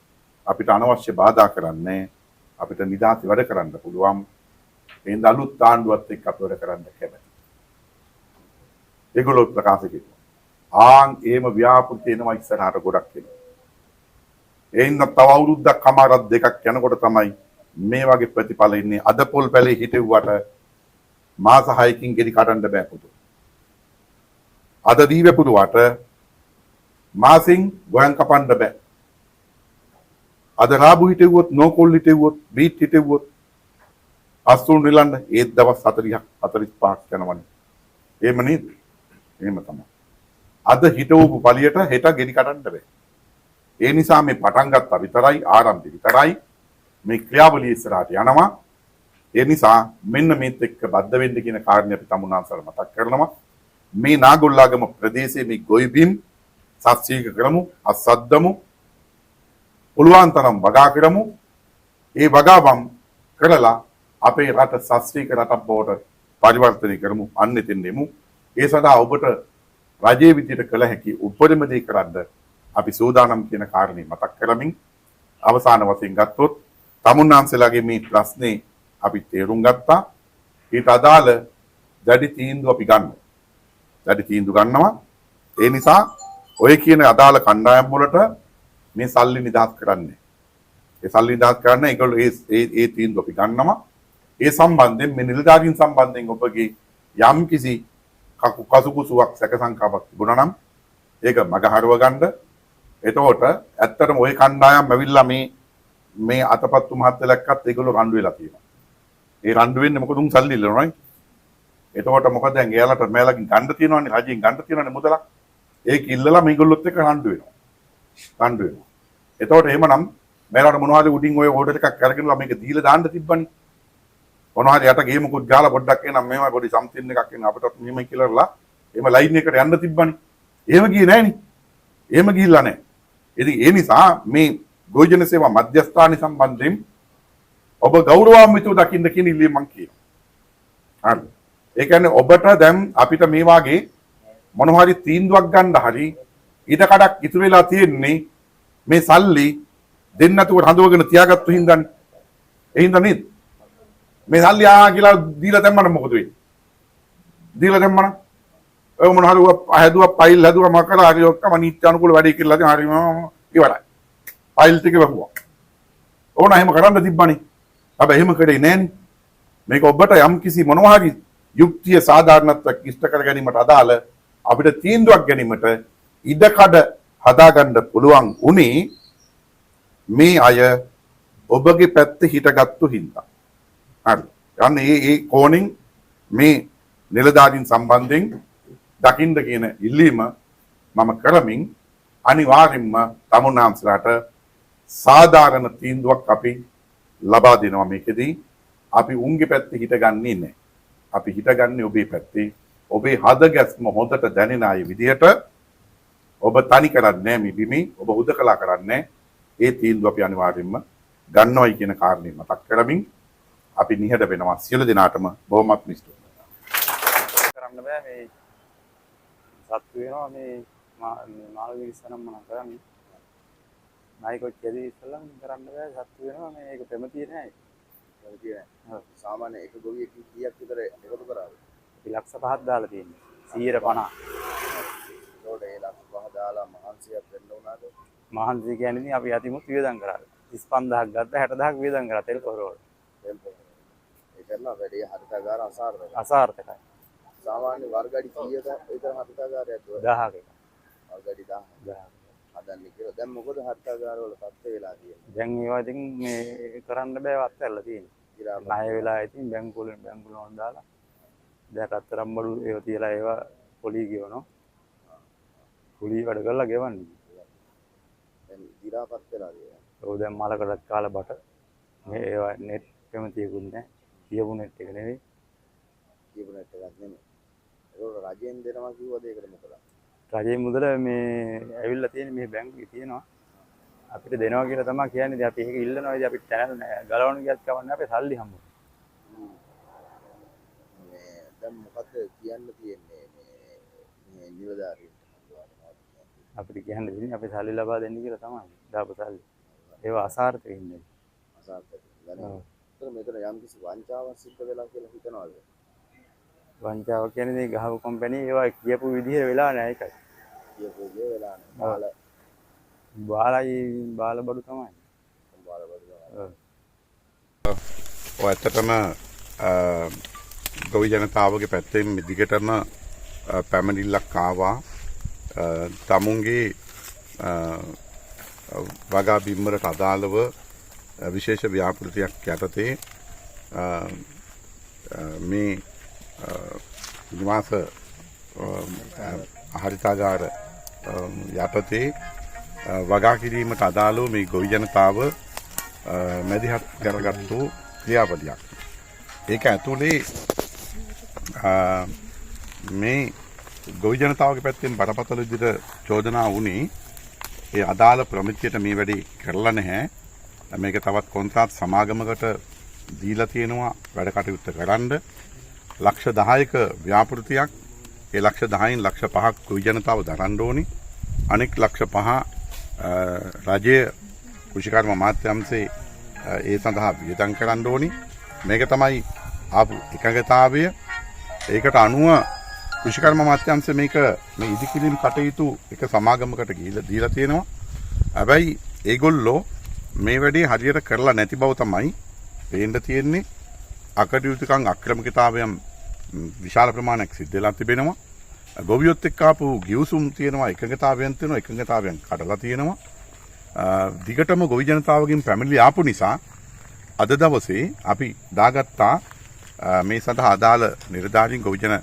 අපිට අනවශ්‍ය බාධා කරන්නේ, අපිට නිදාස් වැඩ කරන්න පුළුවන්. එහෙනම් අලුත් ආණ්ඩුවත් එක්ක අපි වැඩ කරන්න කැමතියි. ඒගොල්ලෝ ප්‍රකාශ කළා. ආන් එහෙම ව්‍යාපෘති එනවා ඉස්සරහට ගොඩක් එනවා. එයින් තව අවුරුද්දක් කමාරක් දෙකක් යනකොට තමයි මේ වගේ ප්‍රතිඵල ඉන්නේ. අද පොල් පැලේ හිටෙව්වට මාස 6කින් ගෙඩි කඩන්න බෑ පුතු. අද දීවපුරුවට මාසින් ගොයන් කපන්න බෑ. අද රාබු හිටෙව්වොත්, නෝකොල් හිටෙව්වොත්, බීට් හිටෙව්වොත් අස්තුන් රිලන්න ඒ දවස් 40ක් 45ක් යනවනේ. එහෙම නේද? එහෙම තමයි. අද හිටවපු පළියට හෙට ගෙඩි කඩන්න බෑ. ඒ නිසා මේ පටන් ගත්තා විතරයි, ආරම්භය විතරයි. මේ ක්‍රියාවලිය ඉස්සරහට යනවා. ඒ නිසා මෙන්න මේත් එක්ක බද්ධ වෙන්න කියන කාරණේ අපි තමුන්නාන්සල මතක් කරනවා. මේ නාගොල්ලාගම ප්‍රදේශයේ මේ ගොයිබිම් සත්‍යීක කරමු, අසද්දමු, පුළුවන් තරම් වගා කරමු. ඒ වගාවම් කරලා අපේ රට ශාස්ත්‍රීය රටක් බවට පරිවර්තනය කරමු. අන්න එතෙන් දෙමු. ඒ සඳහා ඔබට රජයේ විදියට කළ හැකි උපරිම දේ කරන්න අපි සූදානම් කියන කාරණේ මතක් කරමින් අවසාන වශයෙන් ගත්තොත් තමුන්නාන්සලාගේ මේ ප්‍රශ්නේ අපි තේරුම් ගත්තා. ඊට අදාළ දැඩි තීන්දුව අපි ගන්නවා. දැඩි තීන්දුව ගන්නවා. ඒ නිසා ඔය කියන අදාළ කණ්ඩායම් වලට මේ සල්ලි නිදහස් කරන්නේ. ඒ සල්ලි නිදහස් කරන්න ඒගොල්ලෝ ඒ තීන්දුව අපි ගන්නවා. ඒ සම්බන්ධයෙන් මේ නිලධාරීන් සම්බන්ධයෙන් ඔබගේ යම් කිසි කසුකුසුවක් සැකසංකාවක් තිබුණා නම් ඒක මගහරව ගන්න. එතකොට ඇත්තටම ওই කණ්ඩායම් ඇවිල්ලා මේ අතපත්තු මහත්තයලා එක්කත් ඒගොල්ලෝ රණ්ඩු වෙලා තියෙනවා. ඒ රණ්ඩු වෙන්නේ මොකද උන් සල්ලි ඉල්ලනවායි. එතකොට මොකද දැන් එයාලට මේලකින් ගන්න තියෙනවානේ, රජයෙන් ගන්න තියෙනවානේ මුදලක්. ඒක ඉල්ලලා මේගොල්ලොත් එක්ක රණ්ඩු වෙනවා. රණ්ඩු වෙනවා. එතකොට එහෙමනම් මේලාට මොනවද උඩින් ඔය ඕඩර් එකක් අරගෙනලා මේක දීලා දාන්න තිබ්බනේ. මොනවද යට ගේමුකුත් ගාලා පොඩ්ඩක් එනම් මේවා පොඩි සම්තින් එකක් එන අපිටත් මෙහෙම කියලාලා එහෙම ලයින් එකට යන්න තිබ්බනේ. එහෙම ගියේ නෑනේ. එහෙම ගිහිල්ලා නෑ. ඉතින් ඒ නිසා මේ ගෝජන සේවා මධ්‍යස්ථාන සම්බන්ධයෙන් ඔබ ගෞරවාන්විතව දකින්න කියන ඉල්ලීම මම කියනවා. හරි. ඒ කියන්නේ ඔබට දැන් අපිට මේ වාගේ මොන හරි තීන්දුවක් ගන්න හරි ඊට කඩක් ඉතුරු වෙලා තියෙන්නේ මේ සල්ලි දෙන්න නැතුව හඳවගෙන තියාගත්තු හින්දානේ. ඒ හින්දා නේද? මේ සල්ලි කියලා දීලා දැම්මම මොකද වෙන්නේ? දීලා දැම්මම ඔය මොන හරි හැදුවා ෆයිල් හැදුවා මකලා හරි ඔක්කොම නීති අනුකූල වැඩේ කියලා දැන් හරි ඉවරයි. ෆයිල් ටික වහුවා. ඕන එහෙම කරන්න තිබ්බනේ. හැබැයි එහෙම කරේ නෑනේ. මේක ඔබට යම් කිසි මොනවා හරි යුක්තිය සාධාරණත්වයක් ඉෂ්ට කර ගැනීමට අදාළ අපිට තීන්දුවක් ගැනීමට ඉඩකඩ හදාගන්න පුළුවන් උනේ මේ අය ඔබගේ පැත්තේ හිටගත්තු හින්දා. හරි. යන්නේ ඒ කෝණින් මේ නිලධාරීන් සම්බන්ධයෙන් දකින්න කියන ඉල්ලීම මම කරමින් අනිවාර්යෙන්ම තමුන්නාන්සලාට සාධාරණ තීන්දුවක් අපි ලබා දෙනවා. මේකෙදී අපි උන්ගේ පැත්තේ හිටගන්නේ නැහැ. අපි හිටගන්නේ ඔබේ පැත්තේ. ඔබේ හදගැස්ම හොඳට දැනෙන අය විදිහට ඔබ තනි කරන්නේ මේ බිමේ, ඔබ හුදකලා කරන්නේ. ඒ තීන්දුව අපි අනිවාර්යෙන්ම ගන්නවයි කියන කාරණේ මතක් කරමින් අපි නිහඬ වෙනවා. සියලු දෙනාටම බොහොමත් මිස්තුයි. කරන්න බෑ මේ සත්තු වෙනවා මේ මාළු විශ්සනම් මම කරන්නේ. නයිකොත් කැදී ඉස්සලම් කරන්න බෑ සත්තු වෙනවා මේ ඒක ප්‍රමතිය නෑ. ප්‍රමතිය නෑ. සාමාන්‍ය එක ගොවියෙක් කීයක් විතර එකතු කරාද? ලක්ෂ 5ක් දාලා තියෙනවා. 150. ඒකට ඒ ලක්ෂ 5 දාලා මහන්සියක් වෙන්න උනාද? මහන්සිය කියන්නේ ඉතින් අපි යතිමුත් වියදම් කරා. 35000ක් ගත්තා 60000ක් වියදම් කරා තෙල් පොරවල. ඒ කරලා වැඩි හරිතගාර අසාර්ථකයි. අසාර්ථකයි. සාමාන්‍ය වර්ගඩි 100ක විතර හරිතගාරයක් 1000ක. වර්ගඩි 1000. හදන්නේ කියලා. දැන් මොකද හරිතගාර වල තත්ත්ව වෙලා තියෙන්නේ? දැන් ඒවා ඉතින් මේ කරන්න බෑ වත් ඇල්ලලා තියෙන්නේ. ණය වෙලා ඉතින් බැංකුවල වොන් දාලා දැන් රත්තරන් බඩු ඒව තියලා ඒවා පොලි ගෙවනවා. පොලි වැඩ කරලා ගෙවන්නේ. දැන් දිරාපත් වෙලා තියෙනවා. ඔව් දැන් මලකටත් කාලා බට මේ ඒවා නෙට් කැමතියකුත් නැහැ. කියපු නෙට් එක නෙවෙයි. කියපු නෙට් එකක් නෙමෙයි. ඒක රජයෙන් දෙනවා කිව්වද ඒකට මොකද? රජයේ මුදල මේ ඇවිල්ලා තියෙන මේ බැංකුවේ තියෙනවා. අපිට දෙනවා කියලා තමයි කියන්නේ. ඉතින් අපි ඒක ඉල්ලනවා. ඉතින් අපිට channel ගලවන්න ගියත් කවන්නේ අපේ සල්ලි හම්බුනේ. මේ දැන් මොකද්ද කියන්න තියෙන්නේ මේ නිලධාරීන්ට? අපිට කියන්න දෙන්නේ අපේ සල්ලි ලබා දෙන්න කියලා තමයි. දාපු සල්ලි. ඒවා අසාර්ථක ඉන්නේ. අසාර්ථක. දැන් මෙතන යම් කිසි වංචාවක් සිද්ධ වෙලා කියලා හිතනවාද? වංචාව කියන්නේ මේ ගහපු කම්පැනි ඒවා කියපු විදිහට වෙලා නැහැ ඒකයි. කියපු විදිහ වෙලා නැහැ. බාල බඩු තමයි. බාල බඩු තමයි. ඔය ඇත්තටම ගොවි ජනතාවගේ පැත්තෙන් දිගටම පැමිණිල්ලක් ආවා. තමුන්ගේ වගා බිම්මරට අදාළව විශේෂ ව්‍යාපෘතියක් යටතේ මේ නිවාස හරිතාගාර යටතේ වගා කිරීමට අදාළව මේ ගොවි ජනතාව මැදිහත් කරගත්තු ක්‍රියාපදයක්. ඒක ඇතුලේ මේ ගොවි ජනතාවගේ පැත්තෙන් බරපතල විදිහට චෝදනා වුණේ ඒ අදාළ ප්‍රමිතියට මේ වැඩේ කරලා නැහැ. මේක තවත් කොන්ත්‍රාත් සමාගමකට දීලා තියෙනවා වැඩ කටයුත්ත කරන්න. ලක්ෂ 10ක ව්‍යාපෘතියක්. ඒ ලක්ෂ 10න් ලක්ෂ 5ක් ගොවි ජනතාව දරන්න ඕනි. අනෙක් ලක්ෂ 5 රජයේ කෘෂිකර්ම අමාත්‍යාංශයේ ඒ සඳහා වියදම් කරන්න ඕනි. මේක තමයි ආපු එකඟතාවය. ඒකට අනුව කෘෂිකර්ම අමාත්‍යාංශය මේක මේ ඉදිකිරීම් කටයුතු එක සමාගමකට ගිහිල්ලා දීලා තියෙනවා. හැබැයි ඒගොල්ලෝ මේ වැඩේ හරියට කරලා නැති බව තමයි පේන්න තියෙන්නේ. අකටයුතුකම් අක්‍රමිකතාවයන් විශාල ප්‍රමාණයක් සිද්ධ වෙලා තිබෙනවා. ගොවියොත් එක්ක ආපු ගිවිසුම් තියෙනවා, එකඟතාවයන් තියෙනවා, එකඟතාවයන් කඩලා තියෙනවා. දිගටම ගොවි ජනතාවගෙන් පැමිණිලි ආපු නිසා අද දවසේ අපි දාගත්තා මේ සඳහා අදාළ නිලධාරීන් ගොවිජන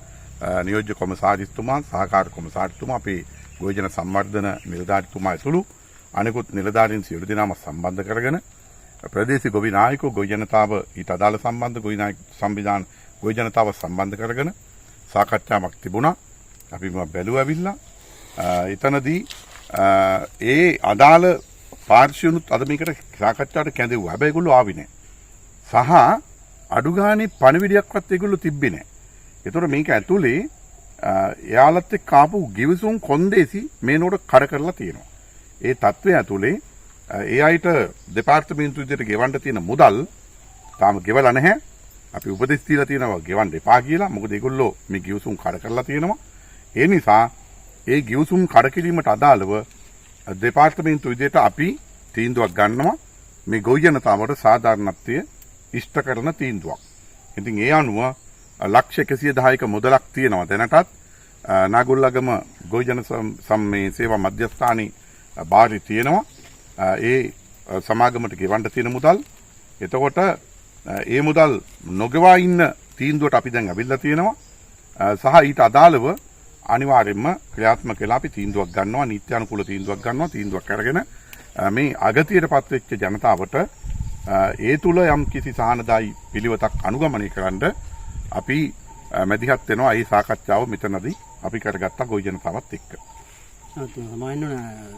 නියෝජ්‍ය කොමසාරිස්තුමා, සහකාර කොමසාරිස්තුමා, අපේ ගොවිජන සංවර්ධන නිලධාරීතුමා ඇතුළු අනෙකුත් නිලධාරීන් සියලු දෙනාම සම්බන්ධ කරගෙන ප්‍රදේශීය ගොවි නායකයෝ, ගොවි ජනතාව ඊට අදාළ සම්බන්ධ ගොවි නායක සංවිධාන ගොවි ජනතාව සම්බන්ධ කරගෙන සාකච්ඡාවක් තිබුණා. අපි බැලුවාවිල්ලා එතනදී ඒ අදාළ පාර්ශ්වනුත් අද මේකට සාකච්ඡාවට කැඳෙව්වා. හැබැයි ඒගොල්ලෝ ආවේ නැහැ. සහ අඩු ගානේ පණිවිඩයක්වත් ඒගොල්ලෝ තිබ්බේ නැහැ. ඒතකොට මේක ඇතුලේ එයාලත් එක්ක ආපු ගිවිසුම් කොන්දේසි මේනෝට කඩ කරලා තියෙනවා. ඒ තත්ත්වය ඇතුලේ ඒ අයට දෙපාර්තමේන්තුව විදිහට ගෙවන්න තියෙන මුදල් තාම ගෙවලා නැහැ. අපි උපදෙස් දීලා තියෙනවා ගෙවන්න එපා කියලා. මොකද ඒගොල්ලෝ මේ ගිවිසුම් කඩ කරලා තියෙනවා. ඒ නිසා ඒ ගිවිසුම් කඩ කිරීමට අදාළව දෙපාර්තමේන්තුව විදිහට අපි තීන්දුවක් ගන්නවා. මේ ගොවි ජනතාවට සාධාරණත්වය ඉෂ්ට කරන තීන්දුවක්. ඉතින් ඒ අනුව ලක්ෂ 110ක මුදලක් තියෙනවා දැනටත් නාගොල්ලගම ගොවි ජන සම්මේ සේවා මධ්‍යස්ථානයේ බාරි තියෙනවා. ඒ සමාගමට ගෙවන්න තියෙන මුදල්. එතකොට ඒ මුදල් නොගෙවා ඉන්න තීන්දුවට අපි දැන් අවිල්ලා තියෙනවා. සහ ඊට අදාළව අනිවාර්යයෙන්ම ක්‍රියාත්මක වෙලා අපි තීන්දුවක් ගන්නවා, නීත්‍යානුකූල තීන්දුවක් ගන්නවා. තීන්දුවක් අරගෙන මේ අගතියටපත් වෙච්ච ජනතාවට ඒ තුල යම් කිසි සහනදායි පිළිවෙතක් අනුගමනය කරන්න අපි මැදිහත් වෙනවා. ඒ සාකච්ඡාව මෙතනදී අපි කරගත්තා ගොවි ජනතාවත් එක්ක. සමාවෙන්න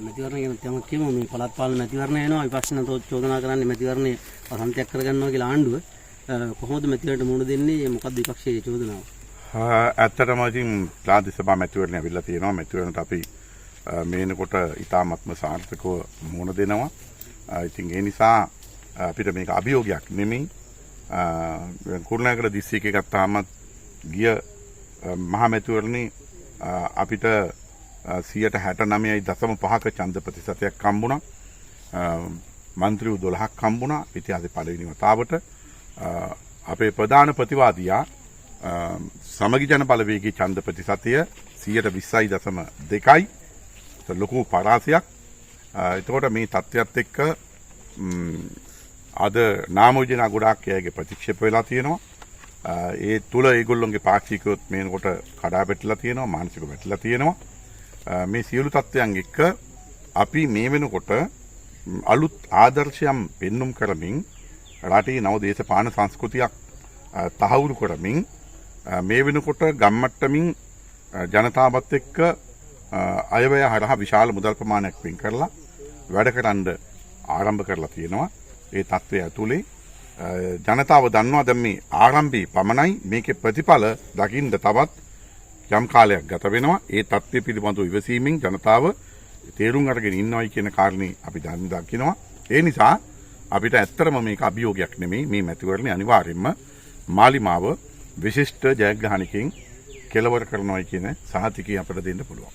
මැතිවරණ ගැන තමයි කියමු. මේ පළාත් පාලන මැතිවරණ එනවා. විපක්ෂණ චෝදනා කරන්නේ මැතිවරණේ අසන්තයක් කරගන්නවා කියලා ආණ්ඩුව. කොහොමද මැතිවරණයට මුහුණ දෙන්නේ? මොකක්ද විපක්ෂයේ චෝදනාව? ඇත්තටම ඉතින් ප්‍රාදේශ සභා මැතිවරණ ඇවිල්ලා තියෙනවා. මැතිවරණට අපි මේනකොට ඉතාමත්ම සාර්ථකව මුහුණ දෙනවා. ඉතින් ඒ නිසා අපිට මේක අභියෝගයක් නෙමෙයි. කුරුණෑගල දිස්ත්‍රික්කේ ගත්තාම ගිය මහා මැතිවරණේ අපිට 69.5ක ඡන්ද ප්‍රතිශතයක් හම්බුණා. මන්ත්‍රීවරු 12ක් හම්බුණා. ඉතිහාසයේ පළවෙනි වතාවට අපේ ප්‍රධාන ප්‍රතිවාදියා සමගි ජන බලවේගයේ ඡන්ද ප්‍රතිශතය 120.2යි. ලොකු පරාසයක්. එතකොට මේ තත්ත්වයට එක්ක අද නාමෝජන ගොඩාක් අයගේ ප්‍රතික්ෂේප වෙලා තියෙනවා. ඒ තුල ඒගොල්ලොන්ගේ පාක්ෂිකයොත් මේනකොට කඩා වැටිලා තියෙනවා, මානසිකව වැටිලා තියෙනවා. මේ සියලු තත්ත්වයන් එක්ක අපි මේ වෙනකොට අලුත් ආදර්ශයන් පෙන්눔 කරමින් රටේ නව දේශපාලන සංස්කෘතියක් තහවුරු කරමින් මේ වෙනකොට ගම්මට්ටමින් ජනතාවත් එක්ක අයවැය හරහා විශාල මුදල් ප්‍රමාණයක් වෙන් කරලා වැඩකරන්න ආරම්භ කරලා තියෙනවා. ඒ තත්ත්වය ඇතුලේ ජනතාව දන්නවා දැන් මේ ආරම්භයේ පමණයි මේකේ ප්‍රතිඵල දකින්න තවත් යම් කාලයක් ගත වෙනවා. ඒ තත්ත්වය පිළිබඳව ඉවසීමෙන් ජනතාව තේරුම් අරගෙන ඉන්නවයි කියන කාරණේ අපි දකිනවා. ඒ නිසා අපිට ඇත්තටම මේක අභියෝගයක් නෙමෙයි. මේ මැතිවරණය අනිවාර්යයෙන්ම මාලිමාව විශිෂ්ට ජයග්‍රහණකින් කෙලවර කරනවායි කියන සහතිකය අපිට දෙන්න පුළුවන්.